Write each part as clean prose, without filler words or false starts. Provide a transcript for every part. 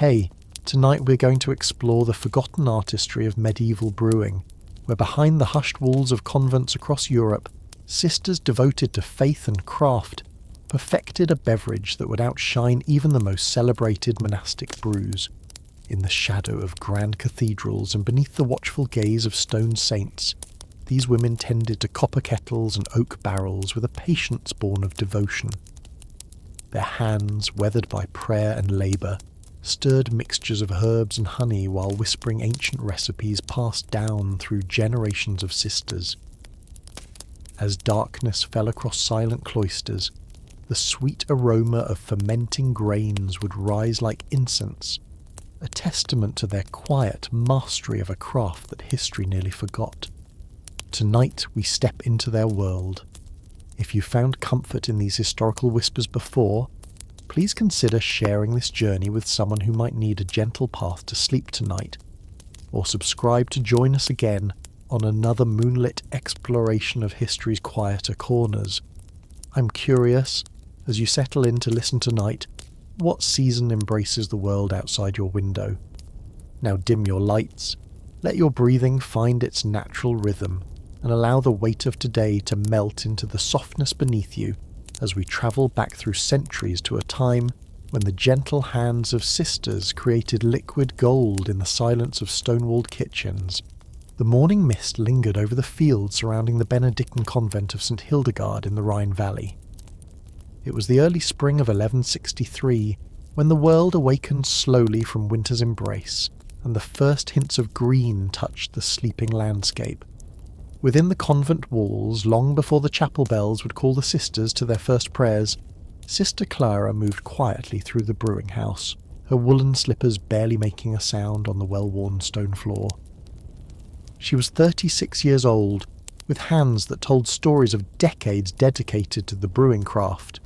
Hey, tonight we're going to explore the forgotten artistry of medieval brewing, where behind the hushed walls of convents across Europe, sisters devoted to faith and craft perfected a beverage that would outshine even the most celebrated monastic brews. In the shadow of grand cathedrals and beneath the watchful gaze of stone saints, these women tended to copper kettles and oak barrels with a patience born of devotion. Their hands, weathered by prayer and labour, stirred mixtures of herbs and honey while whispering ancient recipes passed down through generations of sisters. As darkness fell across silent cloisters, the sweet aroma of fermenting grains would rise like incense, a testament to their quiet mastery of a craft that history nearly forgot. Tonight we step into their world. If you found comfort in these historical whispers before, please consider sharing this journey with someone who might need a gentle path to sleep tonight, or subscribe to join us again on another moonlit exploration of history's quieter corners. I'm curious, as you settle in to listen tonight, what season embraces the world outside your window? Now dim your lights, let your breathing find its natural rhythm, and allow the weight of today to melt into the softness beneath you as we travel back through centuries to a time when the gentle hands of sisters created liquid gold in the silence of stone-walled kitchens. The morning mist lingered over the fields surrounding the Benedictine convent of St. Hildegard in the Rhine Valley. It was the early spring of 1163 when the world awakened slowly from winter's embrace, and the first hints of green touched the sleeping landscape. Within the convent walls, long before the chapel bells would call the sisters to their first prayers, Sister Clara moved quietly through the brewing house, her woolen slippers barely making a sound on the well-worn stone floor. She was 36 years old, with hands that told stories of decades dedicated to the brewing craft.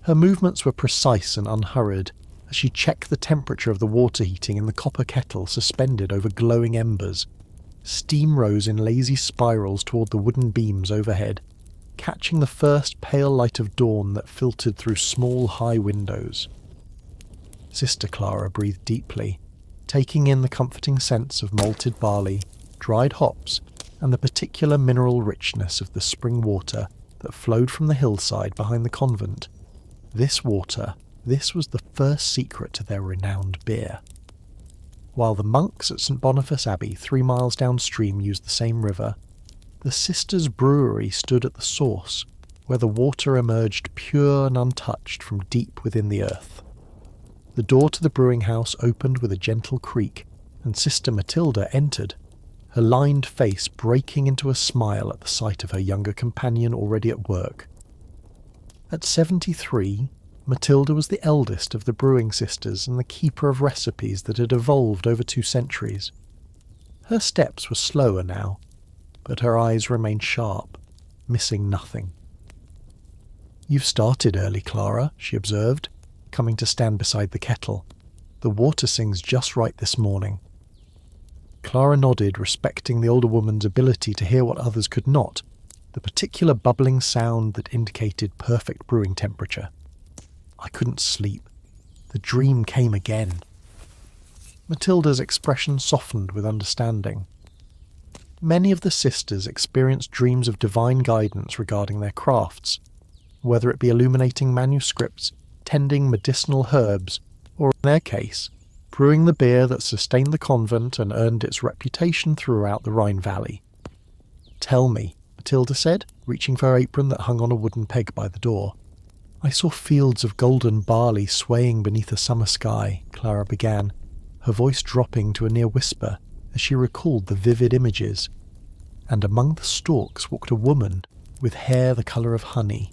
Her movements were precise and unhurried, as she checked the temperature of the water heating in the copper kettle suspended over glowing embers. Steam rose in lazy spirals toward the wooden beams overhead, catching the first pale light of dawn that filtered through small high windows. Sister Clara breathed deeply, taking in the comforting scents of malted barley, dried hops, and the particular mineral richness of the spring water that flowed from the hillside behind the convent. This water, this was the first secret to their renowned beer. While the monks at St. Boniface Abbey 3 miles downstream used the same river, the sisters' brewery stood at the source, where the water emerged pure and untouched from deep within the earth. The door to the brewing house opened with a gentle creak, and Sister Matilda entered, her lined face breaking into a smile at the sight of her younger companion already at work. At 73, Matilda was the eldest of the brewing sisters and the keeper of recipes that had evolved over 2 centuries. Her steps were slower now, but her eyes remained sharp, missing nothing. "You've started early, Clara," she observed, coming to stand beside the kettle. "The water sings just right this morning." Clara nodded, respecting the older woman's ability to hear what others could not, the particular bubbling sound that indicated perfect brewing temperature. "I couldn't sleep. The dream came again." Matilda's expression softened with understanding. Many of the sisters experienced dreams of divine guidance regarding their crafts, whether it be illuminating manuscripts, tending medicinal herbs, or in their case, brewing the beer that sustained the convent and earned its reputation throughout the Rhine Valley. "Tell me," Matilda said, reaching for her apron that hung on a wooden peg by the door. "I saw fields of golden barley swaying beneath a summer sky," Clara began, her voice dropping to a near whisper as she recalled the vivid images. "And among the stalks walked a woman with hair the colour of honey.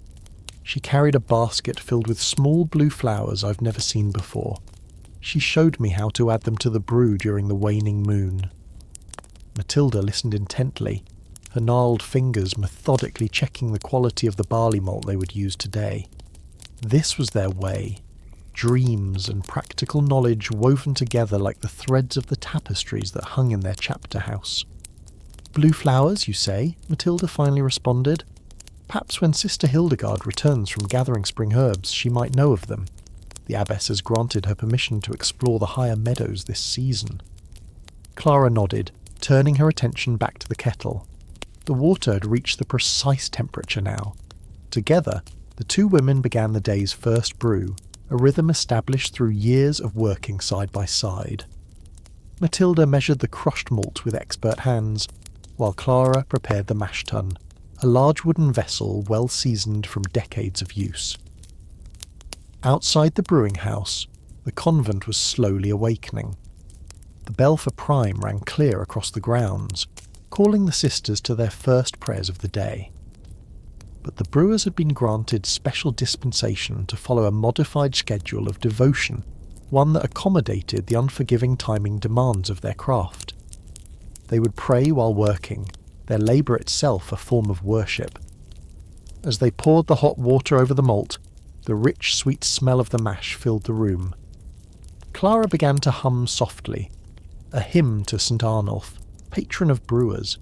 She carried a basket filled with small blue flowers I've never seen before. She showed me how to add them to the brew during the waning moon." Matilda listened intently, her gnarled fingers methodically checking the quality of the barley malt they would use today. This was their way, dreams and practical knowledge woven together like the threads of the tapestries that hung in their chapter house. "Blue flowers, you say?" Matilda finally responded. "Perhaps when Sister Hildegard returns from gathering spring herbs, she might know of them." The abbess has granted her permission to explore the higher meadows this season. Clara nodded, turning her attention back to the kettle. The water had reached the precise temperature now. Together, the two women began the day's first brew, a rhythm established through years of working side by side. Matilda measured the crushed malt with expert hands, while Clara prepared the mash tun, a large wooden vessel well seasoned from decades of use. Outside the brewing house, the convent was slowly awakening. The bell for prime rang clear across the grounds, calling the sisters to their first prayers of the day. But the brewers had been granted special dispensation to follow a modified schedule of devotion, one that accommodated the unforgiving timing demands of their craft. They would pray while working, their labour itself a form of worship. As they poured the hot water over the malt, the rich, sweet smell of the mash filled the room. Clara began to hum softly, a hymn to St. Arnulf, patron of brewers.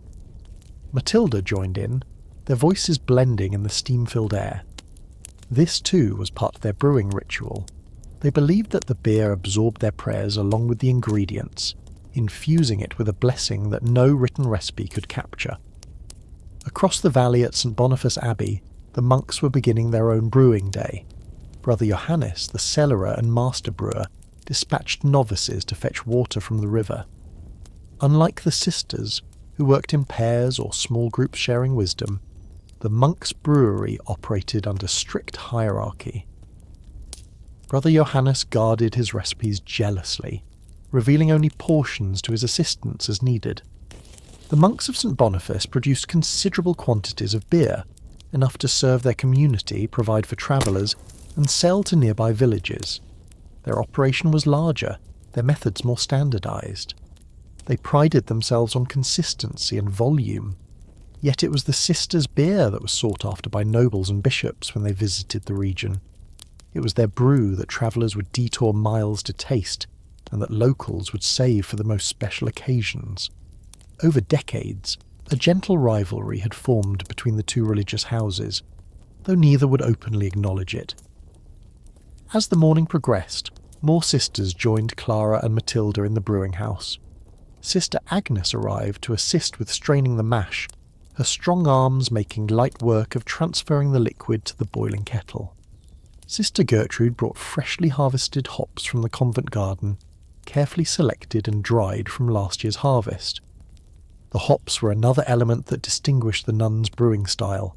Matilda joined in, their voices blending in the steam-filled air. This too was part of their brewing ritual. They believed that the beer absorbed their prayers along with the ingredients, infusing it with a blessing that no written recipe could capture. Across the valley at St. Boniface Abbey, the monks were beginning their own brewing day. Brother Johannes, the cellarer and master brewer, dispatched novices to fetch water from the river. Unlike the sisters, who worked in pairs or small groups sharing wisdom, the monks' brewery operated under strict hierarchy. Brother Johannes guarded his recipes jealously, revealing only portions to his assistants as needed. The monks of St. Boniface produced considerable quantities of beer, enough to serve their community, provide for travellers, and sell to nearby villages. Their operation was larger, their methods more standardised. They prided themselves on consistency and volume, yet it was the sisters' beer that was sought after by nobles and bishops when they visited the region. It was their brew that travellers would detour miles to taste, and that locals would save for the most special occasions. Over decades, a gentle rivalry had formed between the two religious houses, though neither would openly acknowledge it. As the morning progressed, more sisters joined Clara and Matilda in the brewing house. Sister Agnes arrived to assist with straining the mash, her strong arms making light work of transferring the liquid to the boiling kettle. Sister Gertrude brought freshly harvested hops from the convent garden, carefully selected and dried from last year's harvest. The hops were another element that distinguished the nuns' brewing style.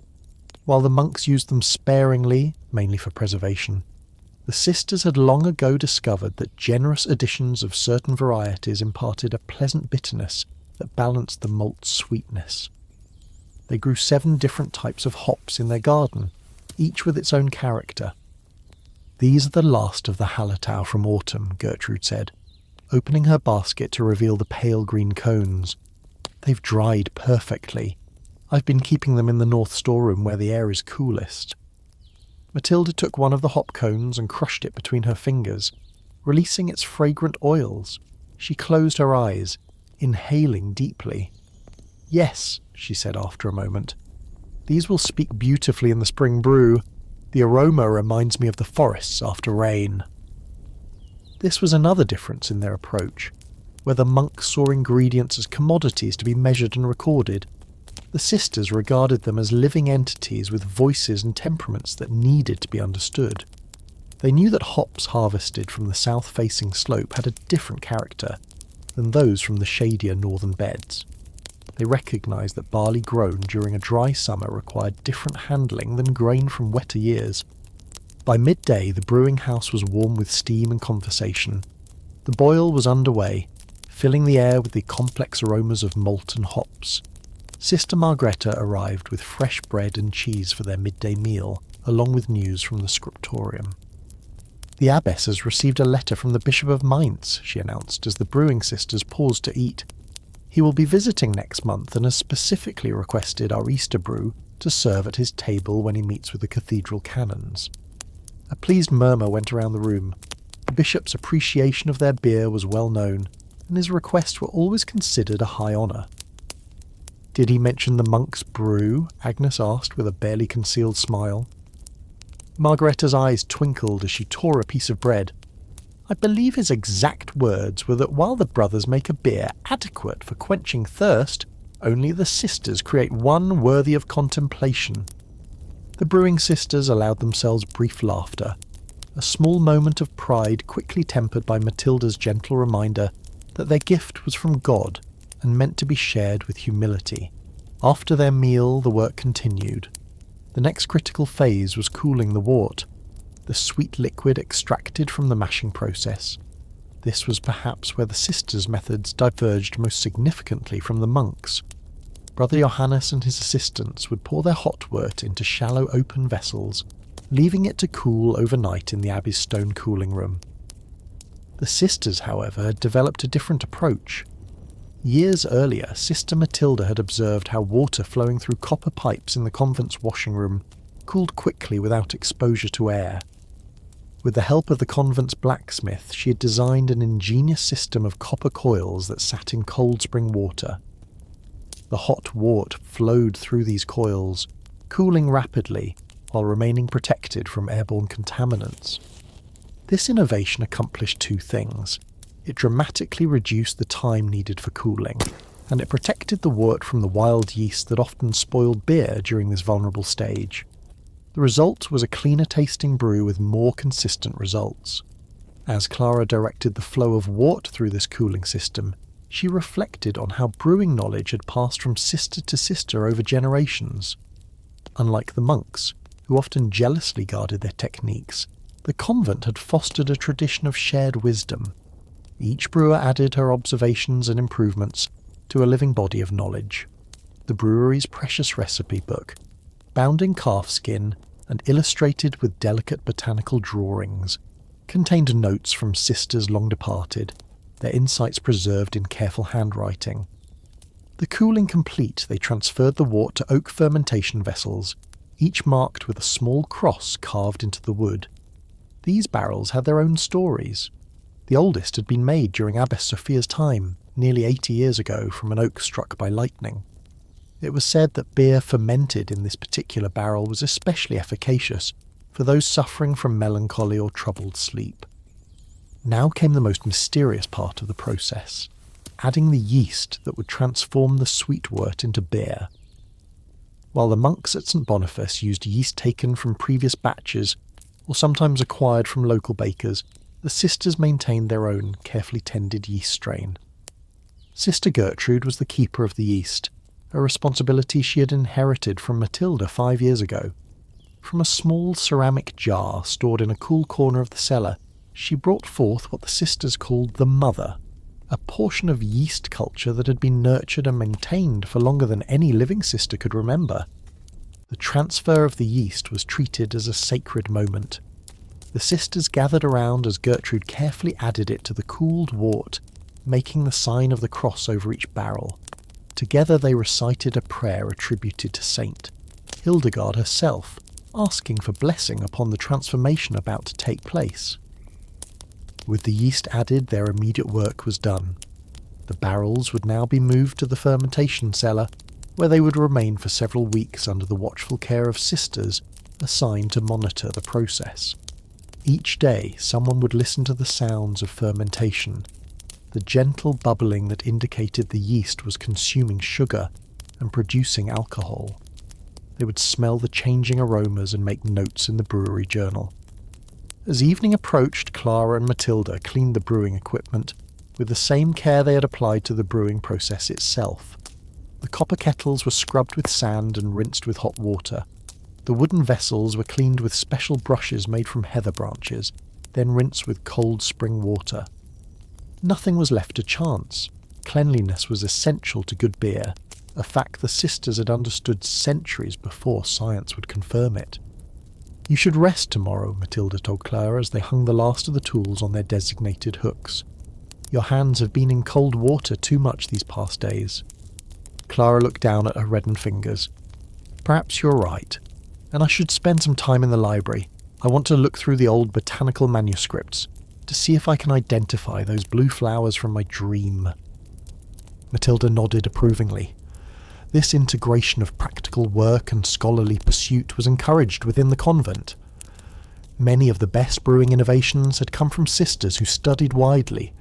While the monks used them sparingly, mainly for preservation, the sisters had long ago discovered that generous additions of certain varieties imparted a pleasant bitterness that balanced the malt's sweetness. They grew 7 different types of hops in their garden, each with its own character. "These are the last of the Hallertau from autumn," Gertrude said, opening her basket to reveal the pale green cones. "They've dried perfectly. I've been keeping them in the north storeroom where the air is coolest." Matilda took one of the hop cones and crushed it between her fingers, releasing its fragrant oils. She closed her eyes, inhaling deeply. "Yes," she said after a moment, "these will speak beautifully in the spring brew. The aroma reminds me of the forests after rain." This was another difference in their approach. Where the monks saw ingredients as commodities to be measured and recorded, the sisters regarded them as living entities with voices and temperaments that needed to be understood. They knew that hops harvested from the south-facing slope had a different character than those from the shadier northern beds. They recognised that barley grown during a dry summer required different handling than grain from wetter years. By midday, the brewing house was warm with steam and conversation. The boil was underway, filling the air with the complex aromas of malt and hops. Sister Margrethe arrived with fresh bread and cheese for their midday meal, along with news from the scriptorium. "The abbess has received a letter from the Bishop of Mainz," she announced as the brewing sisters paused to eat. "He will be visiting next month and has specifically requested our Easter brew to serve at his table when he meets with the cathedral canons." A pleased murmur went around the room. The bishop's appreciation of their beer was well known, and his requests were always considered a high honour. "Did he mention the monk's brew?" Agnes asked with a barely concealed smile. Margaretta's eyes twinkled as she tore a piece of bread. I believe his exact words were that while the brothers make a beer adequate for quenching thirst, only the sisters create one worthy of contemplation. The brewing sisters allowed themselves brief laughter, a small moment of pride quickly tempered by Matilda's gentle reminder that their gift was from God and meant to be shared with humility. After their meal, the work continued. The next critical phase was cooling the wort, the sweet liquid extracted from the mashing process. This was perhaps where the sisters' methods diverged most significantly from the monks'. Brother Johannes and his assistants would pour their hot wort into shallow open vessels, leaving it to cool overnight in the abbey's stone cooling room. The sisters, however, had developed a different approach. Years earlier, Sister Matilda had observed how water flowing through copper pipes in the convent's washing room cooled quickly without exposure to air. With the help of the convent's blacksmith, she had designed an ingenious system of copper coils that sat in cold spring water. The hot wort flowed through these coils, cooling rapidly while remaining protected from airborne contaminants. This innovation accomplished two things. It dramatically reduced the time needed for cooling, and it protected the wort from the wild yeast that often spoiled beer during this vulnerable stage. The result was a cleaner tasting brew with more consistent results. As Clara directed the flow of wort through this cooling system, she reflected on how brewing knowledge had passed from sister to sister over generations. Unlike the monks, who often jealously guarded their techniques, the convent had fostered a tradition of shared wisdom. Each brewer added her observations and improvements to a living body of knowledge. The brewery's precious recipe book, bound in calfskin and illustrated with delicate botanical drawings, contained notes from sisters long departed, their insights preserved in careful handwriting. The cooling complete, they transferred the wort to oak fermentation vessels, each marked with a small cross carved into the wood. These barrels had their own stories. The oldest had been made during Abbess Sophia's time, nearly 80 years ago, from an oak struck by lightning. It was said that beer fermented in this particular barrel was especially efficacious for those suffering from melancholy or troubled sleep. Now came the most mysterious part of the process, adding the yeast that would transform the sweet wort into beer. While the monks at St. Boniface used yeast taken from previous batches or sometimes acquired from local bakers, the sisters maintained their own carefully tended yeast strain. Sister Gertrude was the keeper of the yeast, a responsibility she had inherited from Matilda 5 years ago. From a small ceramic jar stored in a cool corner of the cellar, she brought forth what the sisters called the mother, a portion of yeast culture that had been nurtured and maintained for longer than any living sister could remember. The transfer of the yeast was treated as a sacred moment. The sisters gathered around as Gertrude carefully added it to the cooled wort, making the sign of the cross over each barrel. Together they recited a prayer attributed to Saint Hildegard herself, asking for blessing upon the transformation about to take place. With the yeast added, their immediate work was done. The barrels would now be moved to the fermentation cellar, where they would remain for several weeks under the watchful care of sisters assigned to monitor the process. Each day, someone would listen to the sounds of fermentation, the gentle bubbling that indicated the yeast was consuming sugar and producing alcohol. They would smell the changing aromas and make notes in the brewery journal. As evening approached, Clara and Matilda cleaned the brewing equipment with the same care they had applied to the brewing process itself. The copper kettles were scrubbed with sand and rinsed with hot water. The wooden vessels were cleaned with special brushes made from heather branches, then rinsed with cold spring water. Nothing was left to chance. Cleanliness was essential to good beer, a fact the sisters had understood centuries before science would confirm it. "You should rest tomorrow," Matilda told Clara as they hung the last of the tools on their designated hooks. "Your hands have been in cold water too much these past days." Clara looked down at her reddened fingers. "Perhaps you're right, and I should spend some time in the library. I want to look through the old botanical manuscripts to see if I can identify those blue flowers from my dream." Matilda nodded approvingly. This integration of practical work and scholarly pursuit was encouraged within the convent. Many of the best brewing innovations had come from sisters who studied widely.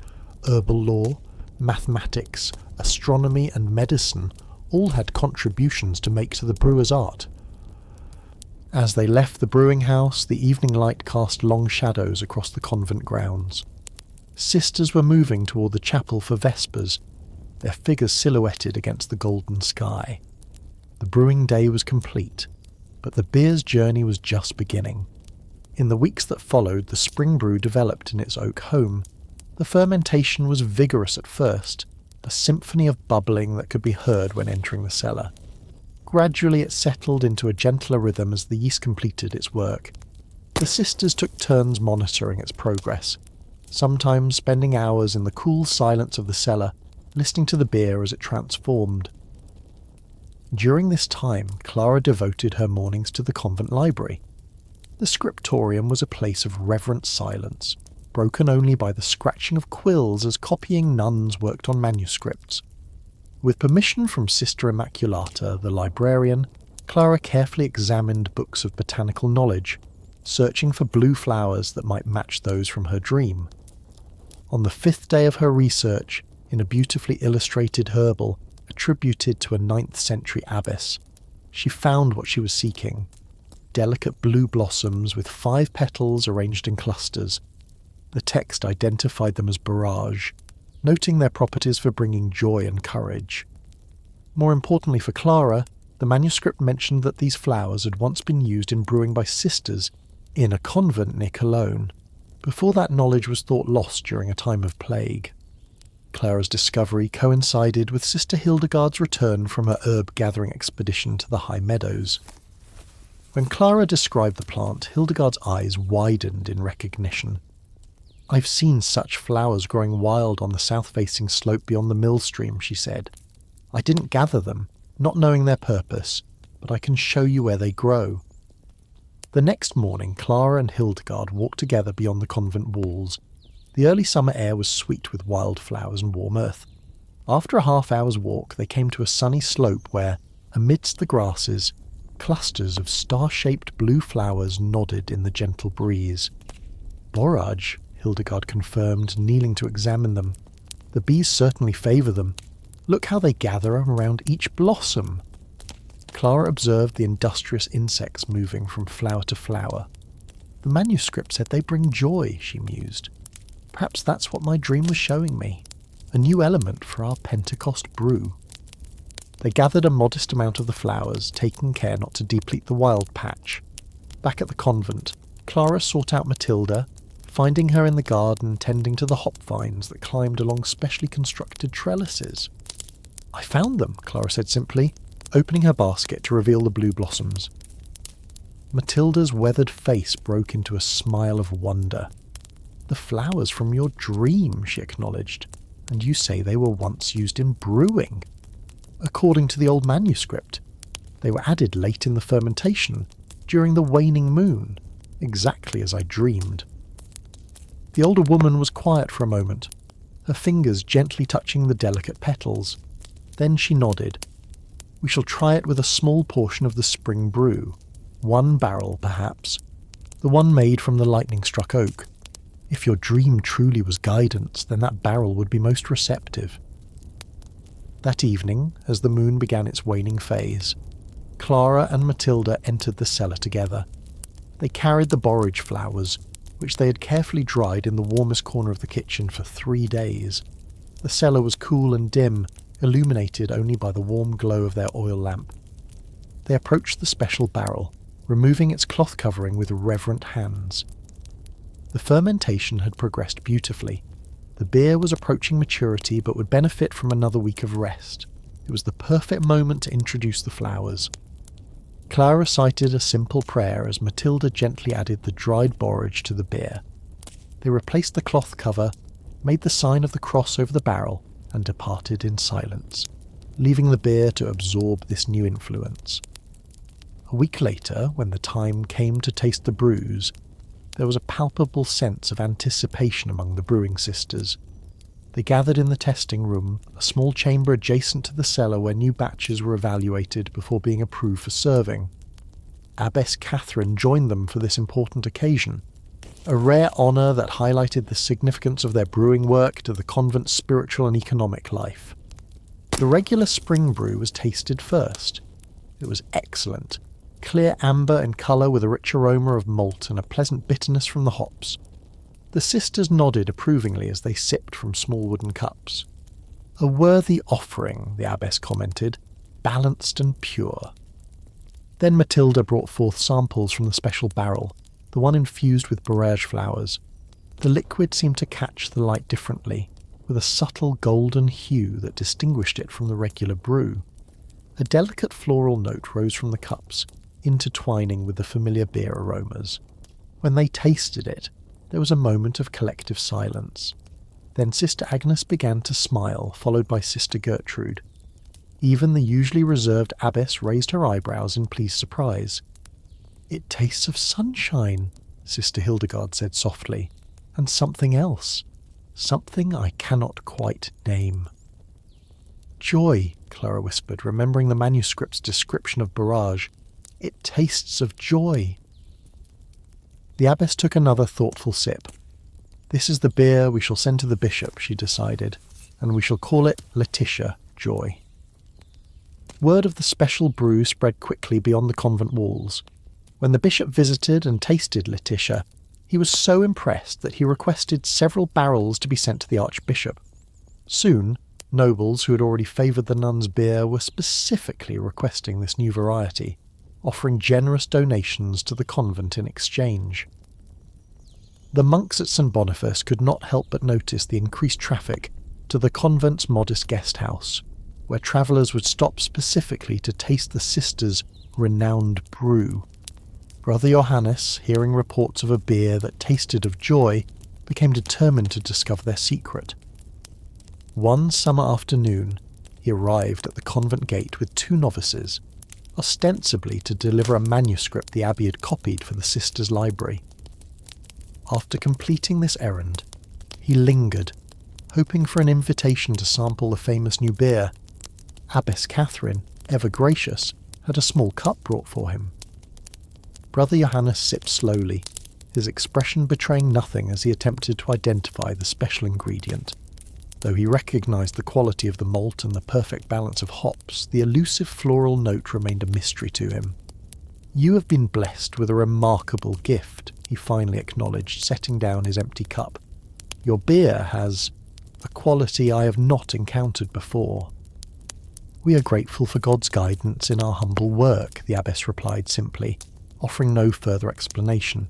Herbal law, mathematics, astronomy and medicine all had contributions to make to the brewer's art. As they left the brewing house, the evening light cast long shadows across the convent grounds. Sisters were moving toward the chapel for vespers, their figures silhouetted against the golden sky. The brewing day was complete, but the beer's journey was just beginning. In the weeks that followed, the spring brew developed in its oak home. The fermentation was vigorous at first, a symphony of bubbling that could be heard when entering the cellar. Gradually it settled into a gentler rhythm as the yeast completed its work. The sisters took turns monitoring its progress, sometimes spending hours in the cool silence of the cellar, listening to the beer as it transformed. During this time, Clara devoted her mornings to the convent library. The scriptorium was a place of reverent silence, broken only by the scratching of quills as copying nuns worked on manuscripts. With permission from Sister Immaculata, the librarian, Clara carefully examined books of botanical knowledge, searching for blue flowers that might match those from her dream. On the 5th day of her research, in a beautifully illustrated herbal attributed to a 9th century abbess, she found what she was seeking: delicate blue blossoms with 5 petals arranged in clusters. The text identified them as borage, noting their properties for bringing joy and courage. More importantly for Clara, the manuscript mentioned that these flowers had once been used in brewing by sisters in a convent near Cologne, before that knowledge was thought lost during a time of plague. Clara's discovery coincided with Sister Hildegard's return from her herb-gathering expedition to the high meadows. When Clara described the plant, Hildegard's eyes widened in recognition. "I've seen such flowers growing wild on the south-facing slope beyond the mill stream," she said. "I didn't gather them, not knowing their purpose, but I can show you where they grow." The next morning, Clara and Hildegard walked together beyond the convent walls. The early summer air was sweet with wildflowers and warm earth. After a half-hour's walk, they came to a sunny slope where, amidst the grasses, clusters of star-shaped blue flowers nodded in the gentle breeze. "Borage," Hildegard confirmed, kneeling to examine them. "The bees certainly favour them. Look how they gather around each blossom." Clara observed the industrious insects moving from flower to flower. "The manuscript said they bring joy," she mused. "Perhaps that's what my dream was showing me. A new element for our Pentecost brew." They gathered a modest amount of the flowers, taking care not to deplete the wild patch. Back at the convent, Clara sought out Matilda, finding her in the garden tending to the hop vines that climbed along specially constructed trellises. "I found them," Clara said simply, opening her basket to reveal the blue blossoms. Matilda's weathered face broke into a smile of wonder. "The flowers from your dream," she acknowledged, "and you say they were once used in brewing." "According to the old manuscript, they were added late in the fermentation, during the waning moon, exactly as I dreamed." The older woman was quiet for a moment, her fingers gently touching the delicate petals. Then she nodded. "We shall try it with a small portion of the spring brew, 1 barrel perhaps, the one made from the lightning-struck oak. If your dream truly was guidance, then that barrel would be most receptive." That evening, as the moon began its waning phase, Clara and Matilda entered the cellar together. They carried the borage flowers, which they had carefully dried in the warmest corner of the kitchen for 3 days. The cellar was cool and dim, illuminated only by the warm glow of their oil lamp. They approached the special barrel, removing its cloth covering with reverent hands. The fermentation had progressed beautifully. The beer was approaching maturity but would benefit from another week of rest. It was the perfect moment to introduce the flowers. Clara recited a simple prayer as Matilda gently added the dried borage to the beer. They replaced the cloth cover, made the sign of the cross over the barrel, and departed in silence, leaving the beer to absorb this new influence. A week later, when the time came to taste the brews, there was a palpable sense of anticipation among the brewing sisters. They gathered in the testing room, a small chamber adjacent to the cellar where new batches were evaluated before being approved for serving. Abbess Catherine joined them for this important occasion, a rare honour that highlighted the significance of their brewing work to the convent's spiritual and economic life. The regular spring brew was tasted first. It was excellent, clear amber in colour with a rich aroma of malt and a pleasant bitterness from the hops. The sisters nodded approvingly as they sipped from small wooden cups. A worthy offering, the abbess commented, balanced and pure. Then Matilda brought forth samples from the special barrel, the one infused with borage flowers. The liquid seemed to catch the light differently, with a subtle golden hue that distinguished it from the regular brew. A delicate floral note rose from the cups, intertwining with the familiar beer aromas. When they tasted it, there was a moment of collective silence. Then Sister Agnes began to smile, followed by Sister Gertrude. Even the usually reserved abbess raised her eyebrows in pleased surprise. "It tastes of sunshine," Sister Hildegard said softly, "and something else. Something I cannot quite name." "Joy," Clara whispered, remembering the manuscript's description of barrage. "It tastes of joy." The abbess took another thoughtful sip. "This is the beer we shall send to the bishop," she decided, "and we shall call it Laetitia Joy." Word of the special brew spread quickly beyond the convent walls. When the bishop visited and tasted Laetitia, he was so impressed that he requested several barrels to be sent to the archbishop. Soon, nobles who had already favoured the nuns' beer were specifically requesting this new variety, offering generous donations to the convent in exchange. The monks at St. Boniface could not help but notice the increased traffic to the convent's modest guest house, where travellers would stop specifically to taste the sisters' renowned brew. Brother Johannes, hearing reports of a beer that tasted of joy, became determined to discover their secret. One summer afternoon, he arrived at the convent gate with 2 novices, ostensibly to deliver a manuscript the abbey had copied for the sisters' library. After completing this errand, he lingered, hoping for an invitation to sample the famous new beer. Abbess Catherine, ever gracious, had a small cup brought for him. Brother Johannes sipped slowly, his expression betraying nothing as he attempted to identify the special ingredient. Though he recognised the quality of the malt and the perfect balance of hops, the elusive floral note remained a mystery to him. "You have been blessed with a remarkable gift," he finally acknowledged, setting down his empty cup. "Your beer has a quality I have not encountered before." "We are grateful for God's guidance in our humble work," the abbess replied simply, offering no further explanation.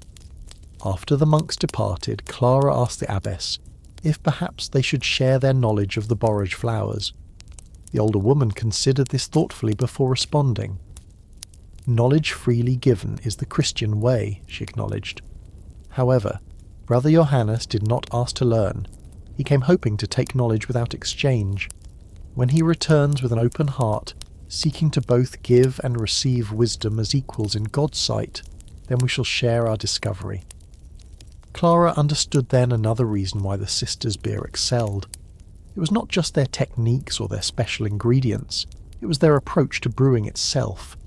After the monks departed, Clara asked the abbess if perhaps they should share their knowledge of the borage flowers. The older woman considered this thoughtfully before responding. "Knowledge freely given is the Christian way," she acknowledged. However, Brother Johannes did not ask to learn. He came hoping to take knowledge without exchange. When he returns with an open heart, seeking to both give and receive wisdom as equals in God's sight, then we shall share our discovery. Clara understood then another reason why the sisters' beer excelled. It was not just their techniques or their special ingredients, it was their approach to brewing itself.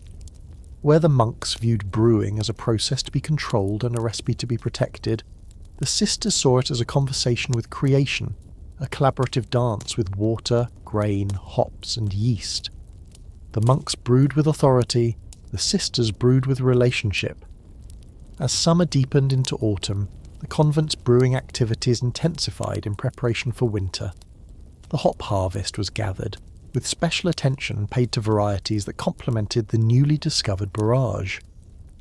Where the monks viewed brewing as a process to be controlled and a recipe to be protected, the sisters saw it as a conversation with creation, a collaborative dance with water, grain, hops, and yeast. The monks brewed with authority, the sisters brewed with relationship. As summer deepened into autumn, the convent's brewing activities intensified in preparation for winter. The hop harvest was gathered, with special attention paid to varieties that complemented the newly discovered barrage.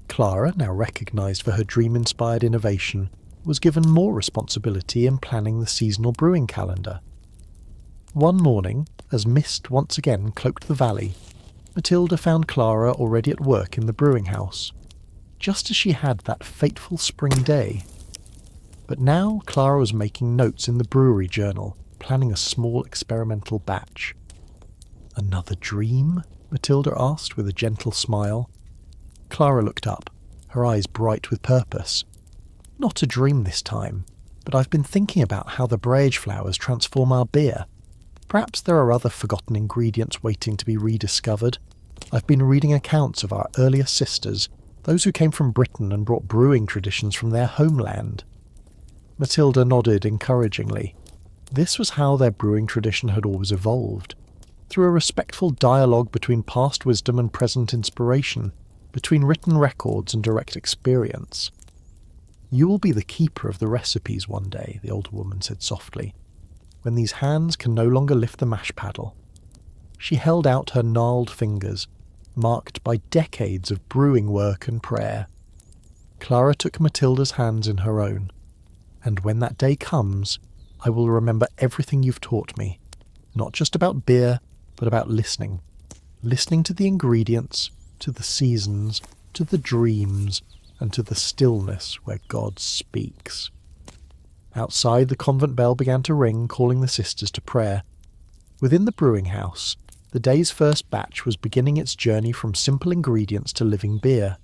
Clara, now recognised for her dream-inspired innovation, was given more responsibility in planning the seasonal brewing calendar. One morning, as mist once again cloaked the valley, Matilda found Clara already at work in the brewing house, just as she had that fateful spring day. But now Clara was making notes in the brewery journal, planning a small experimental batch. "Another dream?" Matilda asked with a gentle smile. Clara looked up, her eyes bright with purpose. "Not a dream this time, but I've been thinking about how the borage flowers transform our beer. Perhaps there are other forgotten ingredients waiting to be rediscovered. I've been reading accounts of our earlier sisters, those who came from Britain and brought brewing traditions from their homeland. Matilda nodded encouragingly. This was how their brewing tradition had always evolved, through a respectful dialogue between past wisdom and present inspiration, between written records and direct experience. "You will be the keeper of the recipes one day," the older woman said softly, "when these hands can no longer lift the mash paddle." She held out her gnarled fingers, marked by decades of brewing work and prayer. Clara took Matilda's hands in her own. "And when that day comes, I will remember everything you've taught me, not just about beer, but about listening. Listening to the ingredients, to the seasons, to the dreams, and to the stillness where God speaks." Outside, the convent bell began to ring, calling the sisters to prayer. Within the brewing house, the day's first batch was beginning its journey from simple ingredients to living beer.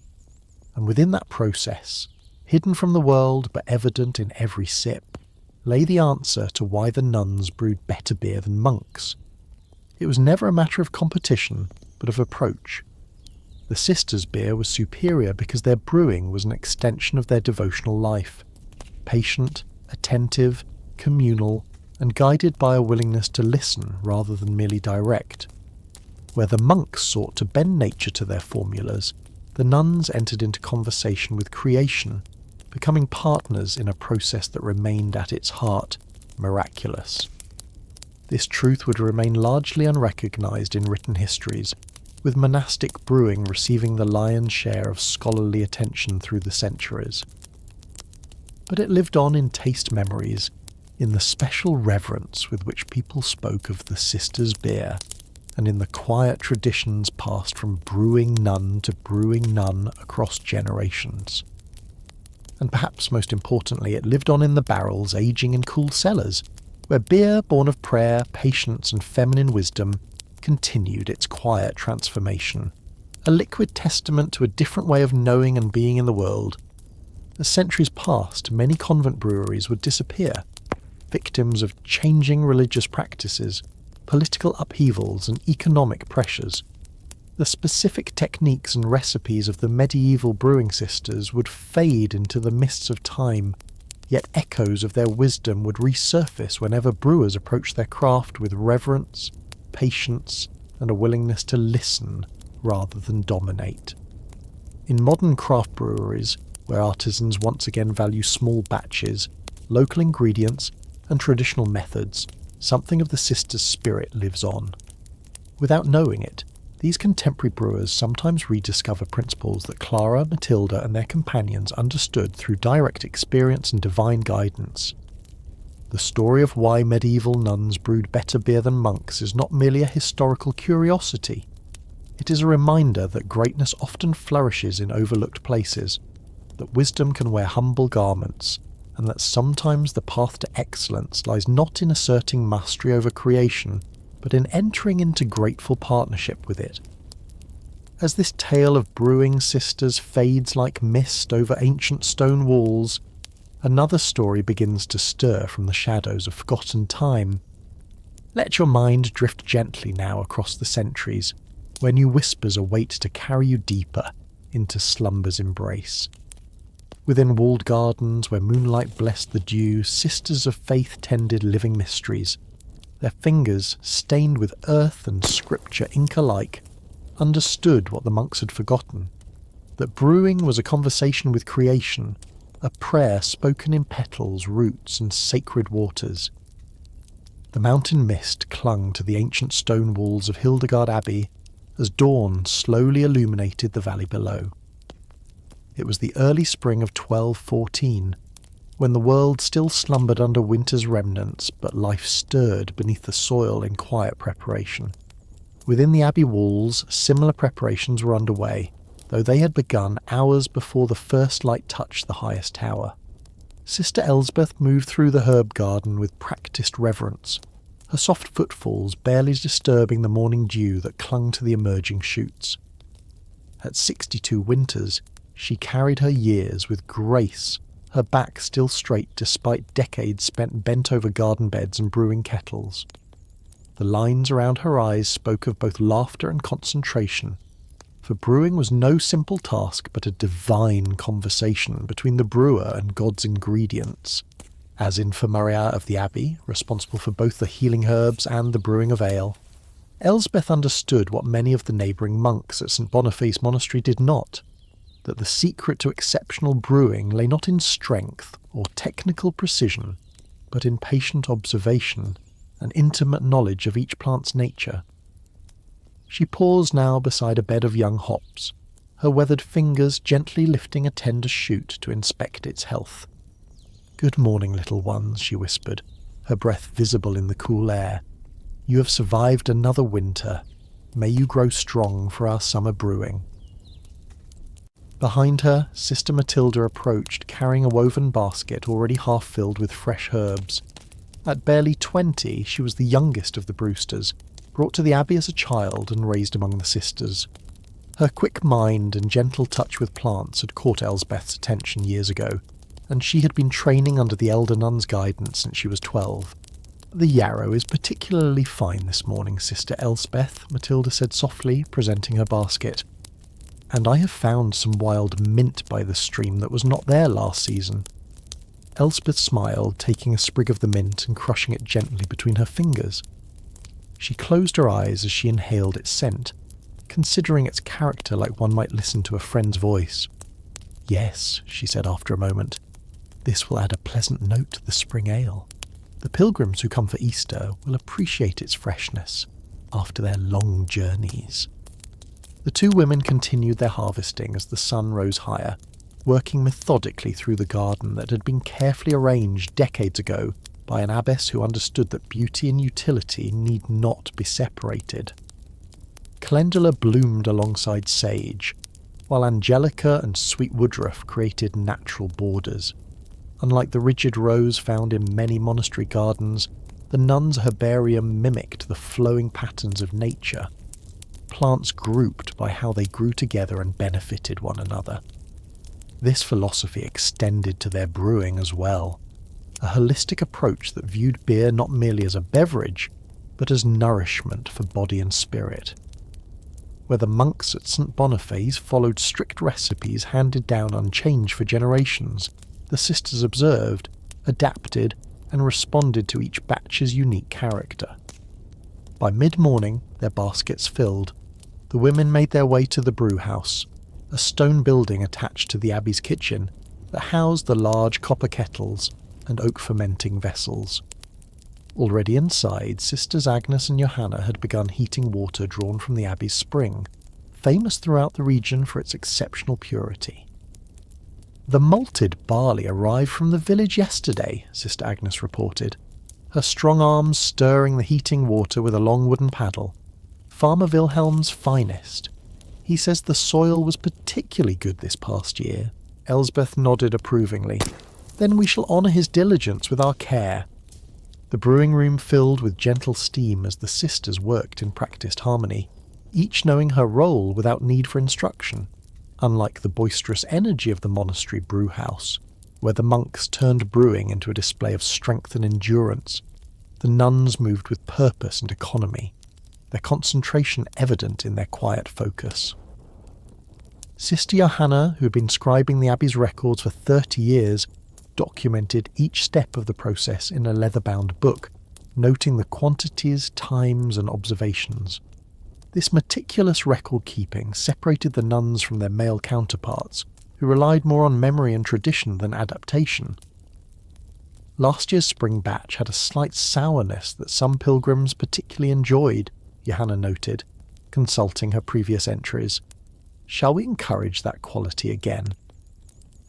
And within that process, hidden from the world but evident in every sip, lay the answer to why the nuns brewed better beer than monks. It was never a matter of competition, but of approach. The sisters' beer was superior because their brewing was an extension of their devotional life, patient, attentive, communal, and guided by a willingness to listen rather than merely direct. Where the monks sought to bend nature to their formulas, the nuns entered into conversation with creation, becoming partners in a process that remained at its heart miraculous. This truth would remain largely unrecognised in written histories, with monastic brewing receiving the lion's share of scholarly attention through the centuries. But it lived on in taste memories, in the special reverence with which people spoke of the sisters' beer, and in the quiet traditions passed from brewing nun to brewing nun across generations. And perhaps most importantly, it lived on in the barrels aging in cool cellars, where beer born of prayer, patience and feminine wisdom continued its quiet transformation, a liquid testament to a different way of knowing and being in the world. As centuries passed, many convent breweries would disappear, victims of changing religious practices, political upheavals and economic pressures. The specific techniques and recipes of the medieval brewing sisters would fade into the mists of time, yet echoes of their wisdom would resurface whenever brewers approached their craft with reverence, patience, and a willingness to listen rather than dominate. In modern craft breweries, where artisans once again value small batches, local ingredients, and traditional methods, something of the sisters' spirit lives on. Without knowing it, these contemporary brewers sometimes rediscover principles that Clara, Matilda, and their companions understood through direct experience and divine guidance. The story of why medieval nuns brewed better beer than monks is not merely a historical curiosity. It is a reminder that greatness often flourishes in overlooked places, that wisdom can wear humble garments, and that sometimes the path to excellence lies not in asserting mastery over creation, but in entering into grateful partnership with it. As this tale of brewing sisters fades like mist over ancient stone walls, another story begins to stir from the shadows of forgotten time. Let your mind drift gently now across the centuries, where new whispers await to carry you deeper into slumber's embrace. Within walled gardens where moonlight blessed the dew, sisters of faith tended living mysteries. Their fingers, stained with earth and scripture ink alike, understood what the monks had forgotten, that brewing was a conversation with creation, a prayer spoken in petals, roots, and sacred waters. The mountain mist clung to the ancient stone walls of Hildegard Abbey as dawn slowly illuminated the valley below. It was the early spring of 1214, when the world still slumbered under winter's remnants, but life stirred beneath the soil in quiet preparation. Within the abbey walls, similar preparations were underway, though they had begun hours before the first light touched the highest tower. Sister Elsbeth moved through the herb garden with practised reverence, her soft footfalls barely disturbing the morning dew that clung to the emerging shoots. At 62 winters, she carried her years with grace, her back still straight despite decades spent bent over garden beds and brewing kettles. The lines around her eyes spoke of both laughter and concentration, for brewing was no simple task but a divine conversation between the brewer and God's ingredients. As infirmarian of the abbey, responsible for both the healing herbs and the brewing of ale, Elsbeth understood what many of the neighbouring monks at St Boniface Monastery did not, that the secret to exceptional brewing lay not in strength or technical precision, but in patient observation and intimate knowledge of each plant's nature. She paused now beside a bed of young hops, her weathered fingers gently lifting a tender shoot to inspect its health. "Good morning, little ones," she whispered, her breath visible in the cool air. "You have survived another winter. May you grow strong for our summer brewing." Behind her, Sister Matilda approached, carrying a woven basket already half filled with fresh herbs. At barely 20, she was the youngest of the Brewsters, brought to the abbey as a child and raised among the sisters. Her quick mind and gentle touch with plants had caught Elsbeth's attention years ago, and she had been training under the elder nun's guidance since she was 12. "The yarrow is particularly fine this morning, Sister Elsbeth," Matilda said softly, presenting her basket. "And I have found some wild mint by the stream that was not there last season." Elsbeth smiled, taking a sprig of the mint and crushing it gently between her fingers. She closed her eyes as she inhaled its scent, considering its character like one might listen to a friend's voice. "Yes," she said after a moment, "this will add a pleasant note to the spring ale. The pilgrims who come for Easter will appreciate its freshness after their long journeys." The two women continued their harvesting as the sun rose higher, working methodically through the garden that had been carefully arranged decades ago by an abbess who understood that beauty and utility need not be separated. Calendula bloomed alongside sage, while angelica and sweet woodruff created natural borders. Unlike the rigid rose found in many monastery gardens, the nuns' herbarium mimicked the flowing patterns of nature, plants grouped by how they grew together and benefited one another. This philosophy extended to their brewing as well, a holistic approach that viewed beer not merely as a beverage, but as nourishment for body and spirit. Where the monks at St Boniface followed strict recipes handed down unchanged for generations, the sisters observed, adapted, and responded to each batch's unique character. By mid-morning, their baskets filled, the women made their way to the brew house, a stone building attached to the abbey's kitchen that housed the large copper kettles and oak fermenting vessels. Already inside, Sisters Agnes and Johanna had begun heating water drawn from the abbey's spring, famous throughout the region for its exceptional purity. "The malted barley arrived from the village yesterday," Sister Agnes reported, her strong arms stirring the heating water with a long wooden paddle. "Farmer Wilhelm's finest. He says the soil was particularly good this past year." Elsbeth nodded approvingly. "Then we shall honour his diligence with our care." The brewing room filled with gentle steam as the sisters worked in practised harmony, each knowing her role without need for instruction, unlike the boisterous energy of the monastery brew house, where the monks turned brewing into a display of strength and endurance. The nuns moved with purpose and economy, their concentration evident in their quiet focus. Sister Johanna, who had been scribing the abbey's records for 30 years, documented each step of the process in a leather-bound book, noting the quantities, times, and observations. This meticulous record-keeping separated the nuns from their male counterparts, who relied more on memory and tradition than adaptation. Last year's spring batch had a slight sourness that some pilgrims particularly enjoyed, Johanna noted, consulting her previous entries. "Shall we encourage that quality again?"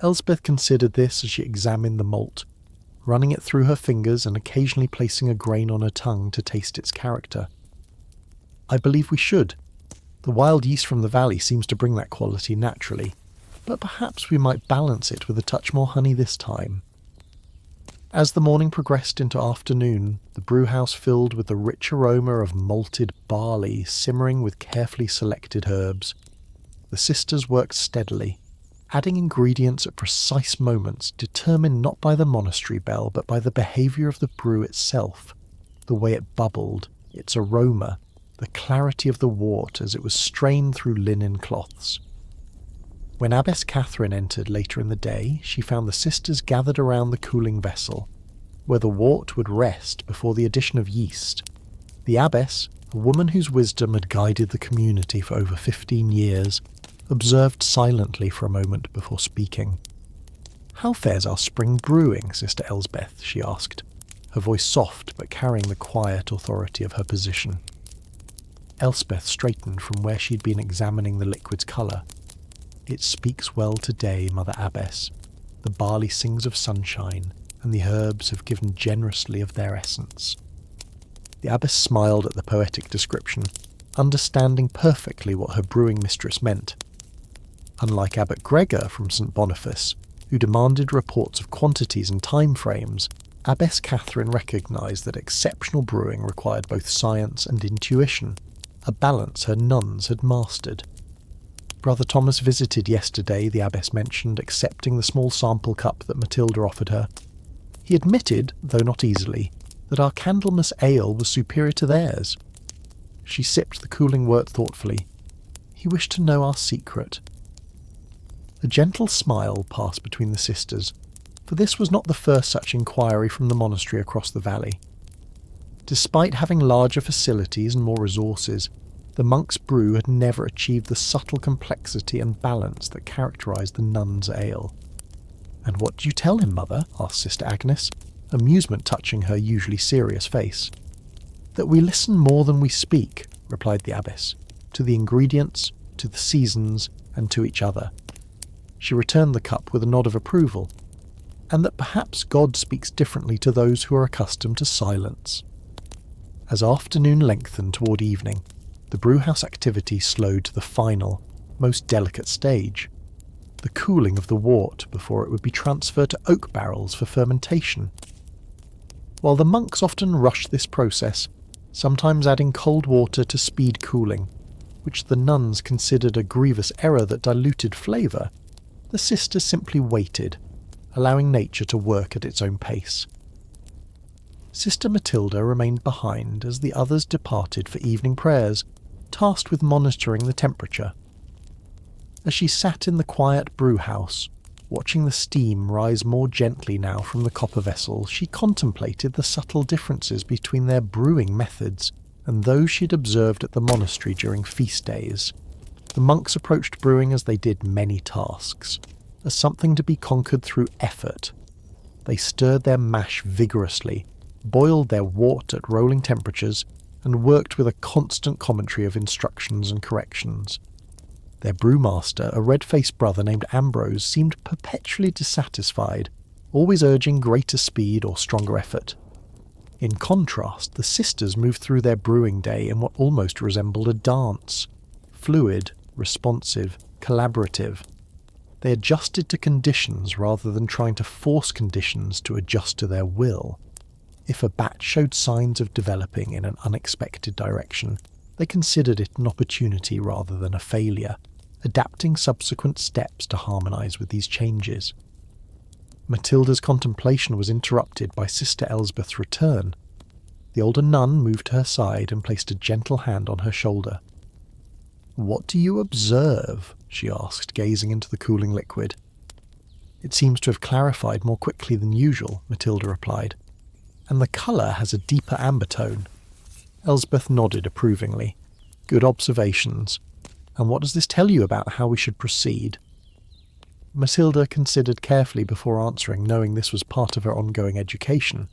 Elsbeth considered this as she examined the malt, running it through her fingers and occasionally placing a grain on her tongue to taste its character. "I believe we should. The wild yeast from the valley seems to bring that quality naturally, but perhaps we might balance it with a touch more honey this time." As the morning progressed into afternoon, the brewhouse filled with the rich aroma of malted barley simmering with carefully selected herbs. The sisters worked steadily, adding ingredients at precise moments determined not by the monastery bell but by the behaviour of the brew itself, the way it bubbled, its aroma, the clarity of the wort as it was strained through linen cloths. When Abbess Catherine entered later in the day, she found the sisters gathered around the cooling vessel, where the wort would rest before the addition of yeast. The abbess, a woman whose wisdom had guided the community for over 15 years, observed silently for a moment before speaking. "How fares our spring brewing, Sister Elsbeth?" she asked, her voice soft but carrying the quiet authority of her position. Elspeth straightened from where she'd been examining the liquid's colour. "It speaks well today, Mother Abbess. The barley sings of sunshine, and the herbs have given generously of their essence." The abbess smiled at the poetic description, understanding perfectly what her brewing mistress meant. Unlike Abbot Gregor from St. Boniface, who demanded reports of quantities and time frames, Abbess Catherine recognised that exceptional brewing required both science and intuition, a balance her nuns had mastered. Brother Thomas visited yesterday, the abbess mentioned, accepting the small sample cup that Matilda offered her. He admitted, though not easily, that our Candlemas ale was superior to theirs. She sipped the cooling wort thoughtfully. He wished to know our secret. A gentle smile passed between the sisters, for this was not the first such inquiry from the monastery across the valley. Despite having larger facilities and more resources, the monks' brew had never achieved the subtle complexity and balance that characterised the nuns' ale. "And what do you tell him, Mother?" asked Sister Agnes, amusement touching her usually serious face. "That we listen more than we speak," replied the abbess, "to the ingredients, to the seasons, and to each other." She returned the cup with a nod of approval, and that perhaps God speaks differently to those who are accustomed to silence. As afternoon lengthened toward evening, the brewhouse activity slowed to the final, most delicate stage, the cooling of the wort before it would be transferred to oak barrels for fermentation. While the monks often rushed this process, sometimes adding cold water to speed cooling, which the nuns considered a grievous error that diluted flavour, the sisters simply waited, allowing nature to work at its own pace. Sister Matilda remained behind as the others departed for evening prayers, tasked with monitoring the temperature. As she sat in the quiet brewhouse, watching the steam rise more gently now from the copper vessel, she contemplated the subtle differences between their brewing methods and those she had observed at the monastery during feast days. The monks approached brewing as they did many tasks, as something to be conquered through effort. They stirred their mash vigorously, boiled their wort at rolling temperatures, and worked with a constant commentary of instructions and corrections. Their brewmaster, a red-faced brother named Ambrose, seemed perpetually dissatisfied, always urging greater speed or stronger effort. In contrast, the sisters moved through their brewing day in what almost resembled a dance. Fluid, responsive, collaborative. They adjusted to conditions rather than trying to force conditions to adjust to their will. If a batch showed signs of developing in an unexpected direction, they considered it an opportunity rather than a failure, adapting subsequent steps to harmonise with these changes. Matilda's contemplation was interrupted by Sister Elsbeth's return. The older nun moved to her side and placed a gentle hand on her shoulder. "What do you observe?" she asked, gazing into the cooling liquid. "It seems to have clarified more quickly than usual," Matilda replied, "and the colour has a deeper amber tone." Elsbeth nodded approvingly. "Good observations. And what does this tell you about how we should proceed?" Matilda considered carefully before answering, knowing this was part of her ongoing education.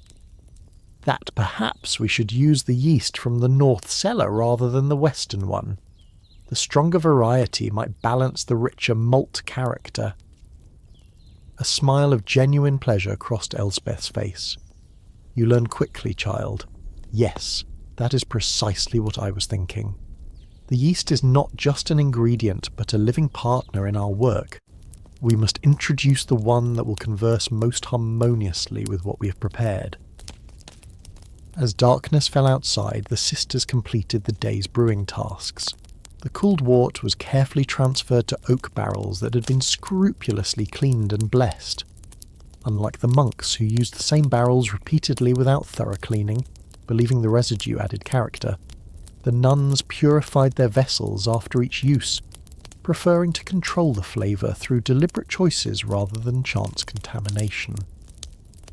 "That perhaps we should use the yeast from the north cellar rather than the western one. The stronger variety might balance the richer malt character." A smile of genuine pleasure crossed Elsbeth's face. "You learn quickly, child. Yes, that is precisely what I was thinking. The yeast is not just an ingredient, but a living partner in our work. We must introduce the one that will converse most harmoniously with what we have prepared." As darkness fell outside, the sisters completed the day's brewing tasks. The cooled wort was carefully transferred to oak barrels that had been scrupulously cleaned and blessed. Unlike the monks, who used the same barrels repeatedly without thorough cleaning, believing the residue added character, the nuns purified their vessels after each use, preferring to control the flavour through deliberate choices rather than chance contamination.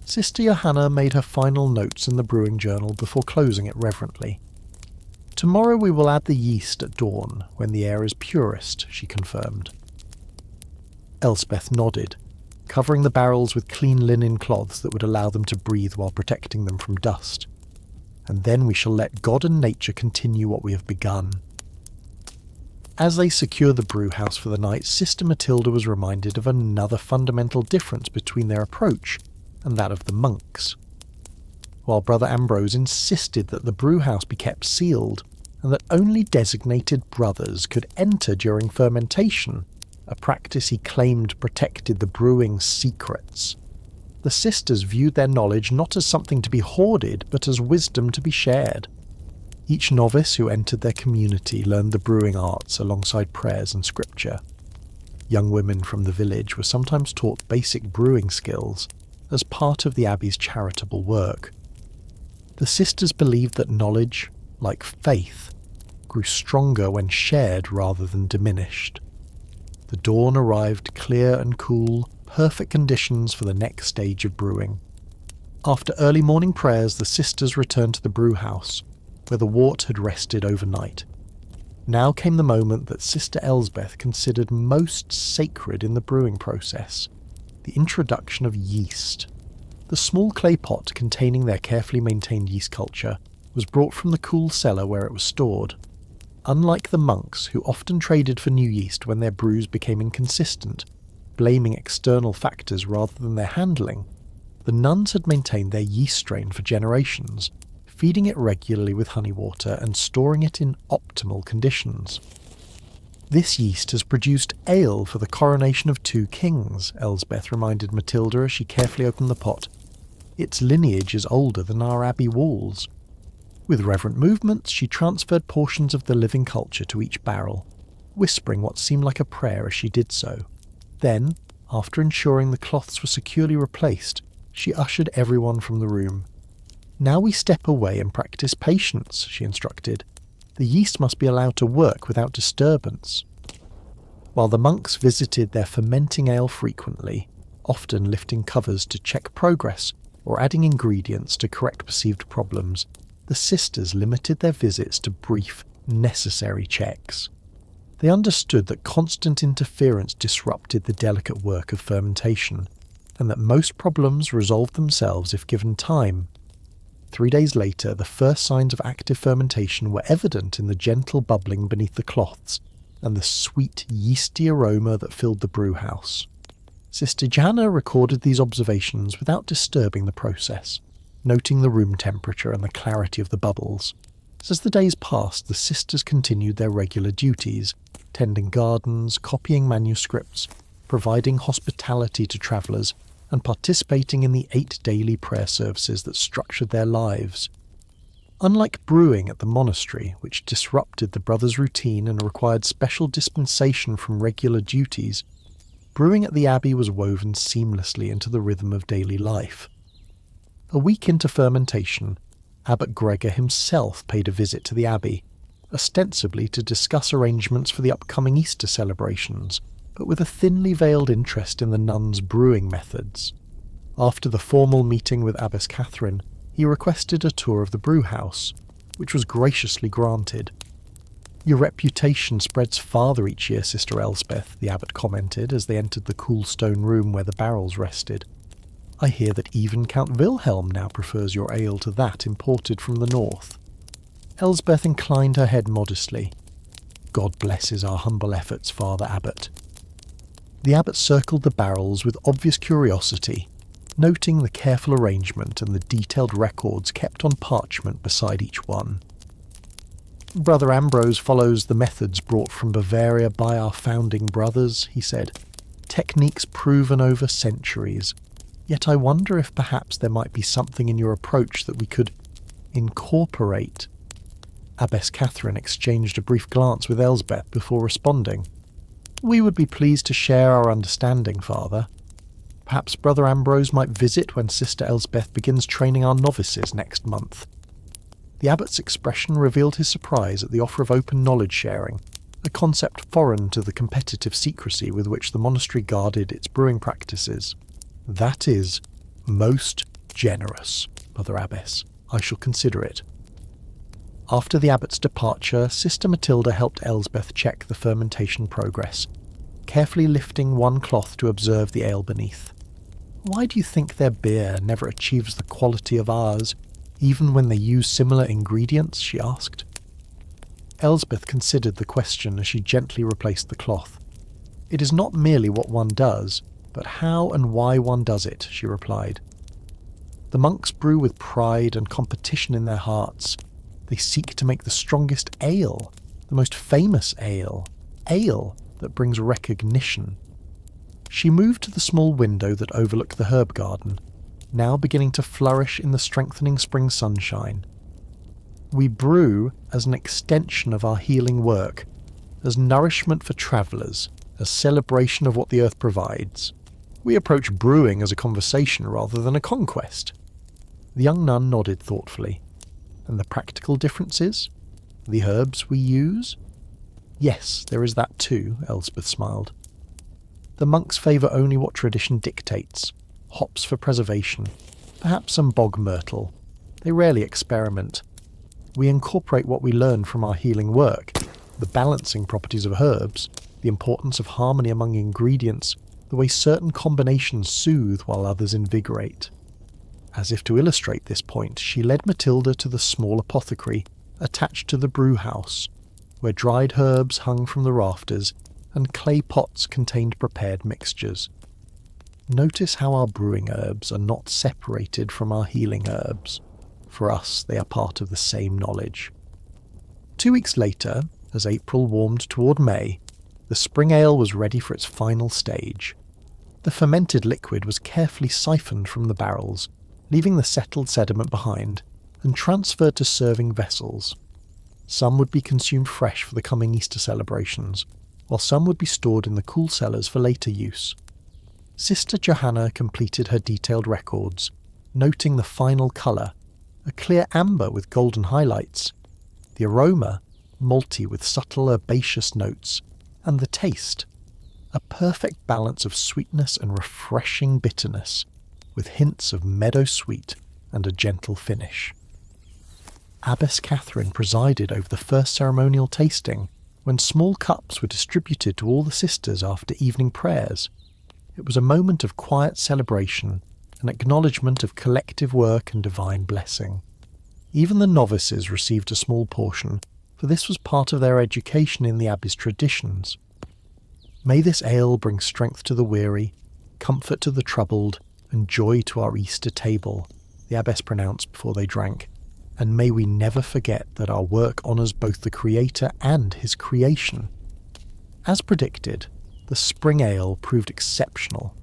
Sister Johanna made her final notes in the brewing journal before closing it reverently. "Tomorrow we will add the yeast at dawn, when the air is purest," she confirmed. Elspeth nodded, covering the barrels with clean linen cloths that would allow them to breathe while protecting them from dust. "And then we shall let God and nature continue what we have begun." As they secure the brew house for the night, Sister Matilda was reminded of another fundamental difference between their approach and that of the monks. While Brother Ambrose insisted that the brew house be kept sealed, and that only designated brothers could enter during fermentation, a practice he claimed protected the brewing's secrets, the sisters viewed their knowledge not as something to be hoarded, but as wisdom to be shared. Each novice who entered their community learned the brewing arts alongside prayers and scripture. Young women from the village were sometimes taught basic brewing skills as part of the abbey's charitable work. The sisters believed that knowledge, like faith, grew stronger when shared rather than diminished. The dawn arrived clear and cool, perfect conditions for the next stage of brewing. After early morning prayers, the sisters returned to the brew house, where the wort had rested overnight. Now came the moment that Sister Elsbeth considered most sacred in the brewing process, the introduction of yeast. The small clay pot containing their carefully maintained yeast culture was brought from the cool cellar where it was stored. Unlike the monks, who often traded for new yeast when their brews became inconsistent, blaming external factors rather than their handling, the nuns had maintained their yeast strain for generations, feeding it regularly with honey water and storing it in optimal conditions. "This yeast has produced ale for the coronation of 2 kings, Elsbeth reminded Matilda as she carefully opened the pot. "Its lineage is older than our abbey walls." With reverent movements, she transferred portions of the living culture to each barrel, whispering what seemed like a prayer as she did so. Then, after ensuring the cloths were securely replaced, she ushered everyone from the room. "Now we step away and practice patience," she instructed. "The yeast must be allowed to work without disturbance." While the monks visited their fermenting ale frequently, often lifting covers to check progress or adding ingredients to correct perceived problems, the sisters limited their visits to brief, necessary checks. They understood that constant interference disrupted the delicate work of fermentation, and that most problems resolved themselves if given time. 3 days later, the first signs of active fermentation were evident in the gentle bubbling beneath the cloths and the sweet, yeasty aroma that filled the brew house. Sister Johanna recorded these observations without disturbing the process, noting the room temperature and the clarity of the bubbles. As the days passed, the sisters continued their regular duties, tending gardens, copying manuscripts, providing hospitality to travellers, and participating in the 8 daily prayer services that structured their lives. Unlike brewing at the monastery, which disrupted the brothers' routine and required special dispensation from regular duties, brewing at the abbey was woven seamlessly into the rhythm of daily life. A week into fermentation, Abbot Gregor himself paid a visit to the abbey, ostensibly to discuss arrangements for the upcoming Easter celebrations, but with a thinly veiled interest in the nuns' brewing methods. After the formal meeting with Abbess Catherine, he requested a tour of the brew house, which was graciously granted. "Your reputation spreads farther each year, Sister Elsbeth," the abbot commented as they entered the cool stone room where the barrels rested. "I hear that even Count Wilhelm now prefers your ale to that imported from the north." Elsbeth inclined her head modestly. "God blesses our humble efforts, Father Abbot." The abbot circled the barrels with obvious curiosity, noting the careful arrangement and the detailed records kept on parchment beside each one. "Brother Ambrose follows the methods brought from Bavaria by our founding brothers," he said, "techniques proven over centuries. Yet I wonder if perhaps there might be something in your approach that we could incorporate." Abbess Catherine exchanged a brief glance with Elsbeth before responding. "We would be pleased to share our understanding, Father. Perhaps Brother Ambrose might visit when Sister Elsbeth begins training our novices next month." The abbot's expression revealed his surprise at the offer of open knowledge sharing, a concept foreign to the competitive secrecy with which the monastery guarded its brewing practices. "That is most generous, Mother Abbess. I shall consider it." After the abbot's departure, Sister Matilda helped Elsbeth check the fermentation progress, carefully lifting one cloth to observe the ale beneath. "Why do you think their beer never achieves the quality of ours, even when they use similar ingredients?" she asked. Elsbeth considered the question as she gently replaced the cloth. "It is not merely what one does, but how and why one does it," she replied. "The monks brew with pride and competition in their hearts. They seek to make the strongest ale, the most famous ale that brings recognition." She moved to the small window that overlooked the herb garden, now beginning to flourish in the strengthening spring sunshine. "We brew as an extension of our healing work, as nourishment for travellers, as celebration of what the earth provides. We approach brewing as a conversation rather than a conquest." The young nun nodded thoughtfully. "And the practical differences? The herbs we use?" "Yes, there is that too," Elsbeth smiled. "The monks favour only what tradition dictates. Hops for preservation, perhaps some bog myrtle. They rarely experiment. We incorporate what we learn from our healing work, the balancing properties of herbs, the importance of harmony among ingredients, the way certain combinations soothe while others invigorate." As if to illustrate this point, she led Matilda to the small apothecary attached to the brew house, where dried herbs hung from the rafters and clay pots contained prepared mixtures. "Notice how our brewing herbs are not separated from our healing herbs. For us, they are part of the same knowledge." 2 weeks later, as April warmed toward May, the spring ale was ready for its final stage. The fermented liquid was carefully siphoned from the barrels, leaving the settled sediment behind, and transferred to serving vessels. Some would be consumed fresh for the coming Easter celebrations, while some would be stored in the cool cellars for later use. Sister Johanna completed her detailed records, noting the final colour, a clear amber with golden highlights, the aroma, malty with subtle herbaceous notes, and the taste, a perfect balance of sweetness and refreshing bitterness, with hints of meadow sweet and a gentle finish. Abbess Catherine presided over the first ceremonial tasting, when small cups were distributed to all the sisters after evening prayers. It was a moment of quiet celebration, an acknowledgement of collective work and divine blessing. Even the novices received a small portion, for this was part of their education in the abbey's traditions. "May this ale bring strength to the weary, comfort to the troubled, and joy to our Easter table," the abbess pronounced before they drank, "and may we never forget that our work honours both the Creator and His creation." As predicted, the spring ale proved exceptional.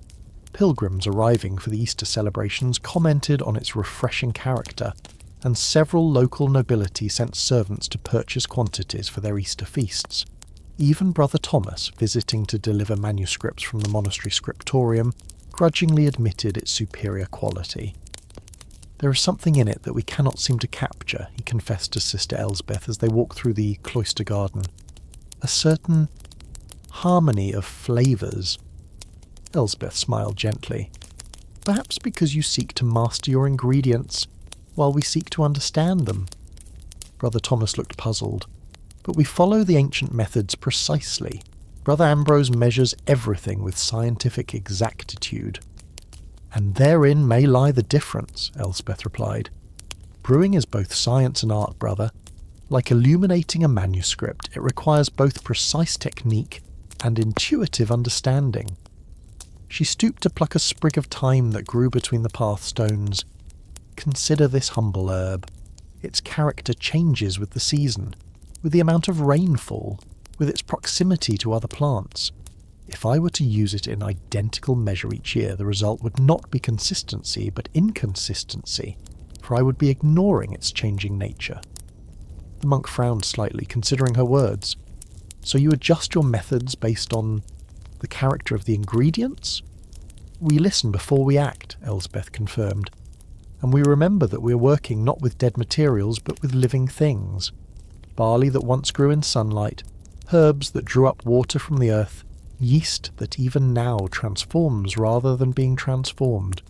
Pilgrims arriving for the Easter celebrations commented on its refreshing character, and several local nobility sent servants to purchase quantities for their Easter feasts. Even Brother Thomas, visiting to deliver manuscripts from the monastery scriptorium, grudgingly admitted its superior quality. "There is something in it that we cannot seem to capture," he confessed to Sister Elsbeth as they walked through the cloister garden. "A certain harmony of flavours." Elsbeth smiled gently. "Perhaps because you seek to master your ingredients, while we seek to understand them." Brother Thomas looked puzzled. "But we follow the ancient methods precisely. Brother Ambrose measures everything with scientific exactitude." "And therein may lie the difference," Elsbeth replied. "Brewing is both science and art, brother. Like illuminating a manuscript, it requires both precise technique and intuitive understanding." She stooped to pluck a sprig of thyme that grew between the path stones. "Consider this humble herb. Its character changes with the season, with the amount of rainfall, with its proximity to other plants. If I were to use it in identical measure each year, the result would not be consistency, but inconsistency, for I would be ignoring its changing nature." The monk frowned slightly, considering her words. "So you adjust your methods based on the character of the ingredients?" "We listen before we act," Elsbeth confirmed. and we remember that we are working not with dead materials but with living things. Barley that once grew in sunlight, herbs that drew up water from the earth, yeast that even now transforms rather than being transformed.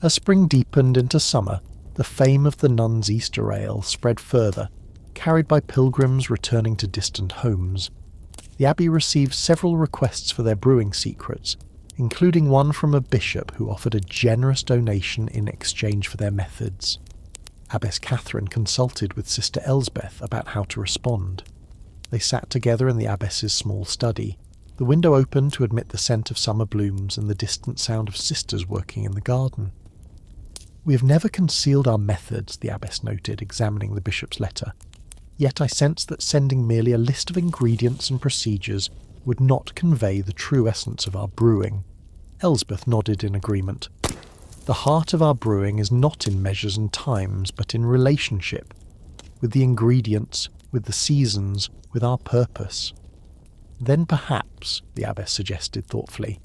As spring deepened into summer, the fame of the Nuns' Easter ale spread further, carried by pilgrims returning to distant homes. The abbey received several requests for their brewing secrets, including one from a bishop who offered a generous donation in exchange for their methods. Abbess Catherine consulted with Sister Elsbeth about how to respond. They sat together in the abbess's small study, the window open to admit the scent of summer blooms and the distant sound of sisters working in the garden. "We have never concealed our methods," the abbess noted, examining the bishop's letter. "Yet I sense that sending merely a list of ingredients and procedures would not convey the true essence of our brewing." Elsbeth nodded in agreement. "The heart of our brewing is not in measures and times, but in relationship, with the ingredients, with the seasons, with our purpose." "Then perhaps," the abbess suggested thoughtfully,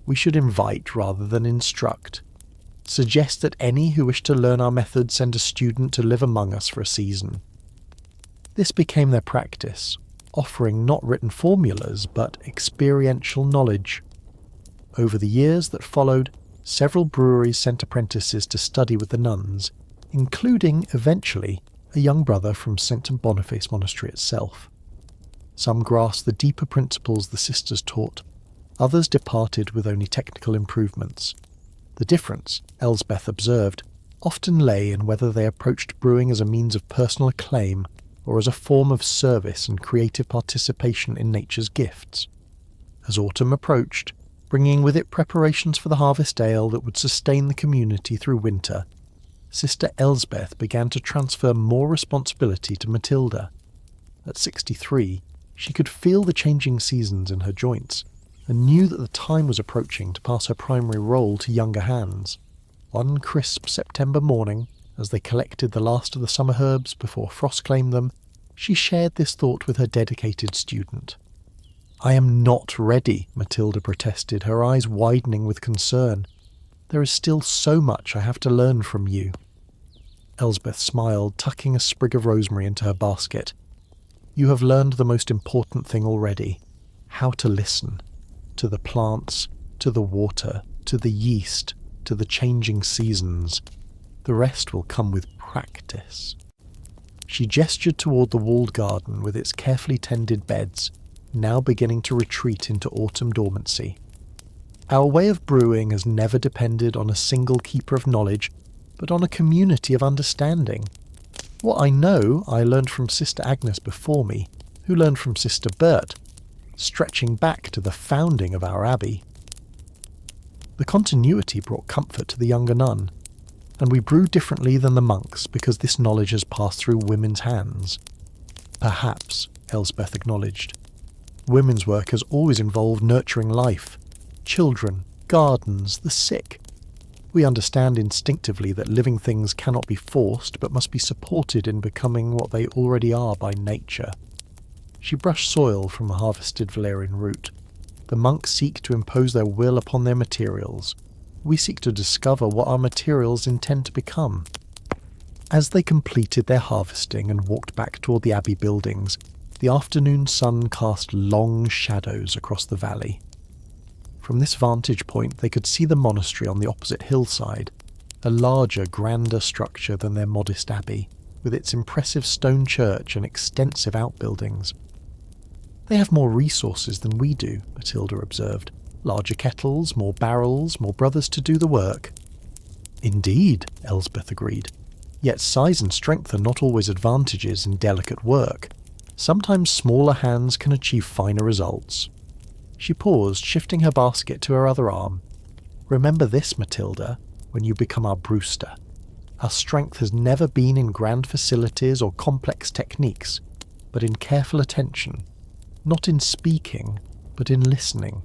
"we should invite rather than instruct. Suggest that any who wish to learn our method send a student to live among us for a season." This became their practice, offering not written formulas but experiential knowledge. Over the years that followed, several breweries sent apprentices to study with the nuns, including, eventually, a young brother from St. Boniface Monastery itself. Some grasped the deeper principles the sisters taught, others departed with only technical improvements. The difference, Elsbeth observed, often lay in whether they approached brewing as a means of personal acclaim or as a form of service and creative participation in nature's gifts. As autumn approached, bringing with it preparations for the harvest ale that would sustain the community through winter, Sister Elsbeth began to transfer more responsibility to Matilda. At 63, she could feel the changing seasons in her joints, and knew that the time was approaching to pass her primary role to younger hands. One crisp September morning, as they collected the last of the summer herbs before frost claimed them, she shared this thought with her dedicated student. "I am not ready," Matilda protested, her eyes widening with concern. "There is still so much I have to learn from you." Elsbeth smiled, tucking a sprig of rosemary into her basket. "You have learned the most important thing already, how to listen. To the plants, to the water, to the yeast, to the changing seasons. The rest will come with practice." She gestured toward the walled garden with its carefully tended beds, now beginning to retreat into autumn dormancy. "Our way of brewing has never depended on a single keeper of knowledge, but on a community of understanding. What I know, I learned from Sister Agnes before me, who learned from Sister Bert, stretching back to the founding of our abbey." The continuity brought comfort to the younger nun, and we brew differently than the monks because this knowledge has passed through women's hands. "Perhaps," Elsbeth acknowledged. "Women's work has always involved nurturing life, children, gardens, the sick. We understand instinctively that living things cannot be forced but must be supported in becoming what they already are by nature." She brushed soil from a harvested valerian root. "The monks seek to impose their will upon their materials. We seek to discover what our materials intend to become." As they completed their harvesting and walked back toward the abbey buildings, the afternoon sun cast long shadows across the valley. From this vantage point they could see the monastery on the opposite hillside, a larger, grander structure than their modest abbey, with its impressive stone church and extensive outbuildings. "They have more resources than we do," Matilda observed. "Larger kettles, more barrels, more brothers to do the work." "Indeed," Elsbeth agreed. "Yet size and strength are not always advantages in delicate work. Sometimes smaller hands can achieve finer results." She paused, shifting her basket to her other arm. "Remember this, Matilda, when you become our brewster. Our strength has never been in grand facilities or complex techniques, but in careful attention. Not in speaking, but in listening.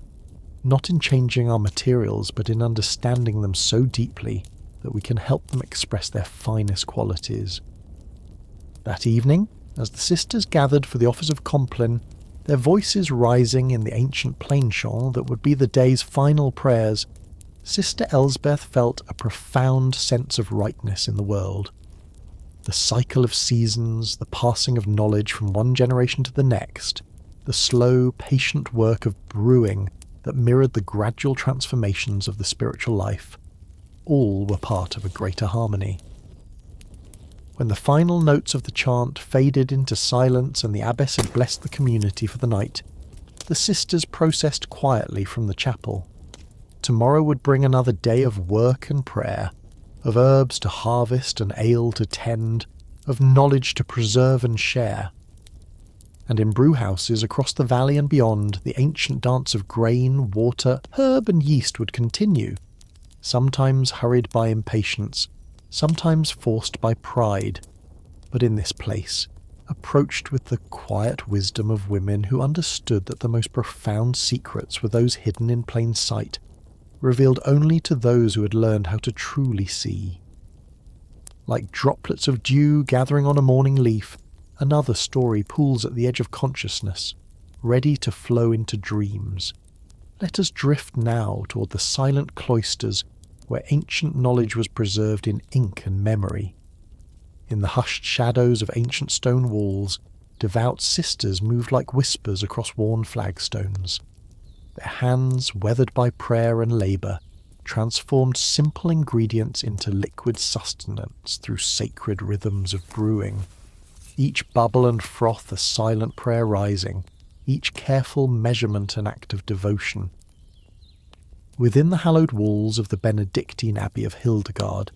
Not in changing our materials, but in understanding them so deeply that we can help them express their finest qualities." That evening, as the sisters gathered for the office of Compline, their voices rising in the ancient plain chant that would be the day's final prayers, Sister Elsbeth felt a profound sense of rightness in the world. The cycle of seasons, the passing of knowledge from one generation to the next, the slow, patient work of brewing that mirrored the gradual transformations of the spiritual life, all were part of a greater harmony. When the final notes of the chant faded into silence and the abbess had blessed the community for the night, the sisters processed quietly from the chapel. Tomorrow would bring another day of work and prayer, of herbs to harvest and ale to tend, of knowledge to preserve and share. And in brewhouses across the valley and beyond, the ancient dance of grain, water, herb and yeast would continue, sometimes hurried by impatience, sometimes forced by pride, but in this place, approached with the quiet wisdom of women who understood that the most profound secrets were those hidden in plain sight, revealed only to those who had learned how to truly see. Like droplets of dew gathering on a morning leaf, another story pools at the edge of consciousness, ready to flow into dreams. Let us drift now toward the silent cloisters where ancient knowledge was preserved in ink and memory. In the hushed shadows of ancient stone walls, devout sisters moved like whispers across worn flagstones. Their hands, weathered by prayer and labour, transformed simple ingredients into liquid sustenance through sacred rhythms of brewing. Each bubble and froth a silent prayer rising, each careful measurement an act of devotion. Within the hallowed walls of the Benedictine Abbey of Hildegard,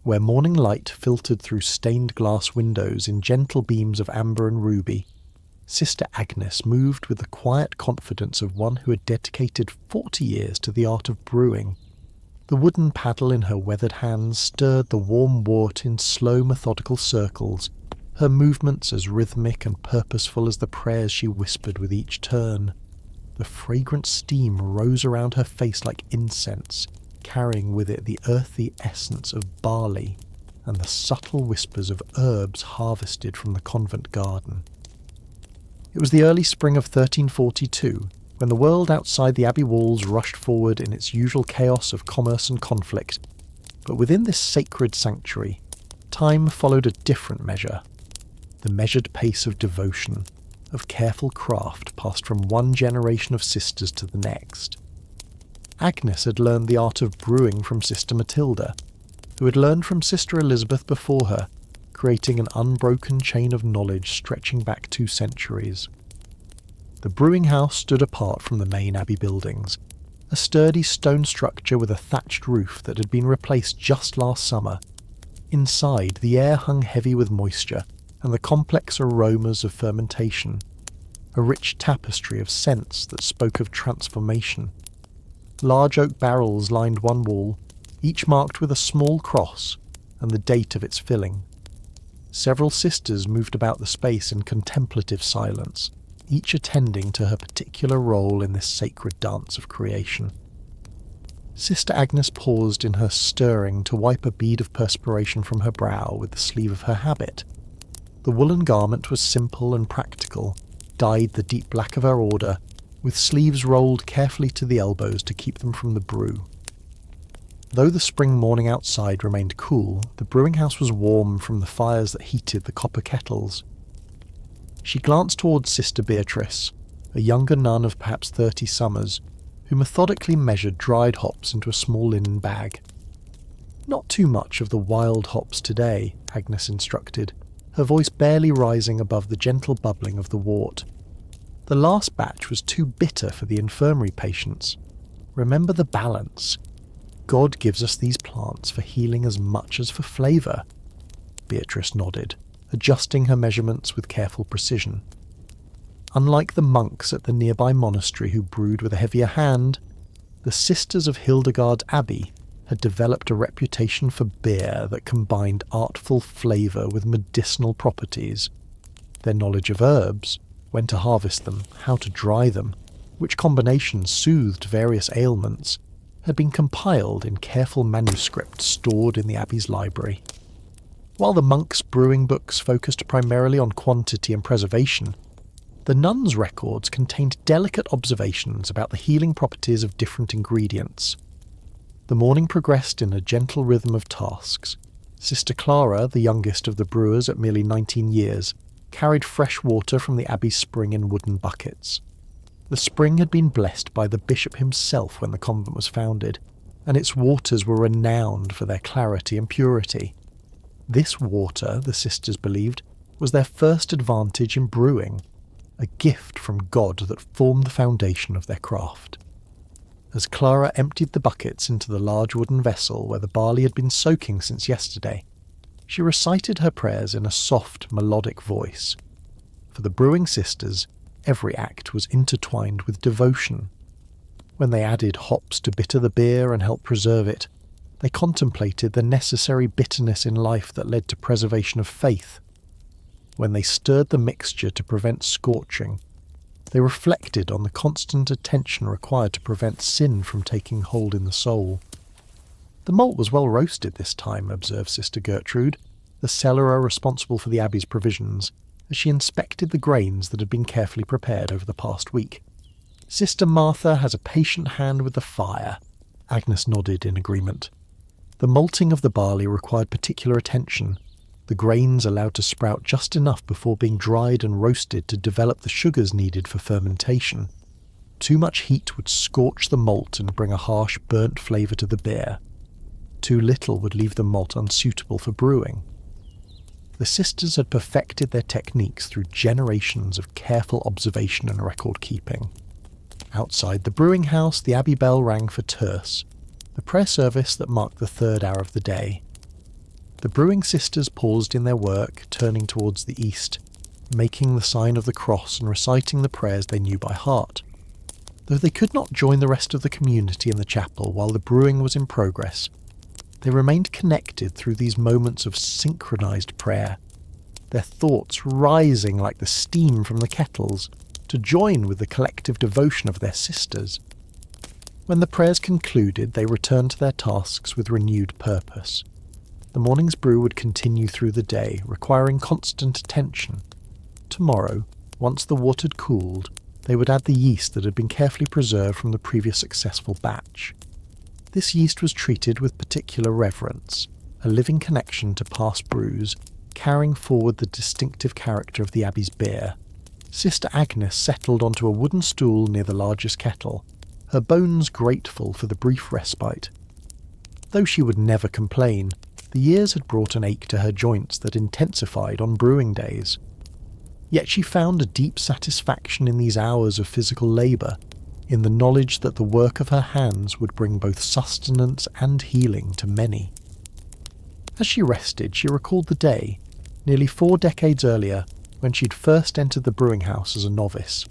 where morning light filtered through stained glass windows in gentle beams of amber and ruby, Sister Agnes moved with the quiet confidence of one who had dedicated 40 years to the art of brewing. The wooden paddle in her weathered hands stirred the warm wort in slow methodical circles, her movements as rhythmic and purposeful as the prayers she whispered with each turn. The fragrant steam rose around her face like incense, carrying with it the earthy essence of barley and the subtle whispers of herbs harvested from the convent garden. It was the early spring of 1342, when the world outside the abbey walls rushed forward in its usual chaos of commerce and conflict, but within this sacred sanctuary, time followed a different measure. The measured pace of devotion, of careful craft passed from one generation of sisters to the next. Agnes had learned the art of brewing from Sister Matilda, who had learned from Sister Elizabeth before her, creating an unbroken chain of knowledge stretching back 2 centuries. The brewing house stood apart from the main abbey buildings, a sturdy stone structure with a thatched roof that had been replaced just last summer. Inside, the air hung heavy with moisture and the complex aromas of fermentation, a rich tapestry of scents that spoke of transformation. Large oak barrels lined one wall, each marked with a small cross and the date of its filling. Several sisters moved about the space in contemplative silence, each attending to her particular role in this sacred dance of creation. Sister Agnes paused in her stirring to wipe a bead of perspiration from her brow with the sleeve of her habit. The woolen garment was simple and practical, dyed the deep black of her order, with sleeves rolled carefully to the elbows to keep them from the brew. Though the spring morning outside remained cool, the brewing house was warm from the fires that heated the copper kettles. She glanced towards Sister Beatrice, a younger nun of perhaps 30 summers, who methodically measured dried hops into a small linen bag. "Not too much of the wild hops today," Agnes instructed, her voice barely rising above the gentle bubbling of the wort. "The last batch was too bitter for the infirmary patients. Remember the balance. God gives us these plants for healing as much as for flavour." Beatrice nodded, adjusting her measurements with careful precision. Unlike the monks at the nearby monastery who brewed with a heavier hand, the Sisters of Hildegard's Abbey had developed a reputation for beer that combined artful flavour with medicinal properties. Their knowledge of herbs, when to harvest them, how to dry them, which combinations soothed various ailments, had been compiled in careful manuscripts stored in the Abbey's library. While the monks' brewing books focused primarily on quantity and preservation, the nuns' records contained delicate observations about the healing properties of different ingredients. The morning progressed in a gentle rhythm of tasks. Sister Clara, the youngest of the brewers at merely 19 years, carried fresh water from the abbey's spring in wooden buckets. The spring had been blessed by the bishop himself when the convent was founded, and its waters were renowned for their clarity and purity. This water, the sisters believed, was their first advantage in brewing, a gift from God that formed the foundation of their craft. As Clara emptied the buckets into the large wooden vessel where the barley had been soaking since yesterday, she recited her prayers in a soft, melodic voice. For the brewing sisters, every act was intertwined with devotion. When they added hops to bitter the beer and helped preserve it, they contemplated the necessary bitterness in life that led to preservation of faith. When they stirred the mixture to prevent scorching, they reflected on the constant attention required to prevent sin from taking hold in the soul. The malt was well roasted this time, observed Sister Gertrude, the cellarer responsible for the abbey's provisions, as she inspected the grains that had been carefully prepared over the past week. Sister Martha has a patient hand with the fire. Agnes nodded in agreement. The malting of the barley required particular attention, the grains allowed to sprout just enough before being dried and roasted to develop the sugars needed for fermentation. Too much heat would scorch the malt and bring a harsh, burnt flavour to the beer. Too little would leave the malt unsuitable for brewing. The sisters had perfected their techniques through generations of careful observation and record-keeping. Outside the brewing house, the abbey bell rang for terce, the prayer service that marked the third hour of the day. The brewing sisters paused in their work, turning towards the east, making the sign of the cross and reciting the prayers they knew by heart. Though they could not join the rest of the community in the chapel while the brewing was in progress, they remained connected through these moments of synchronized prayer, their thoughts rising like the steam from the kettles to join with the collective devotion of their sisters. When the prayers concluded, they returned to their tasks with renewed purpose. The morning's brew would continue through the day, requiring constant attention. Tomorrow, once the water had cooled, they would add the yeast that had been carefully preserved from the previous successful batch. This yeast was treated with particular reverence, a living connection to past brews, carrying forward the distinctive character of the abbey's beer. Sister Agnes settled onto a wooden stool near the largest kettle, her bones grateful for the brief respite. Though she would never complain, the years had brought an ache to her joints that intensified on brewing days. Yet she found a deep satisfaction in these hours of physical labour, in the knowledge that the work of her hands would bring both sustenance and healing to many. As she rested, she recalled the day, nearly 4 decades earlier, when she'd first entered the brewing house as a novice.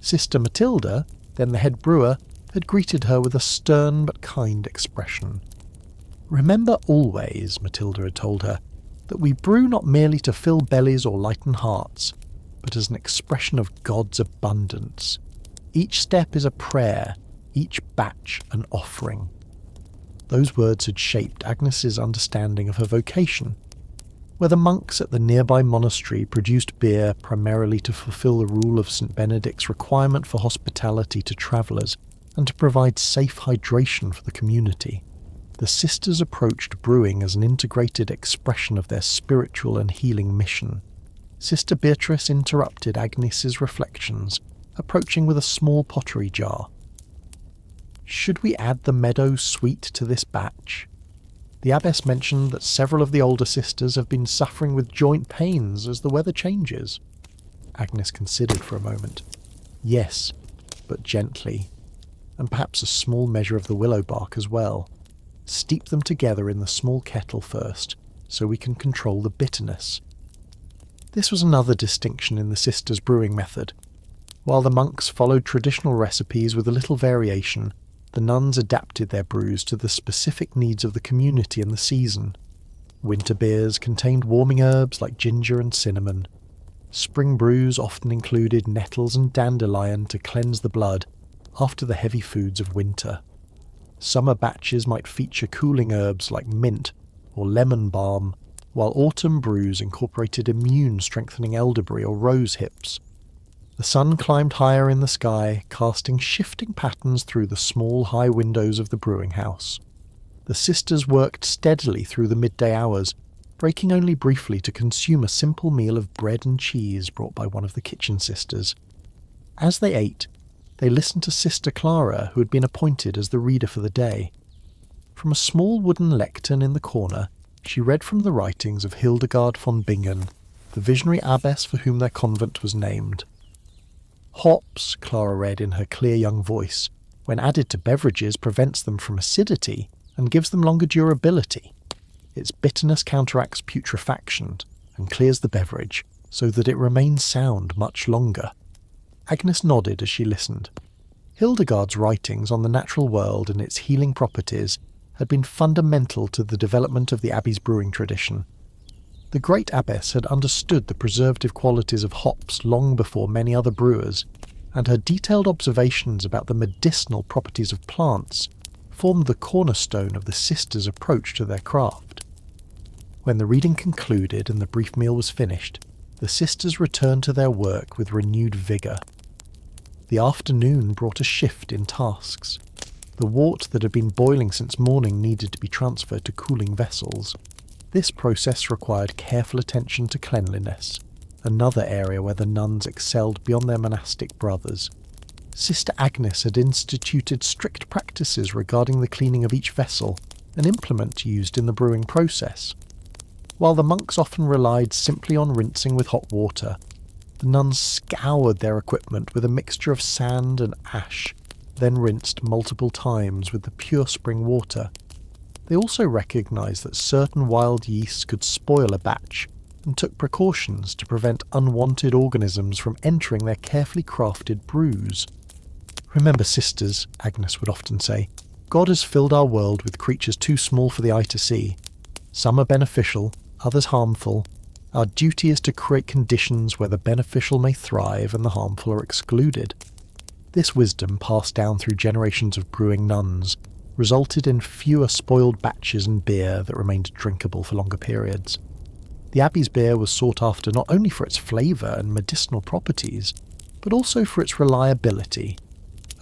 Sister Matilda, then the head brewer, had greeted her with a stern but kind expression. "Remember always," Matilda had told her, "that we brew not merely to fill bellies or lighten hearts, but as an expression of God's abundance. Each step is a prayer, each batch an offering." Those words had shaped Agnes's understanding of her vocation. Where the monks at the nearby monastery produced beer primarily to fulfill the rule of St. Benedict's requirement for hospitality to travellers and to provide safe hydration for the community, the sisters approached brewing as an integrated expression of their spiritual and healing mission. Sister Beatrice interrupted Agnes's reflections, approaching with a small pottery jar. "Should we add the meadow sweet to this batch? The abbess mentioned that several of the older sisters have been suffering with joint pains as the weather changes." Agnes considered for a moment. "Yes, but gently, and perhaps a small measure of the willow bark as well. Steep them together in the small kettle first, so we can control the bitterness." This was another distinction in the sisters' brewing method. While the monks followed traditional recipes with a little variation, the nuns adapted their brews to the specific needs of the community and the season. Winter beers contained warming herbs like ginger and cinnamon. Spring brews often included nettles and dandelion to cleanse the blood after the heavy foods of winter. Summer batches might feature cooling herbs like mint or lemon balm, while autumn brews incorporated immune-strengthening elderberry or rose hips. The sun climbed higher in the sky, casting shifting patterns through the small high windows of the brewing house. The sisters worked steadily through the midday hours, breaking only briefly to consume a simple meal of bread and cheese brought by one of the kitchen sisters. As they ate, they listened to Sister Clara, who had been appointed as the reader for the day. From a small wooden lectern in the corner, she read from the writings of Hildegard von Bingen, the visionary abbess for whom their convent was named. Hops, Clara read in her clear young voice, when added to beverages prevents them from acidity and gives them longer durability. Its bitterness counteracts putrefaction and clears the beverage so that it remains sound much longer. Agnes nodded as she listened. Hildegard's writings on the natural world and its healing properties had been fundamental to the development of the Abbey's brewing tradition. The great abbess had understood the preservative qualities of hops long before many other brewers, and her detailed observations about the medicinal properties of plants formed the cornerstone of the sisters' approach to their craft. When the reading concluded and the brief meal was finished, the sisters returned to their work with renewed vigour. The afternoon brought a shift in tasks. The wort that had been boiling since morning needed to be transferred to cooling vessels. This process required careful attention to cleanliness, another area where the nuns excelled beyond their monastic brothers. Sister Agnes had instituted strict practices regarding the cleaning of each vessel, an implement used in the brewing process. While the monks often relied simply on rinsing with hot water, the nuns scoured their equipment with a mixture of sand and ash, then rinsed multiple times with the pure spring water. They also recognised that certain wild yeasts could spoil a batch, and took precautions to prevent unwanted organisms from entering their carefully crafted brews. "Remember, sisters," Agnes would often say, "God has filled our world with creatures too small for the eye to see. Some are beneficial, others harmful. Our duty is to create conditions where the beneficial may thrive and the harmful are excluded." This wisdom, passed down through generations of brewing nuns, resulted in fewer spoiled batches and beer that remained drinkable for longer periods. The Abbey's beer was sought after not only for its flavour and medicinal properties, but also for its reliability,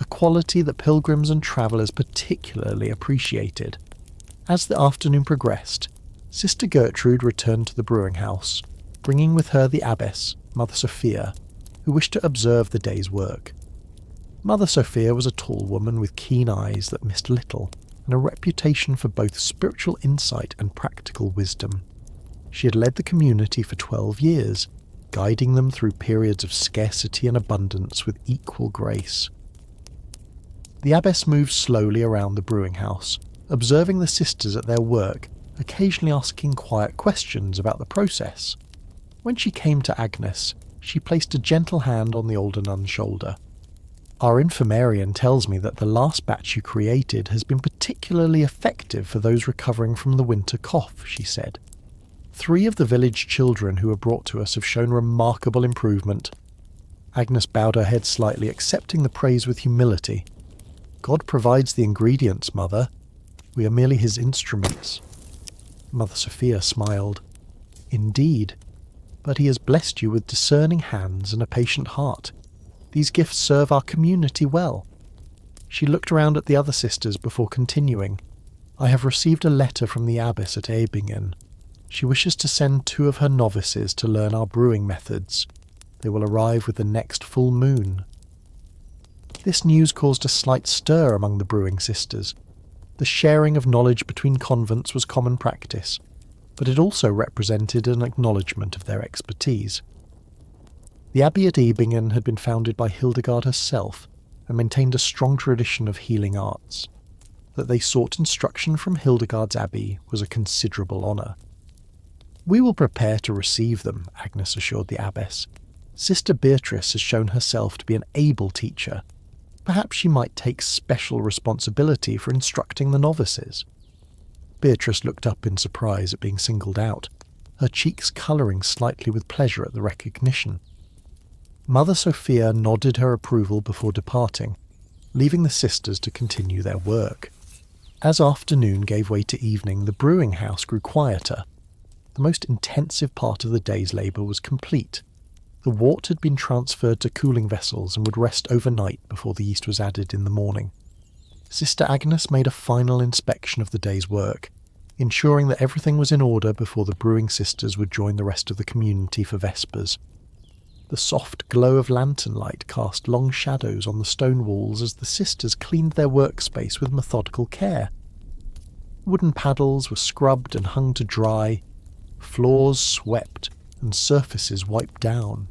a quality that pilgrims and travellers particularly appreciated. As the afternoon progressed, Sister Gertrude returned to the brewing house, bringing with her the abbess, Mother Sophia, who wished to observe the day's work. Mother Sophia was a tall woman with keen eyes that missed little, and a reputation for both spiritual insight and practical wisdom. She had led the community for 12 years, guiding them through periods of scarcity and abundance with equal grace. The abbess moved slowly around the brewing house, observing the sisters at their work, occasionally asking quiet questions about the process. When she came to Agnes, she placed a gentle hand on the older nun's shoulder. "Our infirmarian tells me that the last batch you created has been particularly effective for those recovering from the winter cough," she said. "3 of the village children who were brought to us have shown remarkable improvement." Agnes bowed her head slightly, accepting the praise with humility. "God provides the ingredients, Mother. We are merely his instruments." Mother Sophia smiled. "Indeed, but he has blessed you with discerning hands and a patient heart. These gifts serve our community well." She looked around at the other sisters before continuing. "I have received a letter from the abbess at Ebingen. She wishes to send 2 of her novices to learn our brewing methods. They will arrive with the next full moon." This news caused a slight stir among the brewing sisters. The sharing of knowledge between convents was common practice, but it also represented an acknowledgement of their expertise. The abbey at Ebingen had been founded by Hildegard herself and maintained a strong tradition of healing arts. That they sought instruction from Hildegard's abbey was a considerable honour. "We will prepare to receive them," Agnes assured the abbess. "Sister Beatrice has shown herself to be an able teacher. Perhaps she might take special responsibility for instructing the novices." Beatrice looked up in surprise at being singled out, her cheeks colouring slightly with pleasure at the recognition. Mother Sophia nodded her approval before departing, leaving the sisters to continue their work. As afternoon gave way to evening, the brewing house grew quieter. The most intensive part of the day's labour was complete. The wort had been transferred to cooling vessels and would rest overnight before the yeast was added in the morning. Sister Agnes made a final inspection of the day's work, ensuring that everything was in order before the brewing sisters would join the rest of the community for Vespers. The soft glow of lantern light cast long shadows on the stone walls as the sisters cleaned their workspace with methodical care. Wooden paddles were scrubbed and hung to dry, floors swept and surfaces wiped down.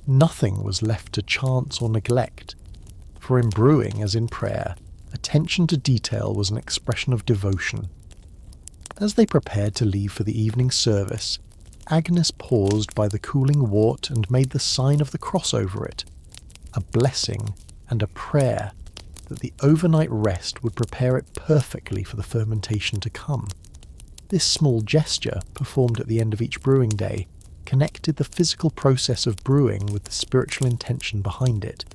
Nothing was left to chance or neglect, for in brewing as in prayer, attention to detail was an expression of devotion. As they prepared to leave for the evening service, Agnes paused by the cooling wort and made the sign of the cross over it, a blessing and a prayer that the overnight rest would prepare it perfectly for the fermentation to come. This small gesture, performed at the end of each brewing day, connected the physical process of brewing with the spiritual intention behind it.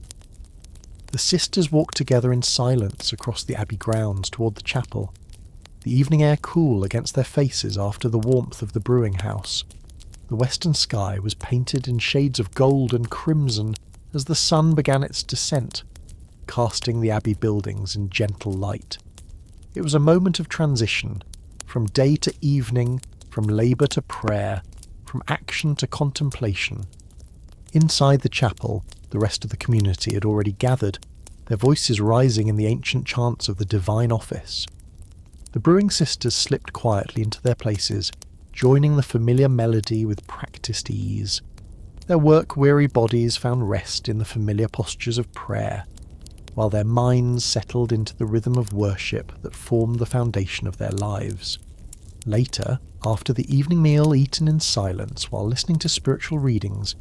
The sisters walked together in silence across the abbey grounds toward the chapel, the evening air cool against their faces after the warmth of the brewing house. The western sky was painted in shades of gold and crimson as the sun began its descent, casting the abbey buildings in gentle light. It was a moment of transition, from day to evening, from labour to prayer, from action to contemplation. Inside the chapel, the rest of the community had already gathered, their voices rising in the ancient chants of the divine office. The brewing sisters slipped quietly into their places, joining the familiar melody with practised ease. Their work-weary bodies found rest in the familiar postures of prayer, while their minds settled into the rhythm of worship that formed the foundation of their lives. Later, after the evening meal eaten in silence while listening to spiritual readings,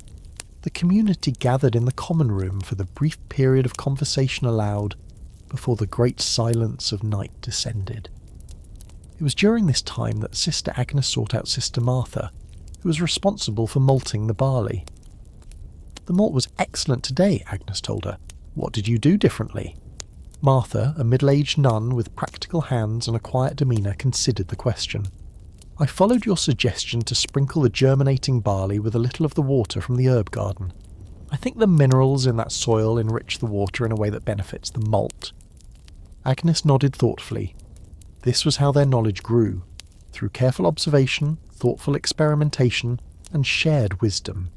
the community gathered in the common room for the brief period of conversation aloud before the great silence of night descended. It was during this time that Sister Agnes sought out Sister Martha, who was responsible for malting the barley. "The malt was excellent today," Agnes told her. "What did you do differently?" Martha, a middle-aged nun with practical hands and a quiet demeanour, considered the question. "I followed your suggestion to sprinkle the germinating barley with a little of the water from the herb garden. I think the minerals in that soil enrich the water in a way that benefits the malt." Agnes nodded thoughtfully. This was how their knowledge grew, through careful observation, thoughtful experimentation, and shared wisdom.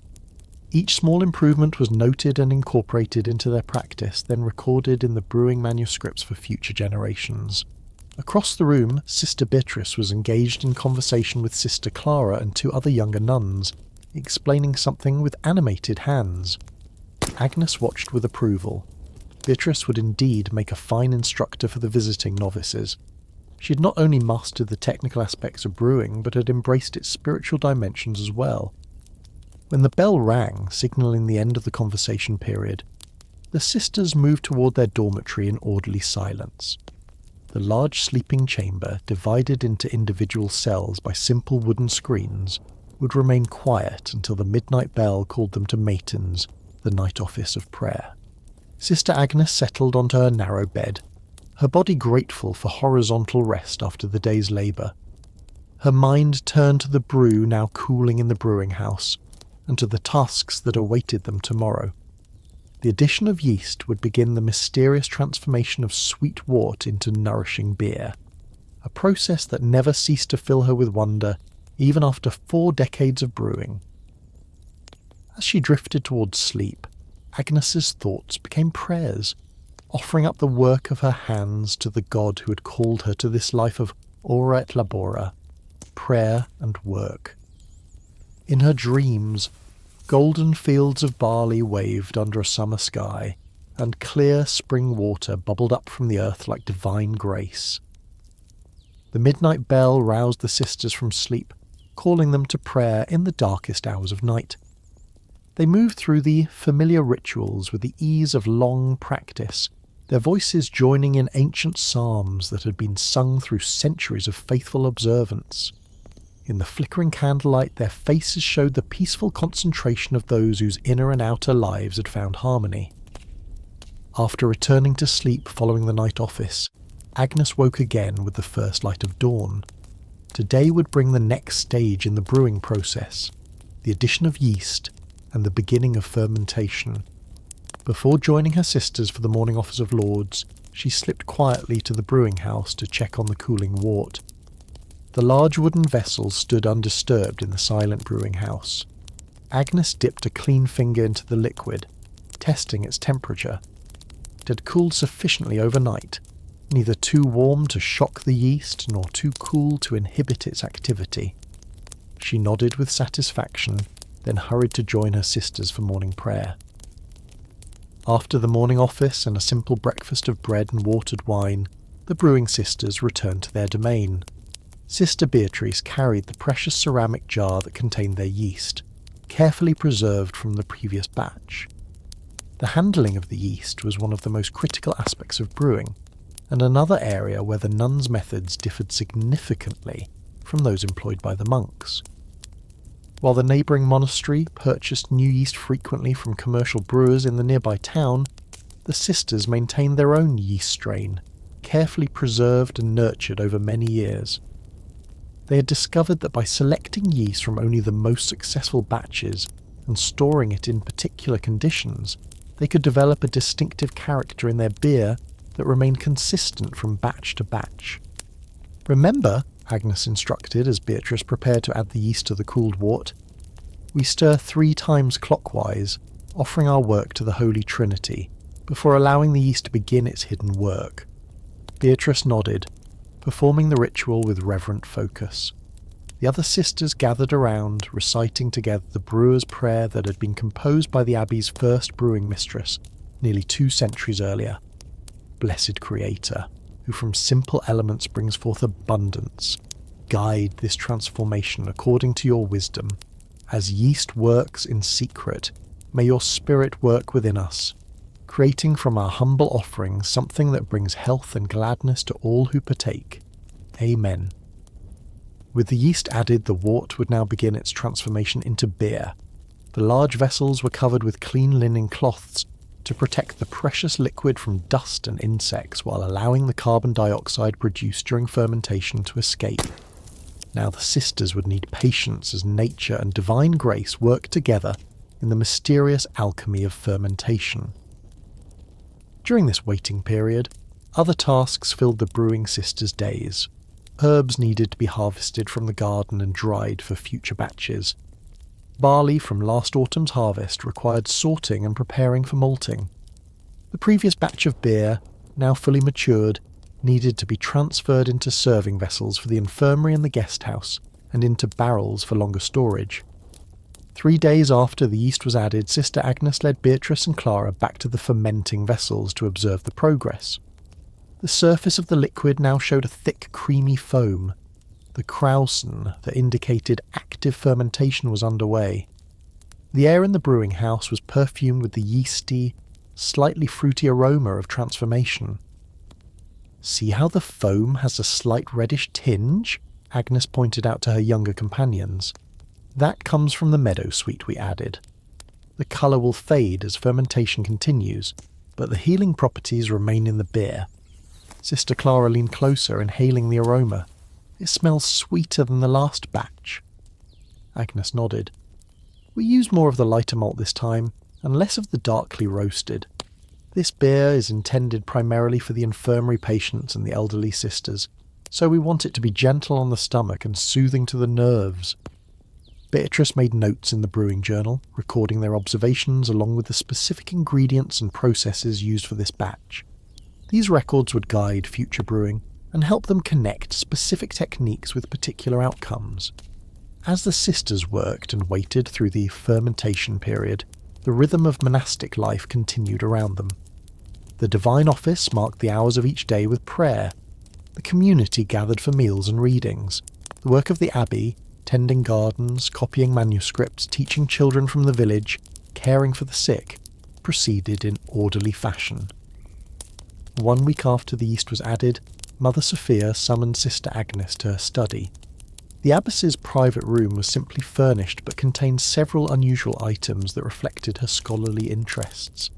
Each small improvement was noted and incorporated into their practice, then recorded in the brewing manuscripts for future generations. Across the room, Sister Beatrice was engaged in conversation with Sister Clara and two other younger nuns, explaining something with animated hands. Agnes watched with approval. Beatrice would indeed make a fine instructor for the visiting novices. She had not only mastered the technical aspects of brewing, but had embraced its spiritual dimensions as well. When the bell rang, signalling the end of the conversation period, the sisters moved toward their dormitory in orderly silence. The large sleeping chamber, divided into individual cells by simple wooden screens, would remain quiet until the midnight bell called them to matins, the night office of prayer. Sister Agnes settled onto her narrow bed, her body grateful for horizontal rest after the day's labour. Her mind turned to the brew now cooling in the brewing house, and to the tasks that awaited them tomorrow. The addition of yeast would begin the mysterious transformation of sweet wort into nourishing beer, a process that never ceased to fill her with wonder, even after 4 decades of brewing. As she drifted towards sleep, Agnes's thoughts became prayers, offering up the work of her hands to the God who had called her to this life of ora et labora, prayer and work. In her dreams, golden fields of barley waved under a summer sky, and clear spring water bubbled up from the earth like divine grace. The midnight bell roused the sisters from sleep, calling them to prayer in the darkest hours of night. They moved through the familiar rituals with the ease of long practice, their voices joining in ancient psalms that had been sung through centuries of faithful observance. In the flickering candlelight, their faces showed the peaceful concentration of those whose inner and outer lives had found harmony. After returning to sleep following the night office, Agnes woke again with the first light of dawn. Today would bring the next stage in the brewing process, the addition of yeast and the beginning of fermentation. Before joining her sisters for the morning office of lauds, she slipped quietly to the brewing house to check on the cooling wort. The large wooden vessel stood undisturbed in the silent brewing house. Agnes dipped a clean finger into the liquid, testing its temperature. It had cooled sufficiently overnight, neither too warm to shock the yeast nor too cool to inhibit its activity. She nodded with satisfaction, then hurried to join her sisters for morning prayer. After the morning office and a simple breakfast of bread and watered wine, the brewing sisters returned to their domain. Sister Beatrice carried the precious ceramic jar that contained their yeast, carefully preserved from the previous batch. The handling of the yeast was one of the most critical aspects of brewing, and another area where the nuns' methods differed significantly from those employed by the monks. While the neighbouring monastery purchased new yeast frequently from commercial brewers in the nearby town, the sisters maintained their own yeast strain, carefully preserved and nurtured over many years. They had discovered that by selecting yeast from only the most successful batches and storing it in particular conditions, they could develop a distinctive character in their beer that remained consistent from batch to batch. "Remember," Agnes instructed as Beatrice prepared to add the yeast to the cooled wort, "we stir 3 times clockwise, offering our work to the Holy Trinity, before allowing the yeast to begin its hidden work." Beatrice nodded, performing the ritual with reverent focus. The other sisters gathered around, reciting together the brewer's prayer that had been composed by the abbey's first brewing mistress, nearly 2 centuries earlier. "Blessed Creator, who from simple elements brings forth abundance, guide this transformation according to your wisdom. As yeast works in secret, may your Spirit work within us, creating from our humble offerings something that brings health and gladness to all who partake. Amen." With the yeast added, the wort would now begin its transformation into beer. The large vessels were covered with clean linen cloths to protect the precious liquid from dust and insects while allowing the carbon dioxide produced during fermentation to escape. Now the sisters would need patience as nature and divine grace worked together in the mysterious alchemy of fermentation. During this waiting period, other tasks filled the brewing sisters' days. Herbs needed to be harvested from the garden and dried for future batches. Barley from last autumn's harvest required sorting and preparing for malting. The previous batch of beer, now fully matured, needed to be transferred into serving vessels for the infirmary and the guest house, and into barrels for longer storage. 3 days after the yeast was added, Sister Agnes led Beatrice and Clara back to the fermenting vessels to observe the progress. The surface of the liquid now showed a thick, creamy foam, the krausen that indicated active fermentation was underway. The air in the brewing house was perfumed with the yeasty, slightly fruity aroma of transformation. "See how the foam has a slight reddish tinge?" Agnes pointed out to her younger companions. "That comes from the meadowsweet we added. The colour will fade as fermentation continues, but the healing properties remain in the beer." Sister Clara leaned closer, inhaling the aroma. "It smells sweeter than the last batch." Agnes nodded. "We used more of the lighter malt this time, and less of the darkly roasted. This beer is intended primarily for the infirmary patients and the elderly sisters, so we want it to be gentle on the stomach and soothing to the nerves." Beatrice made notes in the brewing journal, recording their observations along with the specific ingredients and processes used for this batch. These records would guide future brewing and help them connect specific techniques with particular outcomes. As the sisters worked and waited through the fermentation period, the rhythm of monastic life continued around them. The divine office marked the hours of each day with prayer. The community gathered for meals and readings. The work of the abbey, tending gardens, copying manuscripts, teaching children from the village, caring for the sick, proceeded in orderly fashion. 1 week after the yeast was added, Mother Sophia summoned Sister Agnes to her study. The abbess's private room was simply furnished but contained several unusual items that reflected her scholarly interests.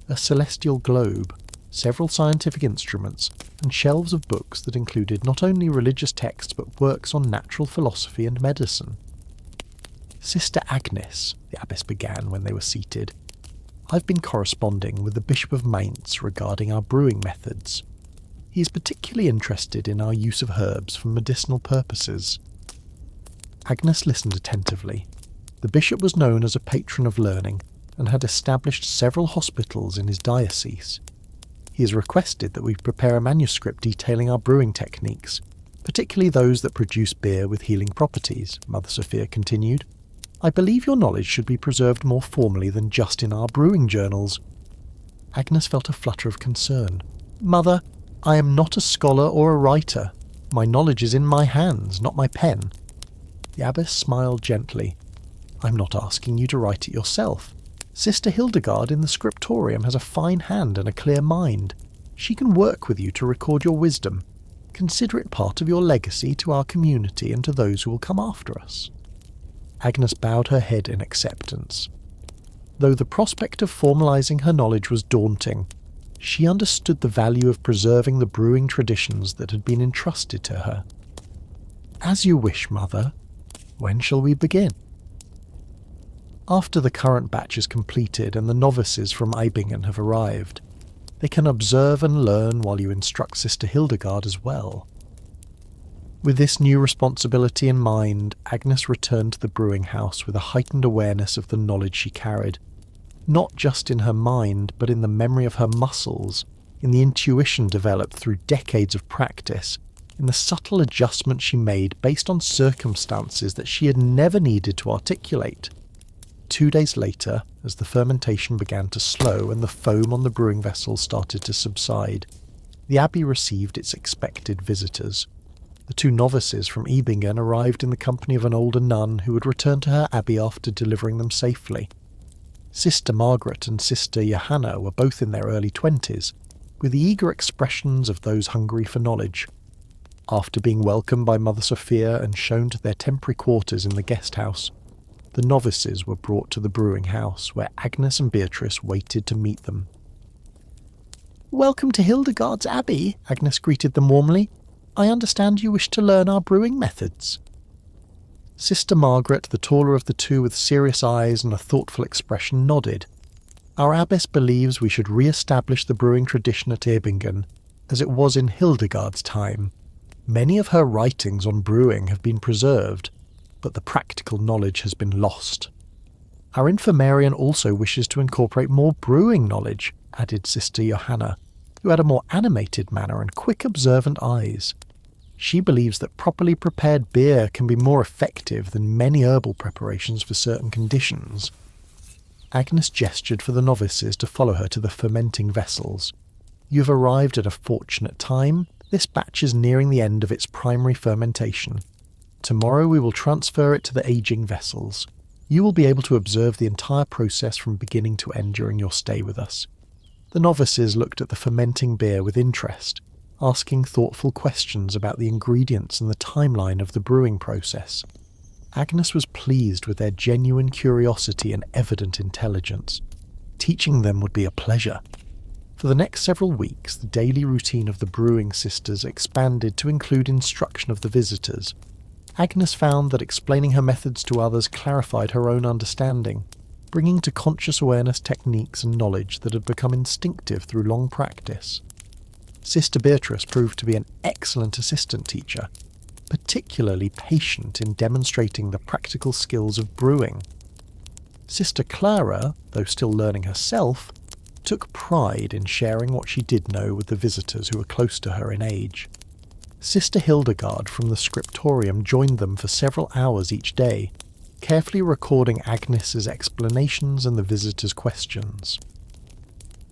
A celestial globe, several scientific instruments, and shelves of books that included not only religious texts but works on natural philosophy and medicine. "Sister Agnes," the abbess began when they were seated, "I've been corresponding with the Bishop of Mainz regarding our brewing methods. He is particularly interested in our use of herbs for medicinal purposes. Agnes listened attentively. The bishop was known as a patron of learning and had established several hospitals in his diocese. He has requested that we prepare a manuscript detailing our brewing techniques, particularly those that produce beer with healing properties, Mother Sophia continued. I believe your knowledge should be preserved more formally than just in our brewing journals. Agnes felt a flutter of concern. Mother, I am not a scholar or a writer. My knowledge is in my hands, not my pen. The abbess smiled gently. I'm not asking you to write it yourself. Sister Hildegard in the scriptorium has a fine hand and a clear mind. She can work with you to record your wisdom. Consider it part of your legacy to our community and to those who will come after us. Agnes bowed her head in acceptance. Though the prospect of formalizing her knowledge was daunting, she understood the value of preserving the brewing traditions that had been entrusted to her. As you wish, Mother. When shall we begin? After the current batch is completed and the novices from Eibingen have arrived, they can observe and learn while you instruct Sister Hildegard as well. With this new responsibility in mind, Agnes returned to the brewing house with a heightened awareness of the knowledge she carried, not just in her mind, but in the memory of her muscles, in the intuition developed through decades of practice, in the subtle adjustments she made based on circumstances that she had never needed to articulate. 2 days later, as the fermentation began to slow and the foam on the brewing vessel started to subside, the abbey received its expected visitors. The 2 novices from Eibingen arrived in the company of an older nun who had returned to her abbey after delivering them safely. Sister Margaret and Sister Johanna were both in their early 20s, with the eager expressions of those hungry for knowledge. After being welcomed by Mother Sophia and shown to their temporary quarters in the guest house, the novices were brought to the brewing house, where Agnes and Beatrice waited to meet them. Welcome to Hildegard's Abbey, Agnes greeted them warmly. I understand you wish to learn our brewing methods. Sister Margaret, the taller of the 2 with serious eyes and a thoughtful expression, nodded. Our abbess believes we should re-establish the brewing tradition at Eibingen, as it was in Hildegard's time. Many of her writings on brewing have been preserved, but the practical knowledge has been lost. Our infirmarian also wishes to incorporate more brewing knowledge, added Sister Johanna, who had a more animated manner and quick observant eyes. She believes that properly prepared beer can be more effective than many herbal preparations for certain conditions. Agnes gestured for the novices to follow her to the fermenting vessels. You have arrived at a fortunate time. This batch is nearing the end of its primary fermentation. Tomorrow we will transfer it to the aging vessels. You will be able to observe the entire process from beginning to end during your stay with us. The novices looked at the fermenting beer with interest, asking thoughtful questions about the ingredients and the timeline of the brewing process. Agnes was pleased with their genuine curiosity and evident intelligence. Teaching them would be a pleasure. For the next several weeks, the daily routine of the brewing sisters expanded to include instruction of the visitors. Agnes found that explaining her methods to others clarified her own understanding, bringing to conscious awareness techniques and knowledge that had become instinctive through long practice. Sister Beatrice proved to be an excellent assistant teacher, particularly patient in demonstrating the practical skills of brewing. Sister Clara, though still learning herself, took pride in sharing what she did know with the visitors who were close to her in age. Sister Hildegard from the scriptorium joined them for several hours each day, carefully recording Agnes's explanations and the visitors' questions.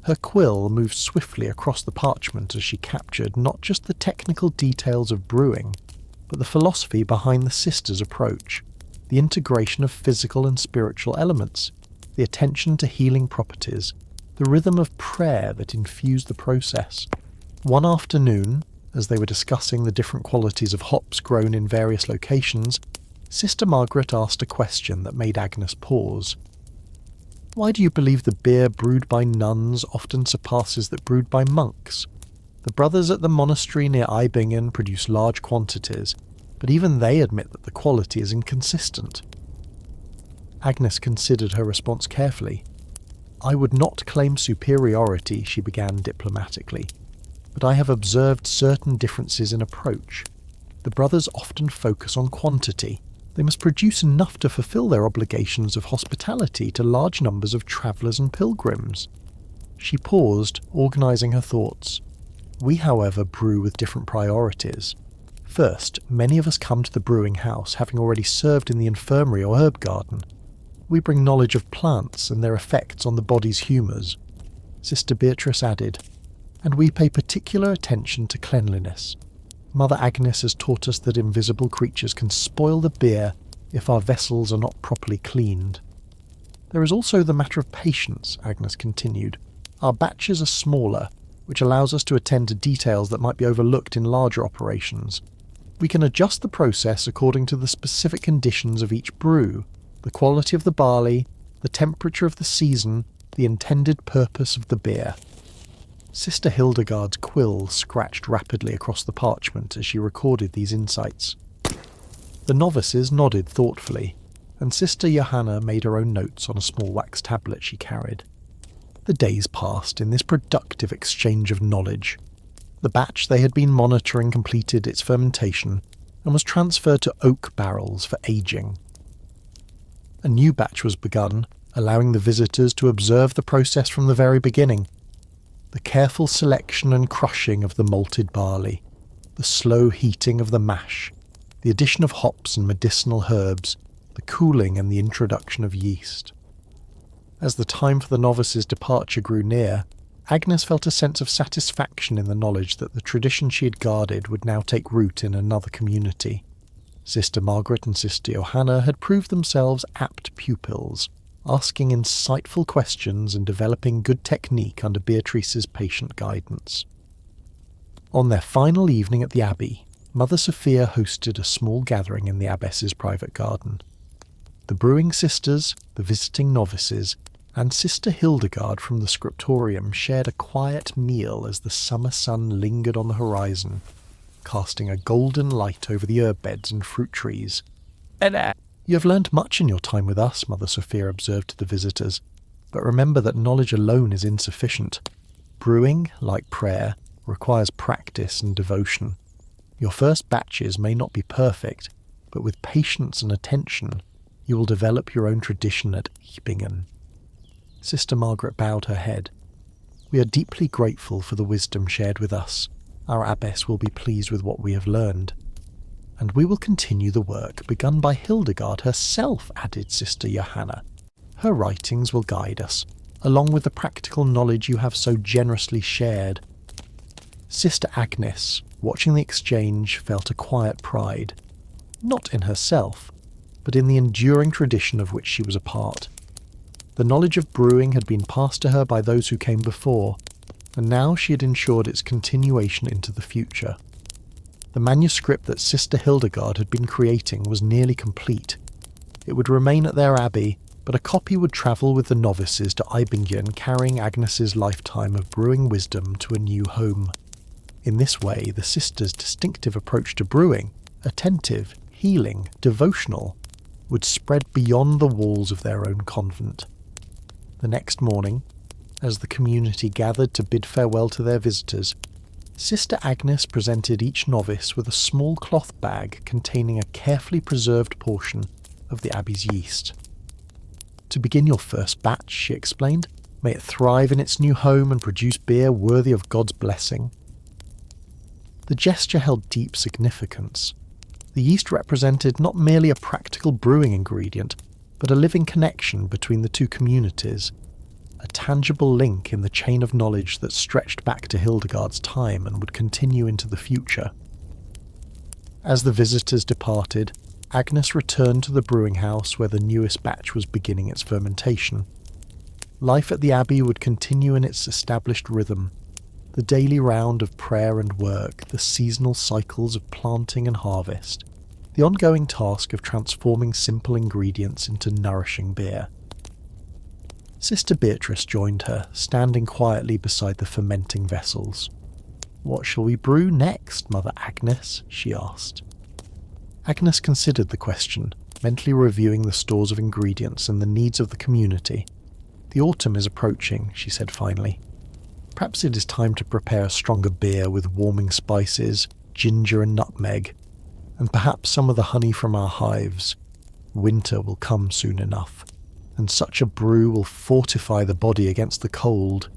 Her quill moved swiftly across the parchment as she captured not just the technical details of brewing, but the philosophy behind the sisters' approach, the integration of physical and spiritual elements, the attention to healing properties, the rhythm of prayer that infused the process. One afternoon, as they were discussing the different qualities of hops grown in various locations, Sister Margaret asked a question that made Agnes pause. Why do you believe the beer brewed by nuns often surpasses that brewed by monks? The brothers at the monastery near Eibingen produce large quantities, but even they admit that the quality is inconsistent. Agnes considered her response carefully. I would not claim superiority, she began diplomatically. but I have observed certain differences in approach. The brothers often focus on quantity. They must produce enough to fulfill their obligations of hospitality to large numbers of travellers and pilgrims. She paused, organising her thoughts. We, however, brew with different priorities. First, many of us come to the brewing house having already served in the infirmary or herb garden. We bring knowledge of plants and their effects on the body's humours. Sister Beatrice added, and we pay particular attention to cleanliness. Mother Agnes has taught us that invisible creatures can spoil the beer if our vessels are not properly cleaned. There is also the matter of patience, Agnes continued. Our batches are smaller, which allows us to attend to details that might be overlooked in larger operations. We can adjust the process according to the specific conditions of each brew, the quality of the barley, the temperature of the season, the intended purpose of the beer. Sister Hildegard's quill scratched rapidly across the parchment as she recorded these insights. The novices nodded thoughtfully, and Sister Johanna made her own notes on a small wax tablet she carried. The days passed in this productive exchange of knowledge. The batch they had been monitoring completed its fermentation and was transferred to oak barrels for aging. A new batch was begun, allowing the visitors to observe the process from the very beginning. The careful selection and crushing of the malted barley, the slow heating of the mash, the addition of hops and medicinal herbs, the cooling and the introduction of yeast. As the time for the novices' departure grew near, Agnes felt a sense of satisfaction in the knowledge that the tradition she had guarded would now take root in another community. Sister Margaret and Sister Johanna had proved themselves apt pupils, asking insightful questions and developing good technique under Beatrice's patient guidance. On their final evening at the Abbey, Mother Sophia hosted a small gathering in the abbess's private garden. The brewing sisters, the visiting novices, and Sister Hildegard from the scriptorium shared a quiet meal as the summer sun lingered on the horizon, casting a golden light over the herb beds and fruit trees. You have learned much in your time with us, Mother Sophia observed to the visitors, but remember that knowledge alone is insufficient. Brewing, like prayer, requires practice and devotion. Your first batches may not be perfect, but with patience and attention, you will develop your own tradition at Ebbingen. Sister Margaret bowed her head. We are deeply grateful for the wisdom shared with us. Our abbess will be pleased with what we have learned. And we will continue the work begun by Hildegard herself, added Sister Johanna. Her writings will guide us, along with the practical knowledge you have so generously shared. Sister Agnes, watching the exchange, felt a quiet pride, not in herself, but in the enduring tradition of which she was a part. The knowledge of brewing had been passed to her by those who came before, and now she had ensured its continuation into the future. The manuscript that Sister Hildegard had been creating was nearly complete. It would remain at their abbey, but a copy would travel with the novices to Ebbingen, carrying Agnes's lifetime of brewing wisdom to a new home. In this way, the sisters' distinctive approach to brewing, attentive, healing, devotional, would spread beyond the walls of their own convent. The next morning, as the community gathered to bid farewell to their visitors, Sister Agnes presented each novice with a small cloth bag containing a carefully preserved portion of the abbey's yeast. To begin your first batch, she explained, may it thrive in its new home and produce beer worthy of God's blessing. The gesture held deep significance. The yeast represented not merely a practical brewing ingredient, but a living connection between the two communities, a tangible link in the chain of knowledge that stretched back to Hildegard's time and would continue into the future. As the visitors departed, Agnes returned to the brewing house where the newest batch was beginning its fermentation. Life at the abbey would continue in its established rhythm, the daily round of prayer and work, the seasonal cycles of planting and harvest, the ongoing task of transforming simple ingredients into nourishing beer. Sister Beatrice joined her, standing quietly beside the fermenting vessels. "What shall we brew next, Mother Agnes?" she asked. Agnes considered the question, mentally reviewing the stores of ingredients and the needs of the community. "The autumn is approaching," she said finally. Perhaps it is time to prepare a stronger beer with warming spices, ginger and nutmeg, and perhaps some of the honey from our hives. Winter will come soon enough, and such a brew will fortify the body against the cold.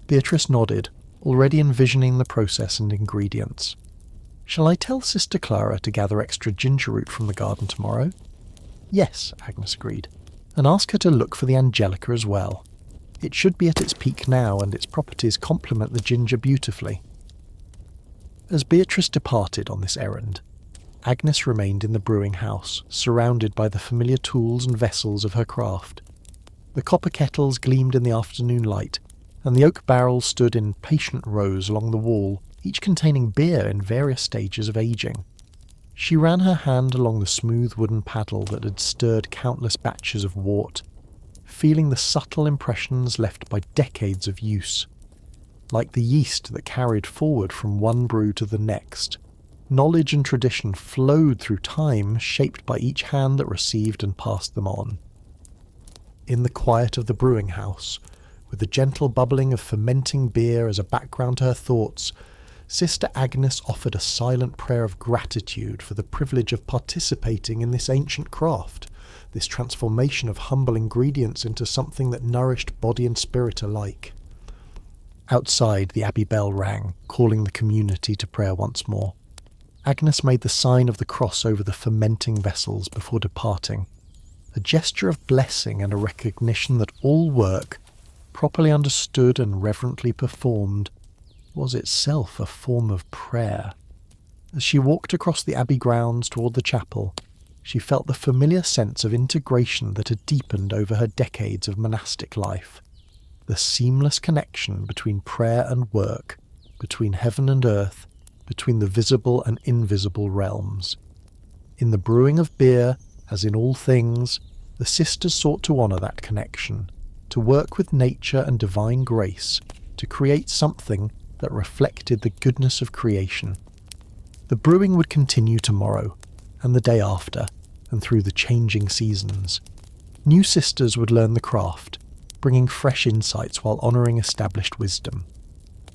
Beatrice nodded, already envisioning the process and ingredients. Shall I tell Sister Clara to gather extra ginger root from the garden tomorrow? Yes, Agnes agreed, and ask her to look for the angelica as well. It should be at its peak now, and its properties complement the ginger beautifully. As Beatrice departed on this errand, Agnes remained in the brewing house, surrounded by the familiar tools and vessels of her craft. The copper kettles gleamed in the afternoon light, and the oak barrels stood in patient rows along the wall, each containing beer in various stages of aging. She ran her hand along the smooth wooden paddle that had stirred countless batches of wort, feeling the subtle impressions left by decades of use. Like the yeast that carried forward from one brew to the next, knowledge and tradition flowed through time, shaped by each hand that received and passed them on. In the quiet of the brewing house, with the gentle bubbling of fermenting beer as a background to her thoughts, Sister Agnes offered a silent prayer of gratitude for the privilege of participating in this ancient craft, this transformation of humble ingredients into something that nourished body and spirit alike. Outside, the abbey bell rang, calling the community to prayer once more. Agnes made the sign of the cross over the fermenting vessels before departing, a gesture of blessing and a recognition that all work, properly understood and reverently performed, was itself a form of prayer. As she walked across the abbey grounds toward the chapel, she felt the familiar sense of integration that had deepened over her decades of monastic life, the seamless connection between prayer and work, between heaven and earth, between the visible and invisible realms. In the brewing of beer, as in all things, the sisters sought to honour that connection, to work with nature and divine grace, to create something that reflected the goodness of creation. The brewing would continue tomorrow, and the day after, and through the changing seasons. New sisters would learn the craft, bringing fresh insights while honouring established wisdom.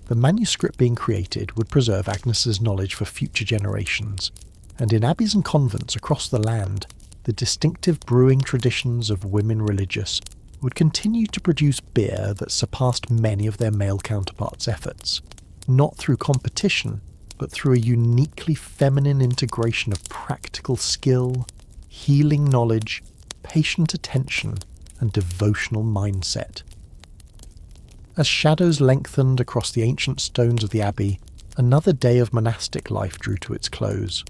The manuscript being created would preserve Agnes's knowledge for future generations, and in abbeys and convents across the land, the distinctive brewing traditions of women religious would continue to produce beer that surpassed many of their male counterparts' efforts, not through competition, but through a uniquely feminine integration of practical skill, healing knowledge, patient attention, and devotional mindset. As shadows lengthened across the ancient stones of the abbey, another day of monastic life drew to its close.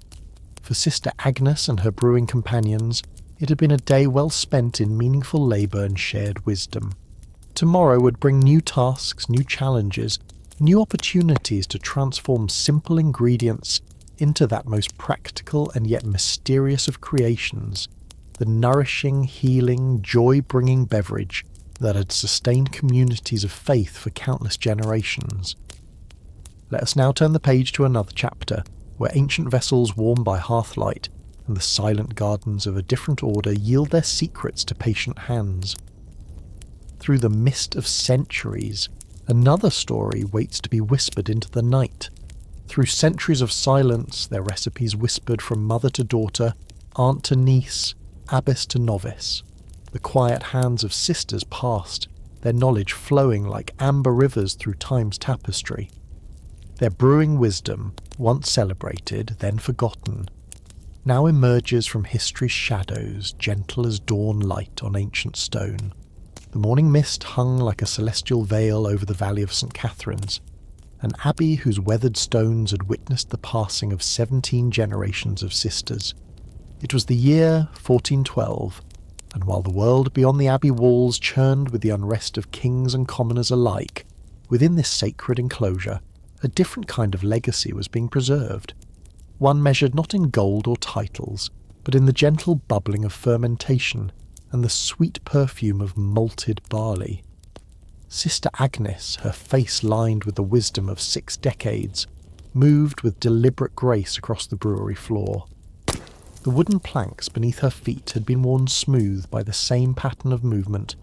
For Sister Agnes and her brewing companions, it had been a day well spent in meaningful labour and shared wisdom. Tomorrow would bring new tasks, new challenges, new opportunities to transform simple ingredients into that most practical and yet mysterious of creations, the nourishing, healing, joy-bringing beverage that had sustained communities of faith for countless generations. Let us now turn the page to another chapter, where ancient vessels warm by hearthlight and the silent gardens of a different order yield their secrets to patient hands. Through the mist of centuries, another story waits to be whispered into the night. Through centuries of silence, their recipes whispered from mother to daughter, aunt to niece, abbess to novice. The quiet hands of sisters passed, their knowledge flowing like amber rivers through time's tapestry. Their brewing wisdom, once celebrated, then forgotten, now emerges from history's shadows, gentle as dawn light on ancient stone. The morning mist hung like a celestial veil over the valley of St. Catherine's, an abbey whose weathered stones had witnessed the passing of 17 generations of sisters. It was the year 1412, and while the world beyond the abbey walls churned with the unrest of kings and commoners alike, within this sacred enclosure, a different kind of legacy was being preserved. One measured not in gold or titles, but in the gentle bubbling of fermentation and the sweet perfume of malted barley. Sister Agnes, her face lined with the wisdom of 6 decades, moved with deliberate grace across the brewery floor. The wooden planks beneath her feet had been worn smooth by the same pattern of movement,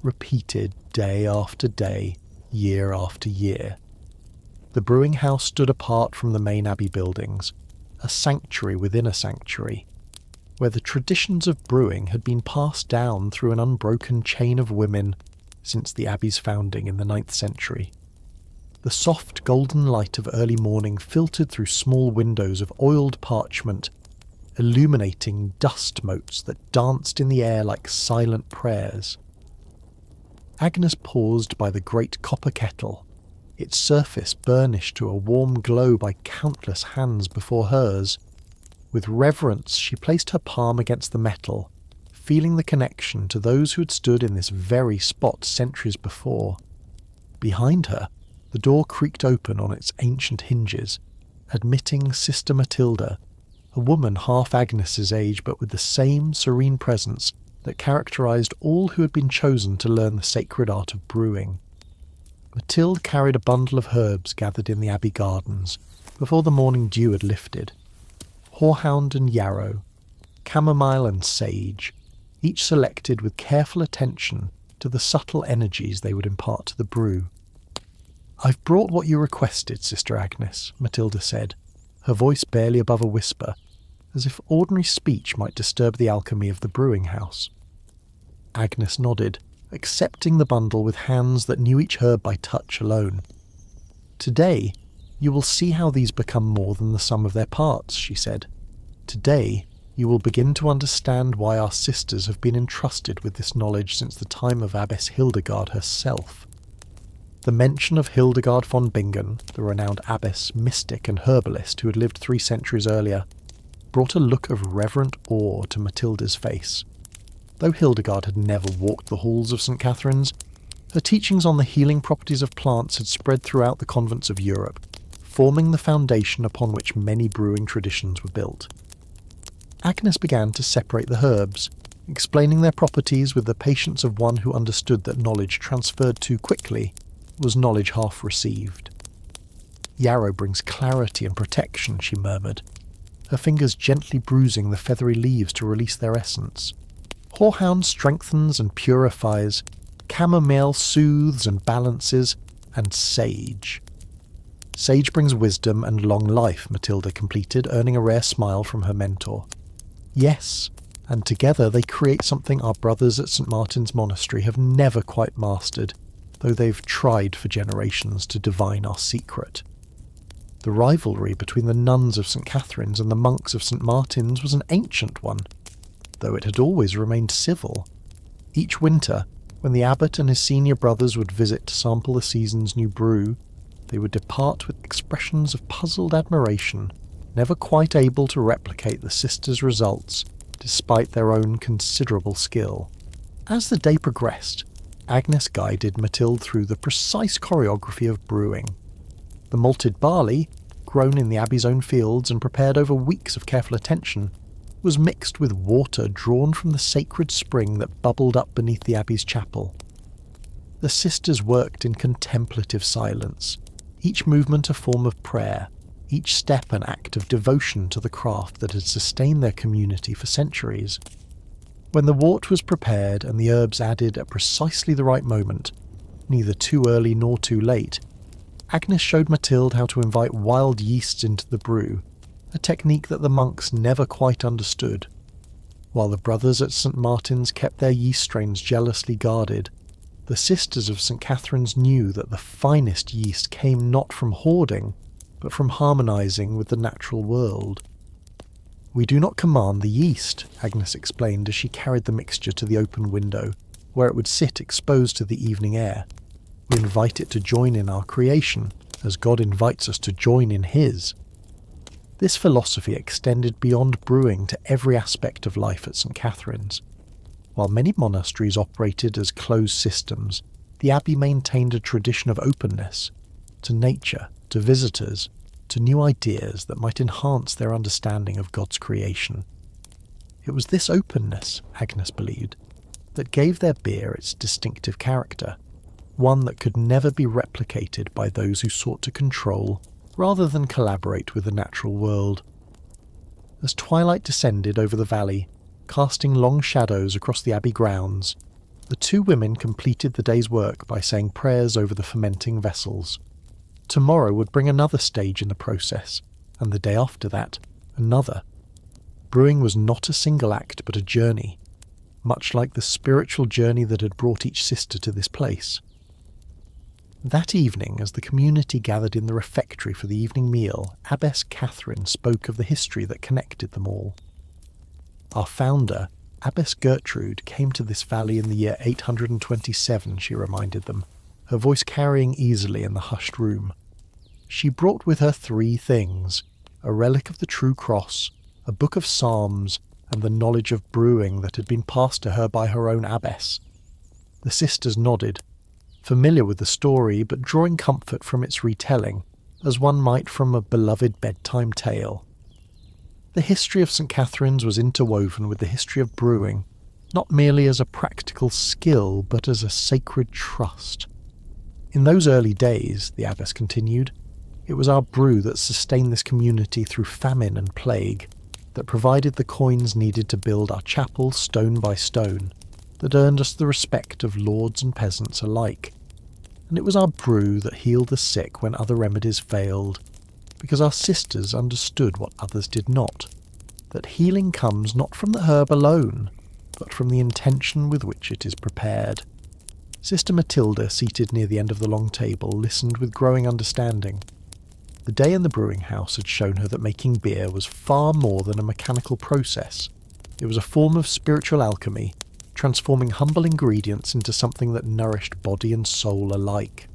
repeated day after day, year after year. The brewing house stood apart from the main abbey buildings, a sanctuary within a sanctuary, where the traditions of brewing had been passed down through an unbroken chain of women since the abbey's founding in the 9th century. The soft golden light of early morning filtered through small windows of oiled parchment, illuminating dust motes that danced in the air like silent prayers. Agnes paused by the great copper kettle, its surface burnished to a warm glow by countless hands before hers. With reverence she placed her palm against the metal, feeling the connection to those who had stood in this very spot centuries before. Behind her, the door creaked open on its ancient hinges, admitting Sister Matilda, a woman half Agnes's age but with the same serene presence that characterised all who had been chosen to learn the sacred art of brewing. Matilda carried a bundle of herbs gathered in the abbey gardens before the morning dew had lifted. Horehound and yarrow, chamomile and sage, each selected with careful attention to the subtle energies they would impart to the brew. "I've brought what you requested, Sister Agnes," Matilda said, her voice barely above a whisper, as if ordinary speech might disturb the alchemy of the brewing house. Agnes nodded, accepting the bundle with hands that knew each herb by touch alone. "Today, you will see how these become more than the sum of their parts," she said. "Today, you will begin to understand why our sisters have been entrusted with this knowledge since the time of Abbess Hildegard herself." The mention of Hildegard von Bingen, the renowned abbess, mystic and herbalist who had lived 3 centuries earlier, brought a look of reverent awe to Matilda's face. Though Hildegard had never walked the halls of St. Catherine's, her teachings on the healing properties of plants had spread throughout the convents of Europe, forming the foundation upon which many brewing traditions were built. Agnes began to separate the herbs, explaining their properties with the patience of one who understood that knowledge transferred too quickly was knowledge half received. "Yarrow brings clarity and protection," she murmured, her fingers gently bruising the feathery leaves to release their essence. "Horehound strengthens and purifies, chamomile soothes and balances, and sage." "Sage brings wisdom and long life," Matilda completed, earning a rare smile from her mentor. "Yes, and together they create something our brothers at St. Martin's Monastery have never quite mastered, though they've tried for generations to divine our secret." The rivalry between the nuns of St. Catherine's and the monks of St. Martin's was an ancient one, though it had always remained civil. Each winter, when the abbot and his senior brothers would visit to sample the season's new brew, they would depart with expressions of puzzled admiration, never quite able to replicate the sisters' results, despite their own considerable skill. As the day progressed, Agnes guided Matilda through the precise choreography of brewing. The malted barley, grown in the abbey's own fields and prepared over weeks of careful attention, was mixed with water drawn from the sacred spring that bubbled up beneath the abbey's chapel. The sisters worked in contemplative silence, each movement a form of prayer, each step an act of devotion to the craft that had sustained their community for centuries. When the wort was prepared and the herbs added at precisely the right moment, neither too early nor too late, Agnes showed Matilda how to invite wild yeasts into the brew, a technique that the monks never quite understood. While the brothers at St. Martin's kept their yeast strains jealously guarded, the sisters of St. Catherine's knew that the finest yeast came not from hoarding, but from harmonising with the natural world. "We do not command the yeast," Agnes explained as she carried the mixture to the open window, where it would sit exposed to the evening air. "We invite it to join in our creation, as God invites us to join in His." This philosophy extended beyond brewing to every aspect of life at St. Catherine's. While many monasteries operated as closed systems, the abbey maintained a tradition of openness to nature, to visitors, to new ideas that might enhance their understanding of God's creation. It was this openness, Agnes believed, that gave their beer its distinctive character, one that could never be replicated by those who sought to control rather than collaborate with the natural world. As twilight descended over the valley, casting long shadows across the abbey grounds, The two women completed the day's work by saying prayers over the fermenting vessels. Tomorrow would bring another stage in the process, and the day after that, another. Brewing was not a single act but a journey, much like the spiritual journey that had brought each sister to this place. That evening, as the community gathered in the refectory for the evening meal, Abbess Catherine spoke of the history that connected them all. Our founder, Abbess Gertrude, came to this valley in the year 827, she reminded them, her voice carrying easily in the hushed room. She brought with her 3 things: a relic of the true cross, a book of psalms, and the knowledge of brewing that had been passed to her by her own abbess. The sisters nodded, familiar with the story but drawing comfort from its retelling, as one might from a beloved bedtime tale. The history of St. Catherine's was interwoven with the history of brewing, not merely as a practical skill but as a sacred trust. In those early days, the abbess continued, it was our brew that sustained this community through famine and plague, that provided the coins needed to build our chapel stone by stone, that earned us the respect of lords and peasants alike. And it was our brew that healed the sick when other remedies failed, because our sisters understood what others did not, that healing comes not from the herb alone, but from the intention with which it is prepared. Sister Matilda, seated near the end of the long table, listened with growing understanding. The day in the brewing house had shown her that making beer was far more than a mechanical process. It was a form of spiritual alchemy, transforming humble ingredients into something that nourished body and soul alike.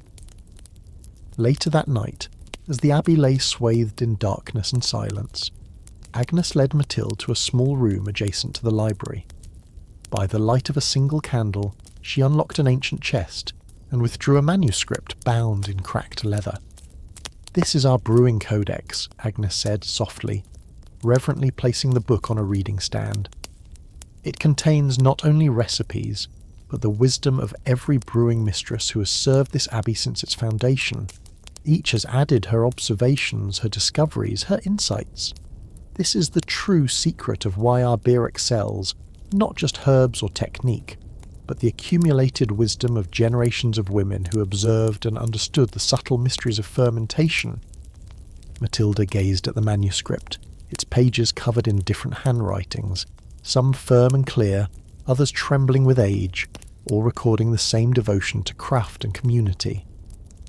Later that night, as the abbey lay swathed in darkness and silence, Agnes led Mathilde to a small room adjacent to the library. By the light of a single candle, she unlocked an ancient chest and withdrew a manuscript bound in cracked leather. "This is our brewing codex," Agnes said softly, reverently placing the book on a reading stand. "It contains not only recipes, but the wisdom of every brewing mistress who has served this abbey since its foundation. Each has added her observations, her discoveries, her insights. This is the true secret of why our beer excels, not just herbs or technique, but the accumulated wisdom of generations of women who observed and understood the subtle mysteries of fermentation." Matilda gazed at the manuscript, its pages covered in different handwritings, some firm and clear, others trembling with age, all recording the same devotion to craft and community.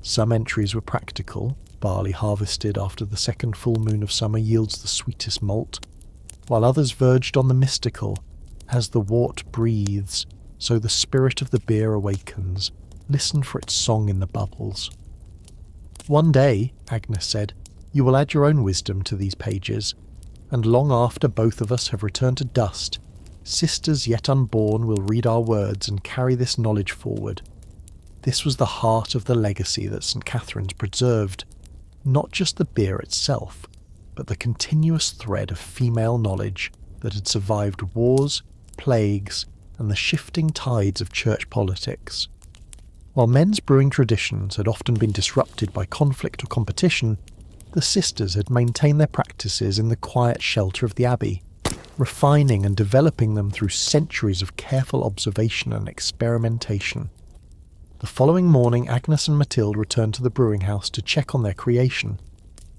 Some entries were practical: barley harvested after the second full moon of summer yields the sweetest malt, while others verged on the mystical: as the wort breathes, so the spirit of the beer awakens. Listen for its song in the bubbles. "One day," Agnes said, "you will add your own wisdom to these pages, and long after both of us have returned to dust, sisters yet unborn will read our words and carry this knowledge forward." This was the heart of the legacy that St. Catherine's preserved, not just the beer itself, but the continuous thread of female knowledge that had survived wars, plagues, and the shifting tides of church politics. While men's brewing traditions had often been disrupted by conflict or competition, the sisters had maintained their practices in the quiet shelter of the abbey, refining and developing them through centuries of careful observation and experimentation. The following morning, Agnes and Mathilde returned to the brewing house to check on their creation.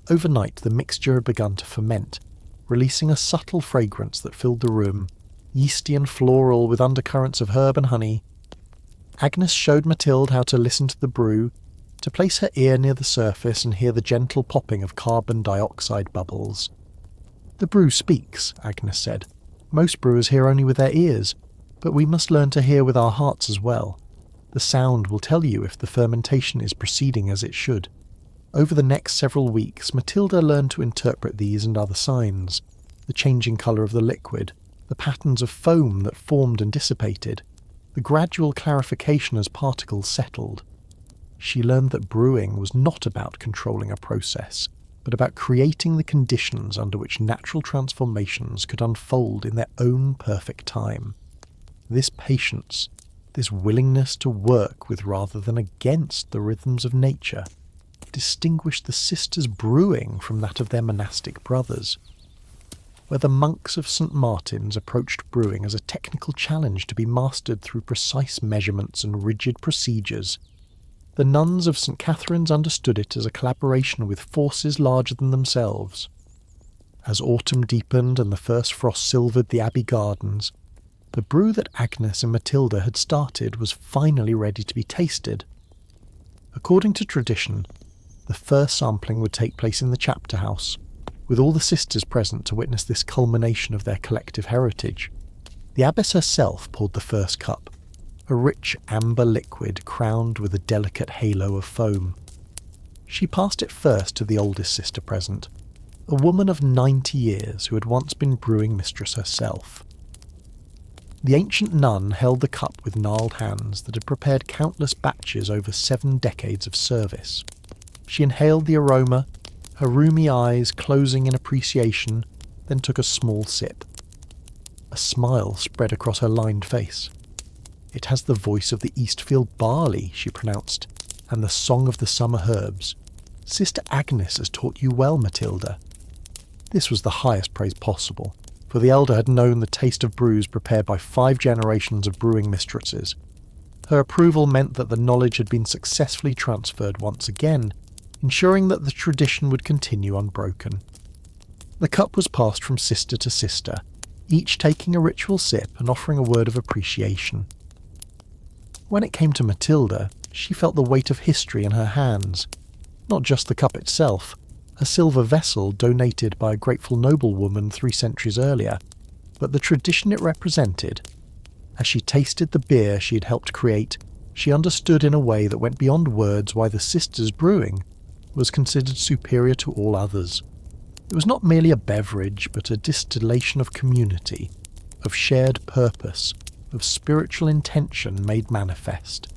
Overnight, the mixture had begun to ferment, releasing a subtle fragrance that filled the room, yeasty and floral with undercurrents of herb and honey. Agnes showed Mathilde how to listen to the brew, to place her ear near the surface and hear the gentle popping of carbon dioxide bubbles. "The brew speaks," Agnes said. "Most brewers hear only with their ears, but we must learn to hear with our hearts as well. The sound will tell you if the fermentation is proceeding as it should." Over the next several weeks, Matilda learned to interpret these and other signs: the changing colour of the liquid, the patterns of foam that formed and dissipated, the gradual clarification as particles settled. She learned that brewing was not about controlling a process, but about creating the conditions under which natural transformations could unfold in their own perfect time. This patience, this willingness to work with rather than against the rhythms of nature, distinguished the sisters' brewing from that of their monastic brothers. where the monks of St. Martin's approached brewing as a technical challenge to be mastered through precise measurements and rigid procedures. The nuns of St. Catherine's understood it as a collaboration with forces larger than themselves. As autumn deepened and the first frost silvered the abbey gardens, the brew that Agnes and Matilda had started was finally ready to be tasted. According to tradition, the first sampling would take place in the chapter house, with all the sisters present to witness this culmination of their collective heritage. The abbess herself poured the first cup, a rich amber liquid crowned with a delicate halo of foam. She passed it first to the oldest sister present, a woman of 90 years who had once been brewing mistress herself. The ancient nun held the cup with gnarled hands that had prepared countless batches over 7 decades of service. She inhaled the aroma, her rheumy eyes closing in appreciation, then took a small sip. A smile spread across her lined face. "It has the voice of the Eastfield barley," she pronounced, "and the song of the summer herbs. Sister Agnes has taught you well, Matilda." This was the highest praise possible, for the elder had known the taste of brews prepared by 5 generations of brewing mistresses. Her approval meant that the knowledge had been successfully transferred once again, ensuring that the tradition would continue unbroken. The cup was passed from sister to sister, each taking a ritual sip and offering a word of appreciation. When it came to Matilda, she felt the weight of history in her hands. Not just the cup itself, a silver vessel donated by a grateful noblewoman 3 centuries earlier, but the tradition it represented. As she tasted the beer she had helped create, she understood in a way that went beyond words why the sisters' brewing was considered superior to all others. It was not merely a beverage, but a distillation of community, of shared purpose, of spiritual intention made manifest.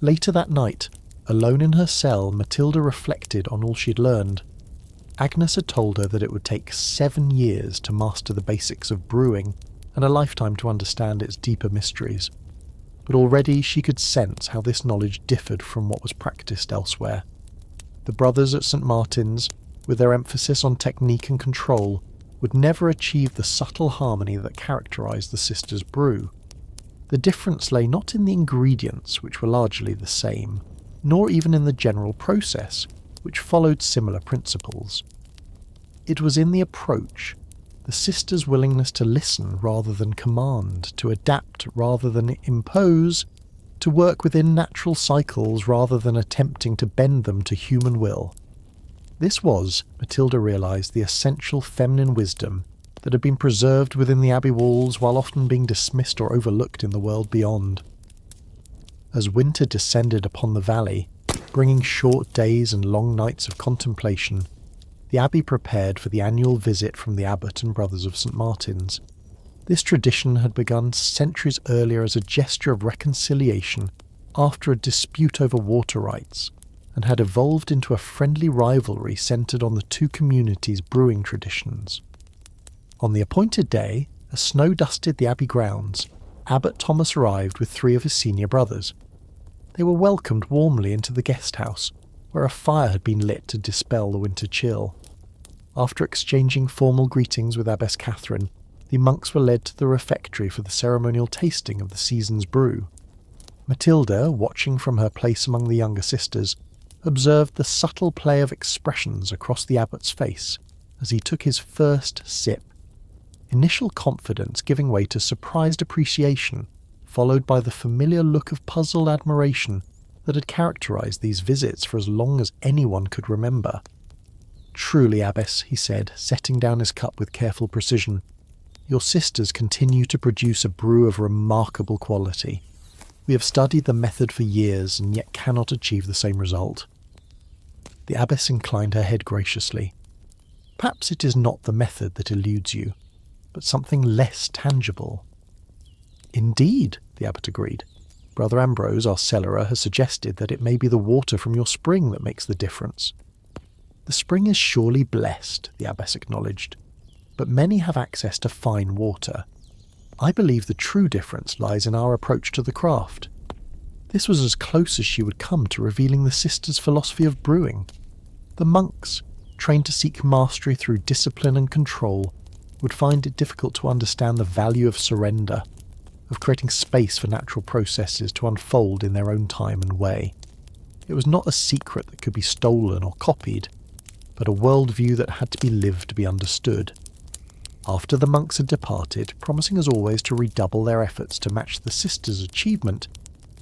Later that night, alone in her cell, Matilda reflected on all she'd learned. Agnes had told her that it would take 7 years to master the basics of brewing and a lifetime to understand its deeper mysteries. But already she could sense how this knowledge differed from what was practiced elsewhere. The brothers at St. Martin's, with their emphasis on technique and control, would never achieve the subtle harmony that characterized the sisters' brew. The difference lay not in the ingredients, which were largely the same, nor even in the general process, which followed similar principles. It was in the approach, the sisters' willingness to listen rather than command, to adapt rather than impose, to work within natural cycles rather than attempting to bend them to human will. This was, Matilda realised, the essential feminine wisdom that had been preserved within the abbey walls while often being dismissed or overlooked in the world beyond. As winter descended upon the valley, bringing short days and long nights of contemplation, the abbey prepared for the annual visit from the abbot and brothers of St. Martin's. This tradition had begun centuries earlier as a gesture of reconciliation after a dispute over water rights, and had evolved into a friendly rivalry centred on the 2 communities' brewing traditions. On the appointed day, as snow dusted the abbey grounds, Abbot Thomas arrived with 3 of his senior brothers. They were welcomed warmly into the guest house, where a fire had been lit to dispel the winter chill. After exchanging formal greetings with Abbess Catherine, the monks were led to the refectory for the ceremonial tasting of the season's brew. Matilda, watching from her place among the younger sisters, observed the subtle play of expressions across the abbot's face as he took his first sip. Initial confidence giving way to surprised appreciation, followed by the familiar look of puzzled admiration that had characterized these visits for as long as anyone could remember. "Truly, Abbess," he said, setting down his cup with careful precision, "your sisters continue to produce a brew of remarkable quality. We have studied the method for years and yet cannot achieve the same result." The abbess inclined her head graciously. "Perhaps it is not the method that eludes you, but something less tangible." "Indeed," the abbot agreed. "Brother Ambrose, our cellarer, has suggested that it may be the water from your spring that makes the difference." "The spring is surely blessed," the abbess acknowledged, "but many have access to fine water. I believe the true difference lies in our approach to the craft." This was as close as she would come to revealing the sisters' philosophy of brewing. The monks, trained to seek mastery through discipline and control, would find it difficult to understand the value of surrender, of creating space for natural processes to unfold in their own time and way. It was not a secret that could be stolen or copied, but a worldview that had to be lived to be understood. After the monks had departed, promising as always to redouble their efforts to match the sisters' achievement,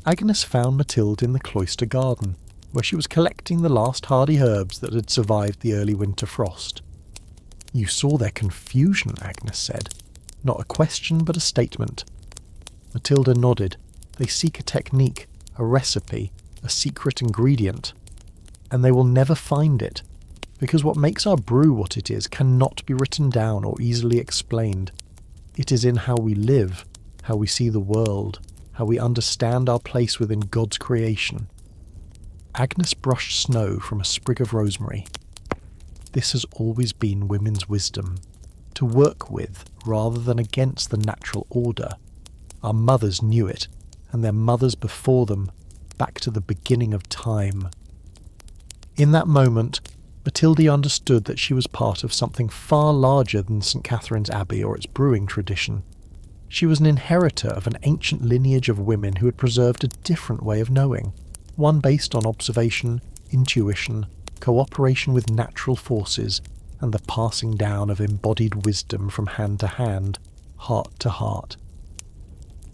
Agnes found Mathilde in the cloister garden, where she was collecting the last hardy herbs that had survived the early winter frost. "You saw their confusion," Agnes said. "Not a question, but a statement." Matilda nodded. "They seek a technique, a recipe, a secret ingredient, and they will never find it, because what makes our brew what it is cannot be written down or easily explained. It is in how we live, how we see the world, how we understand our place within God's creation." Agnes brushed snow from a sprig of rosemary. "This has always been women's wisdom, to work with rather than against the natural order. Our mothers knew it, and their mothers before them, back to the beginning of time." In that moment, Mathilde understood that she was part of something far larger than St. Catherine's Abbey or its brewing tradition. She was an inheritor of an ancient lineage of women who had preserved a different way of knowing, one based on observation, intuition, cooperation with natural forces, and the passing down of embodied wisdom from hand to hand, heart to heart.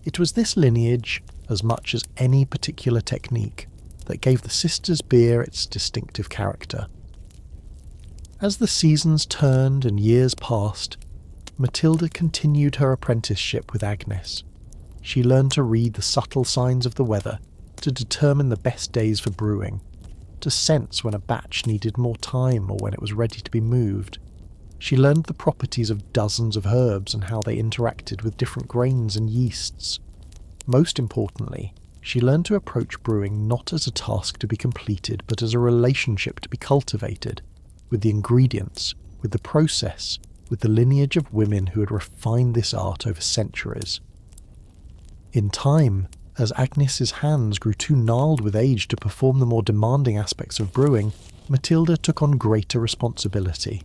It was this lineage, as much as any particular technique, that gave the sisters' beer its distinctive character. As the seasons turned and years passed, Matilda continued her apprenticeship with Agnes. She learned to read the subtle signs of the weather, to determine the best days for brewing, to sense when a batch needed more time or when it was ready to be moved. She learned the properties of dozens of herbs and how they interacted with different grains and yeasts. Most importantly, she learned to approach brewing not as a task to be completed, but as a relationship to be cultivated, with the ingredients, with the process, with the lineage of women who had refined this art over centuries. In time, as Agnes's hands grew too gnarled with age to perform the more demanding aspects of brewing, Matilda took on greater responsibility.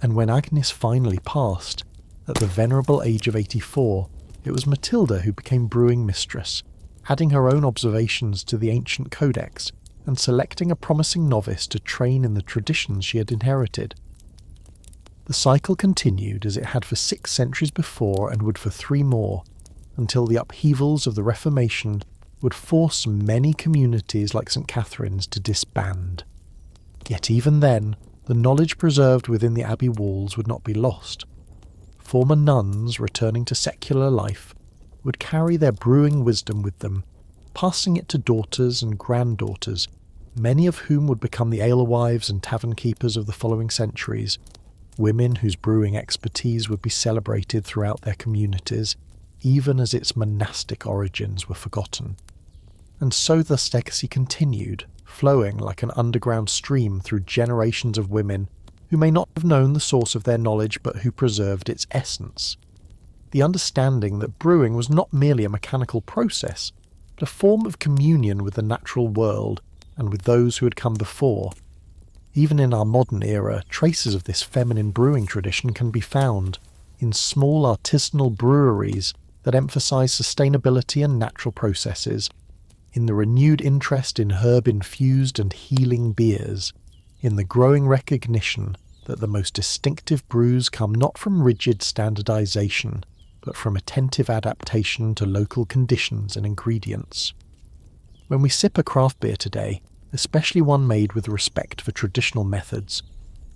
And when Agnes finally passed, at the venerable age of 84, it was Matilda who became brewing mistress, adding her own observations to the ancient codex and selecting a promising novice to train in the traditions she had inherited. The cycle continued as it had for 6 centuries before and would for 3 more, until the upheavals of the Reformation would force many communities like St. Catherine's to disband. Yet even then, the knowledge preserved within the abbey walls would not be lost. Former nuns returning to secular life would carry their brewing wisdom with them, passing it to daughters and granddaughters, many of whom would become the alewives and tavern keepers of the following centuries, women whose brewing expertise would be celebrated throughout their communities, even as its monastic origins were forgotten. And so the legacy continued, flowing like an underground stream through generations of women who may not have known the source of their knowledge but who preserved its essence. The understanding that brewing was not merely a mechanical process, but a form of communion with the natural world and with those who had come before. Even in our modern era, traces of this feminine brewing tradition can be found in small artisanal breweries that emphasize sustainability and natural processes, in the renewed interest in herb-infused and healing beers, in the growing recognition that the most distinctive brews come not from rigid standardization, but from attentive adaptation to local conditions and ingredients. When we sip a craft beer today, especially one made with respect for traditional methods,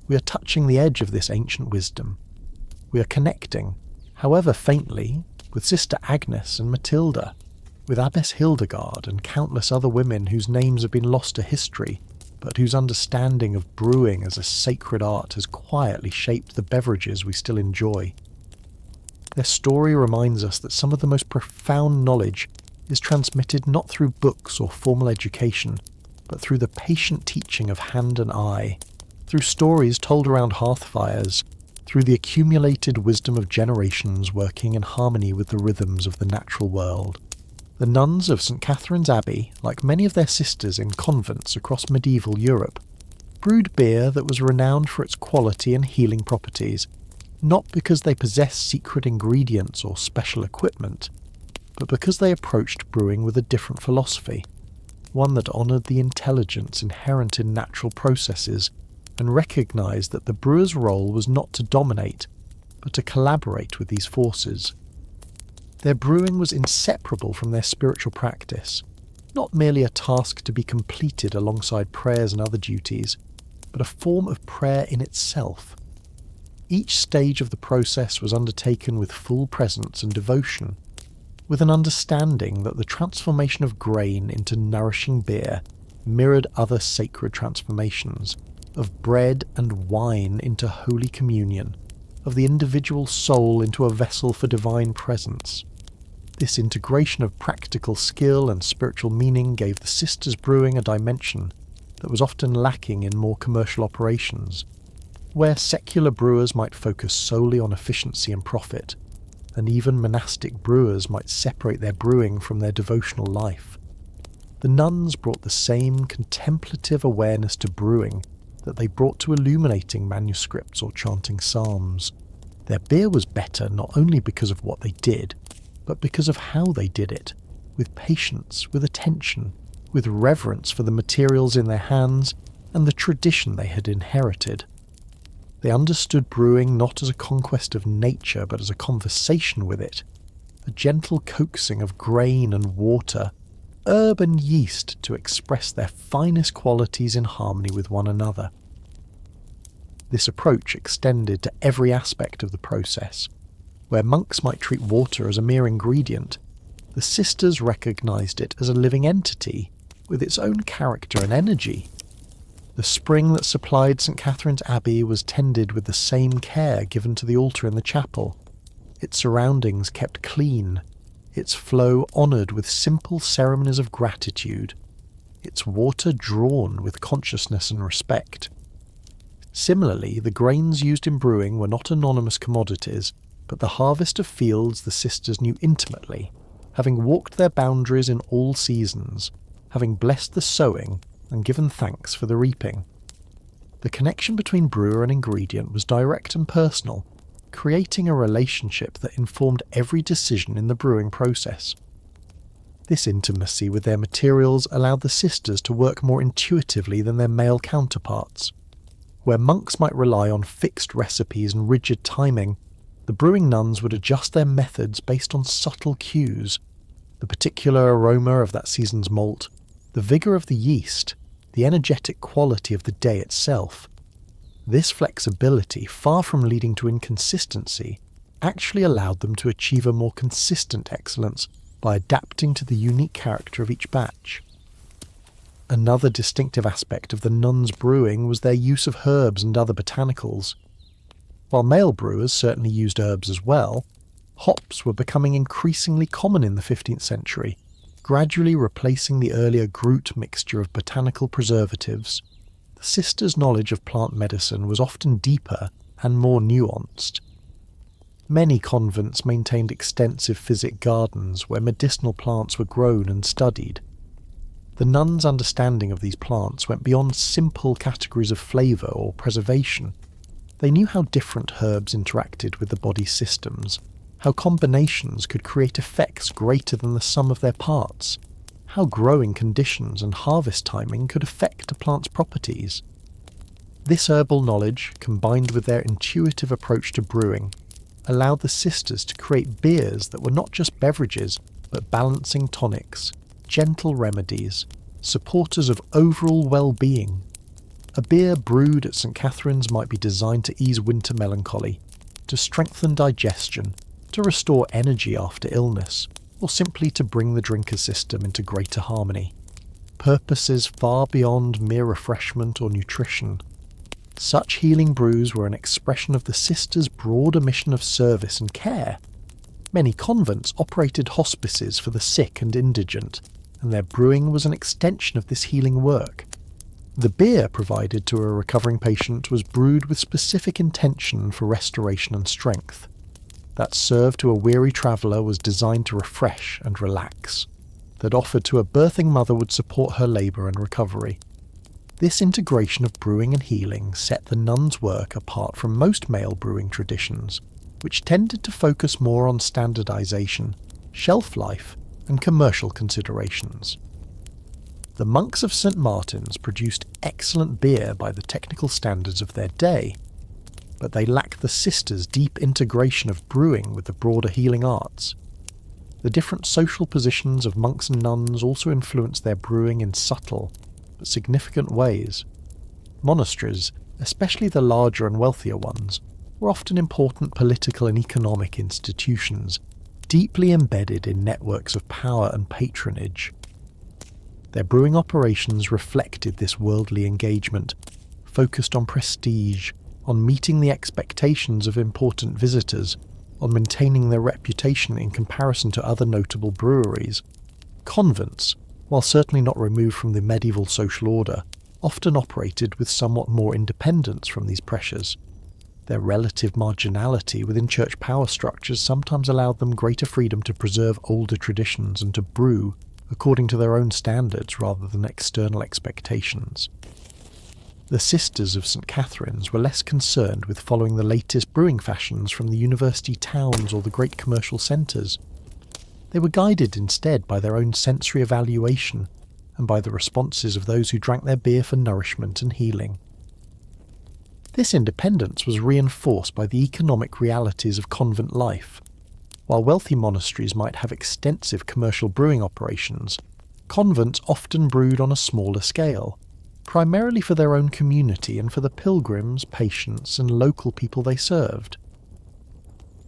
we are touching the edge of this ancient wisdom. We are connecting, however faintly, with Sister Agnes and Matilda, with Abbess Hildegard and countless other women whose names have been lost to history, but whose understanding of brewing as a sacred art has quietly shaped the beverages we still enjoy. Their story reminds us that some of the most profound knowledge is transmitted not through books or formal education, but through the patient teaching of hand and eye, through stories told around hearth fires, through the accumulated wisdom of generations working in harmony with the rhythms of the natural world. The nuns of St. Catherine's Abbey, like many of their sisters in convents across medieval Europe, brewed beer that was renowned for its quality and healing properties, not because they possessed secret ingredients or special equipment, but because they approached brewing with a different philosophy, one that honoured the intelligence inherent in natural processes and recognised that the brewer's role was not to dominate, but to collaborate with these forces. Their brewing was inseparable from their spiritual practice, not merely a task to be completed alongside prayers and other duties, but a form of prayer in itself. Each stage of the process was undertaken with full presence and devotion, with an understanding that the transformation of grain into nourishing beer mirrored other sacred transformations, of bread and wine into Holy Communion, of the individual soul into a vessel for divine presence. This integration of practical skill and spiritual meaning gave the sisters' brewing a dimension that was often lacking in more commercial operations, where secular brewers might focus solely on efficiency and profit, and even monastic brewers might separate their brewing from their devotional life. The nuns brought the same contemplative awareness to brewing that they brought to illuminating manuscripts or chanting psalms. Their beer was better not only because of what they did, but because of how they did it, with patience, with attention, with reverence for the materials in their hands and the tradition they had inherited. They understood brewing not as a conquest of nature, but as a conversation with it, a gentle coaxing of grain and water, herb and yeast to express their finest qualities in harmony with one another. This approach extended to every aspect of the process. Where monks might treat water as a mere ingredient, the sisters recognised it as a living entity with its own character and energy. The spring that supplied St. Catherine's Abbey was tended with the same care given to the altar in the chapel, its surroundings kept clean, its flow honoured with simple ceremonies of gratitude, its water drawn with consciousness and respect. Similarly, the grains used in brewing were not anonymous commodities, but the harvest of fields the sisters knew intimately, having walked their boundaries in all seasons, having blessed the sowing and given thanks for the reaping. The connection between brewer and ingredient was direct and personal, creating a relationship that informed every decision in the brewing process. This intimacy with their materials allowed the sisters to work more intuitively than their male counterparts. Where monks might rely on fixed recipes and rigid timing, the brewing nuns would adjust their methods based on subtle cues, the particular aroma of that season's malt, the vigour of the yeast, the energetic quality of the day itself. This flexibility, far from leading to inconsistency, actually allowed them to achieve a more consistent excellence by adapting to the unique character of each batch. Another distinctive aspect of the nuns' brewing was their use of herbs and other botanicals. While male brewers certainly used herbs as well, hops were becoming increasingly common in the 15th century, gradually replacing the earlier Groot mixture of botanical preservatives. The sisters' knowledge of plant medicine was often deeper and more nuanced. Many convents maintained extensive physic gardens where medicinal plants were grown and studied. The nuns' understanding of these plants went beyond simple categories of flavour or preservation. They knew how different herbs interacted with the body's systems, how combinations could create effects greater than the sum of their parts, how growing conditions and harvest timing could affect a plant's properties. This herbal knowledge, combined with their intuitive approach to brewing, allowed the sisters to create beers that were not just beverages, but balancing tonics, gentle remedies, supporters of overall well-being. A beer brewed at St. Catherine's might be designed to ease winter melancholy, to strengthen digestion, to restore energy after illness, or simply to bring the drinker's system into greater harmony. Purposes far beyond mere refreshment or nutrition. Such healing brews were an expression of the sisters' broader mission of service and care. Many convents operated hospices for the sick and indigent, and their brewing was an extension of this healing work. The beer provided to a recovering patient was brewed with specific intention for restoration and strength. That served to a weary traveller was designed to refresh and relax. That offered to a birthing mother would support her labour and recovery. This integration of brewing and healing set the nuns' work apart from most male brewing traditions, which tended to focus more on standardization, shelf life, and commercial considerations. The monks of St. Martin's produced excellent beer by the technical standards of their day, but they lack the sisters' deep integration of brewing with the broader healing arts. The different social positions of monks and nuns also influenced their brewing in subtle but significant ways. Monasteries, especially the larger and wealthier ones, were often important political and economic institutions, deeply embedded in networks of power and patronage. Their brewing operations reflected this worldly engagement, focused on prestige, on meeting the expectations of important visitors, on maintaining their reputation in comparison to other notable breweries. Convents, while certainly not removed from the medieval social order, often operated with somewhat more independence from these pressures. Their relative marginality within church power structures sometimes allowed them greater freedom to preserve older traditions and to brew according to their own standards rather than external expectations. The Sisters of St. Catherine's were less concerned with following the latest brewing fashions from the university towns or the great commercial centres. They were guided instead by their own sensory evaluation and by the responses of those who drank their beer for nourishment and healing. This independence was reinforced by the economic realities of convent life. While wealthy monasteries might have extensive commercial brewing operations, convents often brewed on a smaller scale, primarily for their own community and for the pilgrims, patients, and local people they served.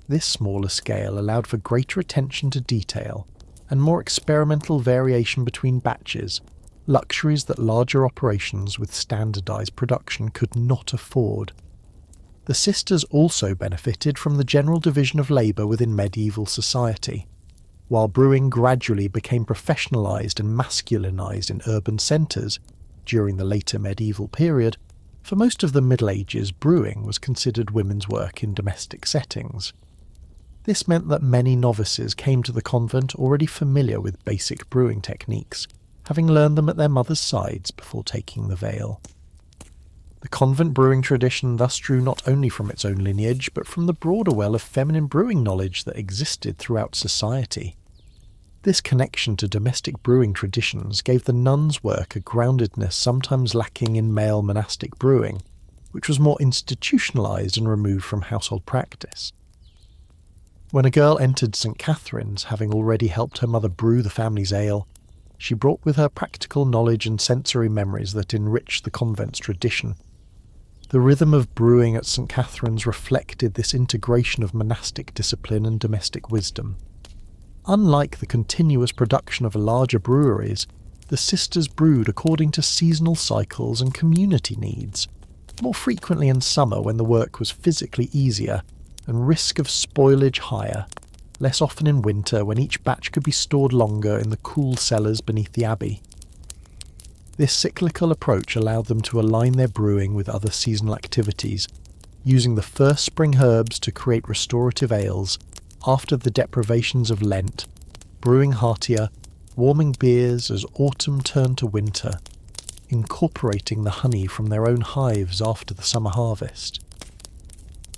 This smaller scale allowed for greater attention to detail and more experimental variation between batches, luxuries that larger operations with standardized production could not afford. The sisters also benefited from the general division of labour within medieval society. While brewing gradually became professionalised and masculinised in urban centres during the later medieval period, for most of the Middle Ages brewing was considered women's work in domestic settings. This meant that many novices came to the convent already familiar with basic brewing techniques, having learned them at their mothers' sides before taking the veil. The convent brewing tradition thus drew not only from its own lineage, but from the broader well of feminine brewing knowledge that existed throughout society. This connection to domestic brewing traditions gave the nuns' work a groundedness sometimes lacking in male monastic brewing, which was more institutionalised and removed from household practice. When a girl entered St. Catherine's, having already helped her mother brew the family's ale, she brought with her practical knowledge and sensory memories that enriched the convent's tradition. The rhythm of brewing at St. Catherine's reflected this integration of monastic discipline and domestic wisdom. Unlike the continuous production of larger breweries, the sisters brewed according to seasonal cycles and community needs, more frequently in summer when the work was physically easier and risk of spoilage higher, less often in winter when each batch could be stored longer in the cool cellars beneath the abbey. This cyclical approach allowed them to align their brewing with other seasonal activities, using the first spring herbs to create restorative ales after the deprivations of Lent, brewing heartier, warming beers as autumn turned to winter, incorporating the honey from their own hives after the summer harvest.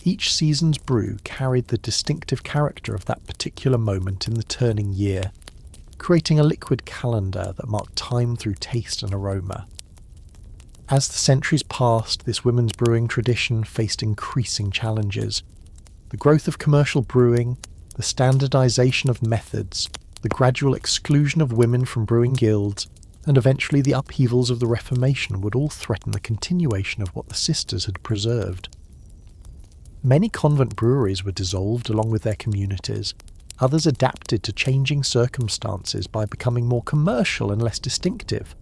Each season's brew carried the distinctive character of that particular moment in the turning year, creating a liquid calendar that marked time through taste and aroma. As the centuries passed, this women's brewing tradition faced increasing challenges. The growth of commercial brewing, the standardization of methods, the gradual exclusion of women from brewing guilds, and eventually the upheavals of the Reformation would all threaten the continuation of what the sisters had preserved. Many convent breweries were dissolved along with their communities. Others adapted to changing circumstances by becoming more commercial and less distinctive.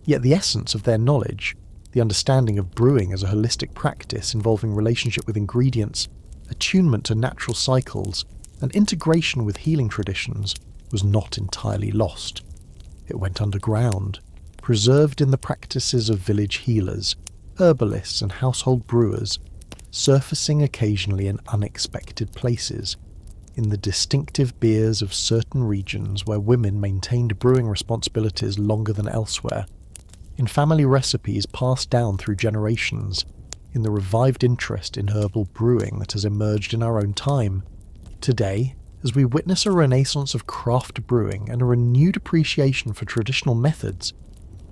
Yet the essence of their knowledge, the understanding of brewing as a holistic practice involving relationship with ingredients, attunement to natural cycles, and integration with healing traditions, was not entirely lost. It went underground, preserved in the practices of village healers, herbalists and household brewers, surfacing occasionally in unexpected places, in the distinctive beers of certain regions where women maintained brewing responsibilities longer than elsewhere. in family recipes passed down through generations, in the revived interest in herbal brewing that has emerged in our own time. Today, as we witness a renaissance of craft brewing and a renewed appreciation for traditional methods,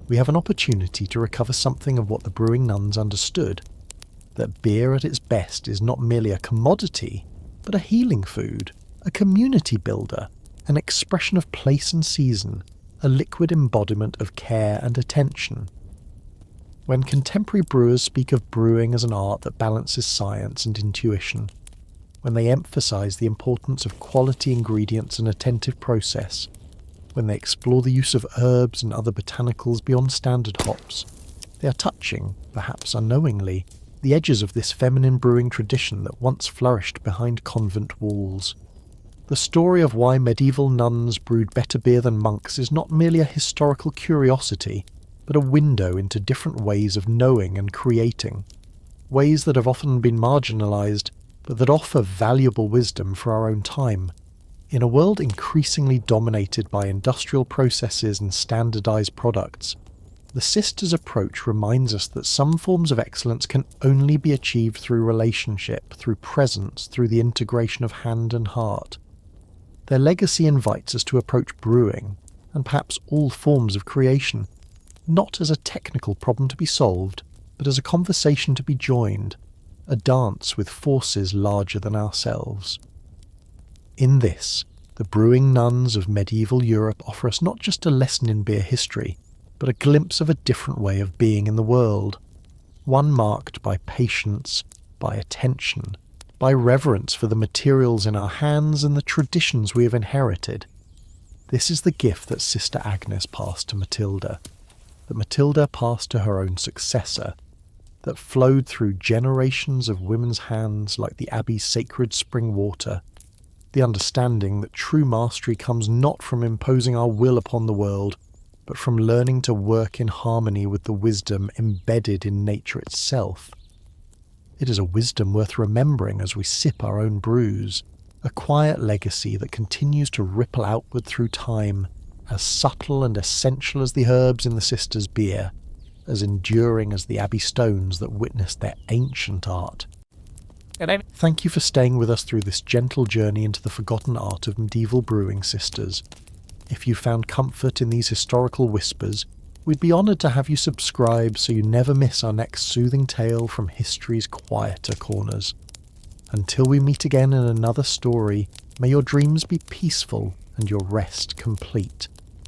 we have an opportunity to recover something of what the brewing nuns understood: that beer at its best is not merely a commodity, but a healing food, a community builder, an expression of place and season, a liquid embodiment of care and attention. When contemporary brewers speak of brewing as an art that balances science and intuition, when they emphasize the importance of quality ingredients and attentive process, when they explore the use of herbs and other botanicals beyond standard hops, they are touching, perhaps unknowingly, the edges of this feminine brewing tradition that once flourished behind convent walls. The story of why medieval nuns brewed better beer than monks is not merely a historical curiosity, but a window into different ways of knowing and creating, ways that have often been marginalised, but that offer valuable wisdom for our own time. In a world increasingly dominated by industrial processes and standardised products, the sisters' approach reminds us that some forms of excellence can only be achieved through relationship, through presence, through the integration of hand and heart. Their legacy invites us to approach brewing, and perhaps all forms of creation, not as a technical problem to be solved, but as a conversation to be joined, a dance with forces larger than ourselves. In this, the brewing nuns of medieval Europe offer us not just a lesson in beer history, but a glimpse of a different way of being in the world, one marked by patience, by attention, by reverence for the materials in our hands and the traditions we have inherited. This is the gift that Sister Agnes passed to Matilda, that Matilda passed to her own successor, that flowed through generations of women's hands like the Abbey's sacred spring water, the understanding that true mastery comes not from imposing our will upon the world, but from learning to work in harmony with the wisdom embedded in nature itself. It is a wisdom worth remembering as we sip our own brews, a quiet legacy that continues to ripple outward through time, as subtle and essential as the herbs in the sisters' beer, as enduring as the abbey stones that witnessed their ancient art. Thank you for staying with us through this gentle journey into the forgotten art of medieval brewing, sisters. If you found comfort in these historical whispers, we'd be honoured to have you subscribe so you never miss our next soothing tale from history's quieter corners. Until we meet again in another story, may your dreams be peaceful and your rest complete.